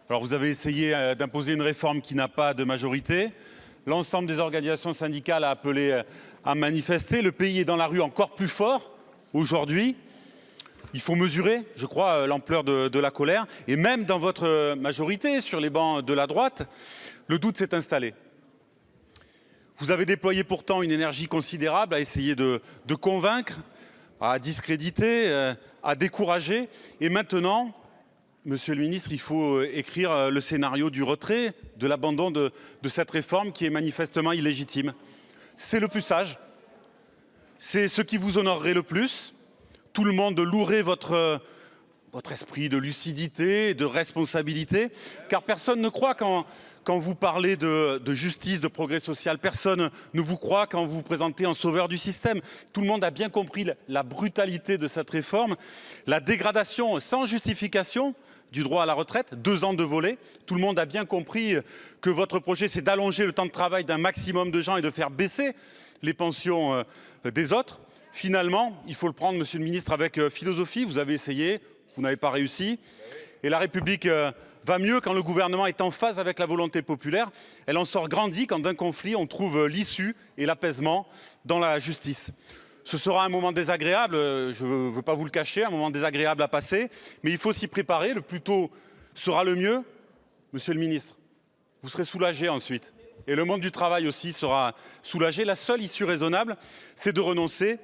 Alors vous avez essayé d'imposer une réforme qui n'a pas de majorité. L'ensemble des organisations syndicales a appelé à manifester. Le pays est dans la rue encore plus fort aujourd'hui. Il faut mesurer, je crois, l'ampleur de la colère. Et même dans votre majorité, sur les bancs de la droite, le doute s'est installé. Vous avez déployé pourtant une énergie considérable à essayer de convaincre, à discréditer, à décourager. Et maintenant, Monsieur le ministre, il faut écrire le scénario du retrait, de l'abandon de cette réforme qui est manifestement illégitime. C'est le plus sage. C'est ce qui vous honorerait le plus. Tout le monde louerait votre esprit de lucidité, de responsabilité, car personne ne croit quand vous parlez de justice, de progrès social. Personne ne vous croit quand vous vous présentez en sauveur du système. Tout le monde a bien compris la brutalité de cette réforme, la dégradation sans justification du droit à la retraite, 2 ans de volet. Tout le monde a bien compris que votre projet, c'est d'allonger le temps de travail d'un maximum de gens et de faire baisser les pensions des autres. Finalement, il faut le prendre, Monsieur le ministre, avec philosophie. Vous avez essayé, vous n'avez pas réussi. Et la République va mieux quand le gouvernement est en phase avec la volonté populaire. Elle en sort grandie quand d'un conflit, on trouve l'issue et l'apaisement dans la justice. Ce sera un moment désagréable, je ne veux pas vous le cacher, un moment désagréable à passer, mais il faut s'y préparer. Le plus tôt sera le mieux. Monsieur le ministre, vous serez soulagé ensuite. Et le monde du travail aussi sera soulagé. La seule issue raisonnable, c'est de renoncer.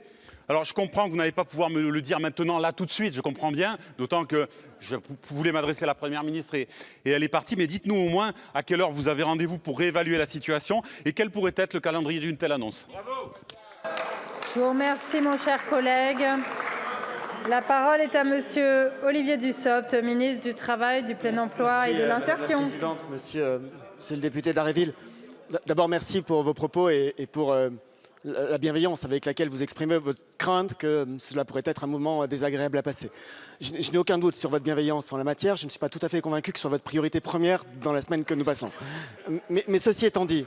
Alors je comprends que vous n'allez pas pouvoir me le dire maintenant, là, tout de suite, je comprends bien, d'autant que je voulais m'adresser à la Première ministre et elle est partie, mais dites-nous au moins à quelle heure vous avez rendez-vous pour réévaluer la situation et quel pourrait être le calendrier d'une telle annonce. Je vous remercie, mon cher collègue. La parole est à monsieur Olivier Dussopt, ministre du Travail, du Plein Emploi et de l'Insertion. Madame la Présidente, monsieur le député d'Aréville, d'abord merci pour vos propos et pour la bienveillance avec laquelle vous exprimez votre crainte que cela pourrait être un moment désagréable à passer. Je n'ai aucun doute sur votre bienveillance en la matière. Je ne suis pas tout à fait convaincu que ce soit votre priorité première dans la semaine que nous passons. Mais ceci étant dit,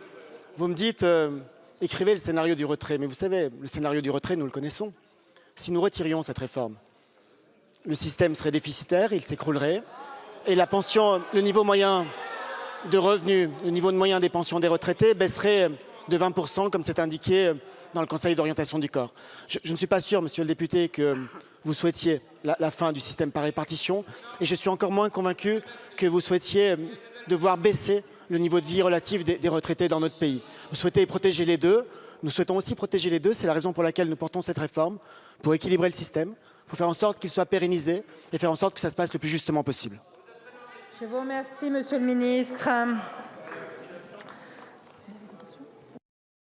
vous me dites écrivez le scénario du retrait. Mais vous savez, le scénario du retrait, nous le connaissons. Si nous retirions cette réforme, le système serait déficitaire, il s'écroulerait, et la pension, le niveau moyen de revenus, le niveau moyen des pensions des retraités baisserait de 20%, comme c'est indiqué dans le Conseil d'orientation du corps. Je ne suis pas sûr, monsieur le député, que vous souhaitiez la fin du système par répartition, et je suis encore moins convaincu que vous souhaitiez devoir baisser le niveau de vie relatif des retraités dans notre pays. Vous souhaitez protéger les deux, nous souhaitons aussi protéger les deux, c'est la raison pour laquelle nous portons cette réforme, pour équilibrer le système, pour faire en sorte qu'il soit pérennisé et faire en sorte que ça se passe le plus justement possible. Je vous remercie, monsieur le ministre.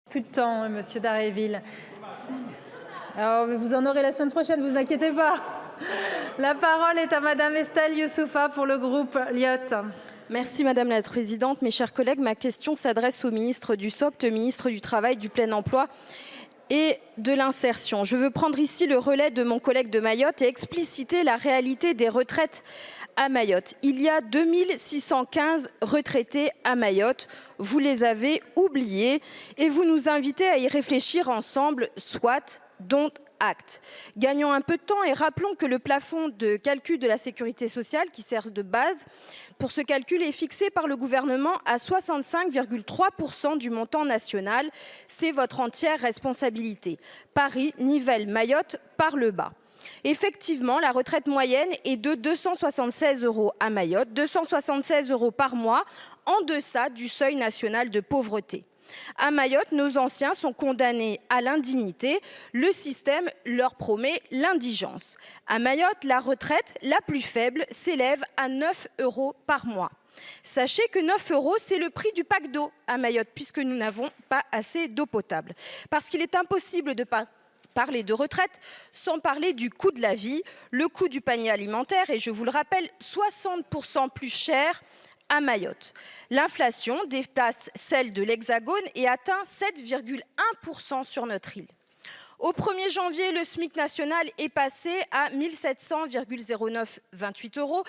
Plus de temps, monsieur Daréville. Alors, vous en aurez la semaine prochaine, ne vous inquiétez pas. La parole est à madame Estelle Youssoufa pour le groupe Lyot. Merci Madame la Présidente. Mes chers collègues, ma question s'adresse au ministre Dussopt, ministre du Travail, du Plein Emploi et de l'insertion. Je veux prendre ici le relais de mon collègue de Mayotte et expliciter la réalité des retraites à Mayotte. Il y a 2615 retraités à Mayotte. Vous les avez oubliés et vous nous invitez à y réfléchir ensemble, soit, dont acte. Gagnons un peu de temps et rappelons que le plafond de calcul de la sécurité sociale, qui sert de base pour ce calcul, est fixé par le gouvernement à 65,3% du montant national. C'est votre entière responsabilité. Paris nivelle Mayotte par le bas. Effectivement, la retraite moyenne est de 276 € à Mayotte, 276 € par mois, en deçà du seuil national de pauvreté. À Mayotte, nos anciens sont condamnés à l'indignité. Le système leur promet l'indigence. À Mayotte, la retraite la plus faible s'élève à 9 € par mois. Sachez que 9 €, c'est le prix du pack d'eau à Mayotte, puisque nous n'avons pas assez d'eau potable. Parce qu'il est impossible de parler de retraite sans parler du coût de la vie. Le coût du panier alimentaire est, je vous le rappelle, 60% plus cher à Mayotte. L'inflation dépasse celle de l'Hexagone et atteint 7,1% sur notre île. Au 1er janvier, le SMIC national est passé à 1700,0928 €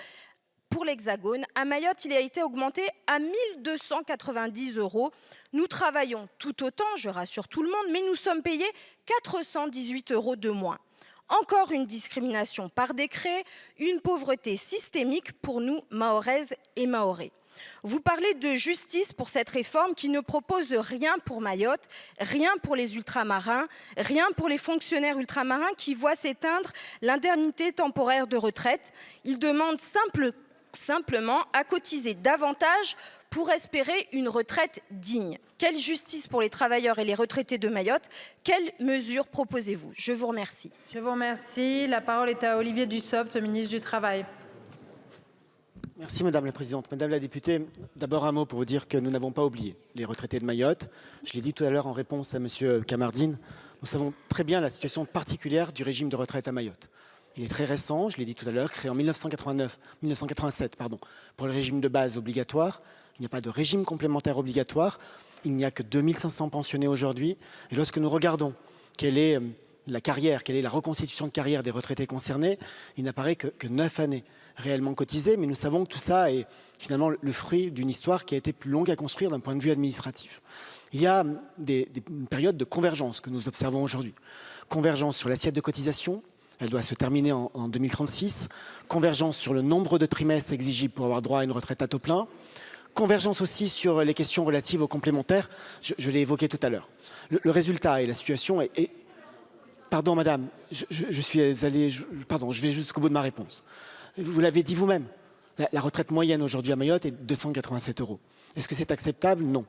pour l'Hexagone. À Mayotte, il a été augmenté à 1290 €. Nous travaillons tout autant, je rassure tout le monde, mais nous sommes payés 418 € de moins. Encore une discrimination par décret, une pauvreté systémique pour nous, Mahoraises et Mahorais. Vous parlez de justice pour cette réforme qui ne propose rien pour Mayotte, rien pour les ultramarins, rien pour les fonctionnaires ultramarins qui voient s'éteindre l'indemnité temporaire de retraite. Ils demandent simplement à cotiser davantage pour espérer une retraite digne. Quelle justice pour les travailleurs et les retraités de Mayotte? Quelles mesures proposez-vous? Je vous remercie. Je vous remercie. La parole est à Olivier Dussopt, ministre du Travail. Merci Madame la Présidente. Madame la députée, d'abord un mot pour vous dire que nous n'avons pas oublié les retraités de Mayotte. Je l'ai dit tout à l'heure en réponse à Monsieur Kamardine. Nous savons très bien la situation particulière du régime de retraite à Mayotte. Il est très récent, je l'ai dit tout à l'heure, créé en 1987 pour le régime de base obligatoire. Il n'y a pas de régime complémentaire obligatoire. Il n'y a que 2500 pensionnés aujourd'hui. Et lorsque nous regardons quelle est la carrière, quelle est la reconstitution de carrière des retraités concernés, il n'apparaît que 9 années réellement cotisées. Mais nous savons que tout ça est finalement le fruit d'une histoire qui a été plus longue à construire d'un point de vue administratif. Il y a des périodes de convergence que nous observons aujourd'hui. Convergence sur l'assiette de cotisation. Elle doit se terminer en 2036. Convergence sur le nombre de trimestres exigibles pour avoir droit à une retraite à taux plein. Convergence aussi sur les questions relatives aux complémentaires. Je l'ai évoqué tout à l'heure. Le résultat et la situation est... Pardon, madame, je vais jusqu'au bout de ma réponse. Vous l'avez dit vous-même. La retraite moyenne aujourd'hui à Mayotte est de 287 €. Est-ce que c'est acceptable? Non.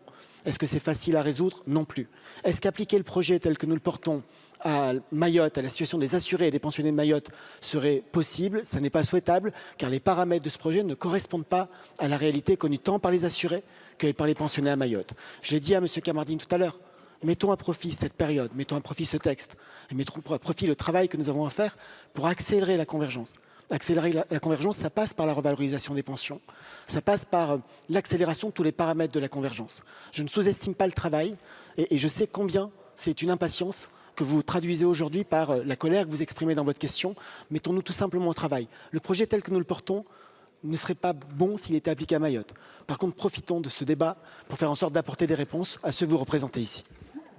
Est-ce que c'est facile à résoudre? Non plus. Est-ce qu'appliquer le projet tel que nous le portons à Mayotte, à la situation des assurés et des pensionnés de Mayotte, serait possible? Ça n'est pas souhaitable, car les paramètres de ce projet ne correspondent pas à la réalité connue tant par les assurés que par les pensionnés à Mayotte. Je l'ai dit à M. Kamardine tout à l'heure, Mettons à profit cette période, mettons à profit ce texte, et mettons à profit le travail que nous avons à faire pour accélérer la convergence. Accélérer la convergence, ça passe par la revalorisation des pensions, ça passe par l'accélération de tous les paramètres de la convergence. Je ne sous-estime pas le travail, et je sais combien c'est une impatience que vous traduisez aujourd'hui par la colère que vous exprimez dans votre question. Mettons-nous tout simplement au travail. Le projet tel que nous le portons ne serait pas bon s'il était appliqué à Mayotte. Par contre, profitons de ce débat pour faire en sorte d'apporter des réponses à ceux que vous représentez ici.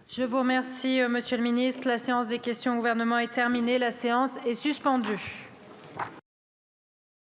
Je vous remercie, Monsieur le Ministre. La séance des questions au gouvernement est terminée. La séance est suspendue.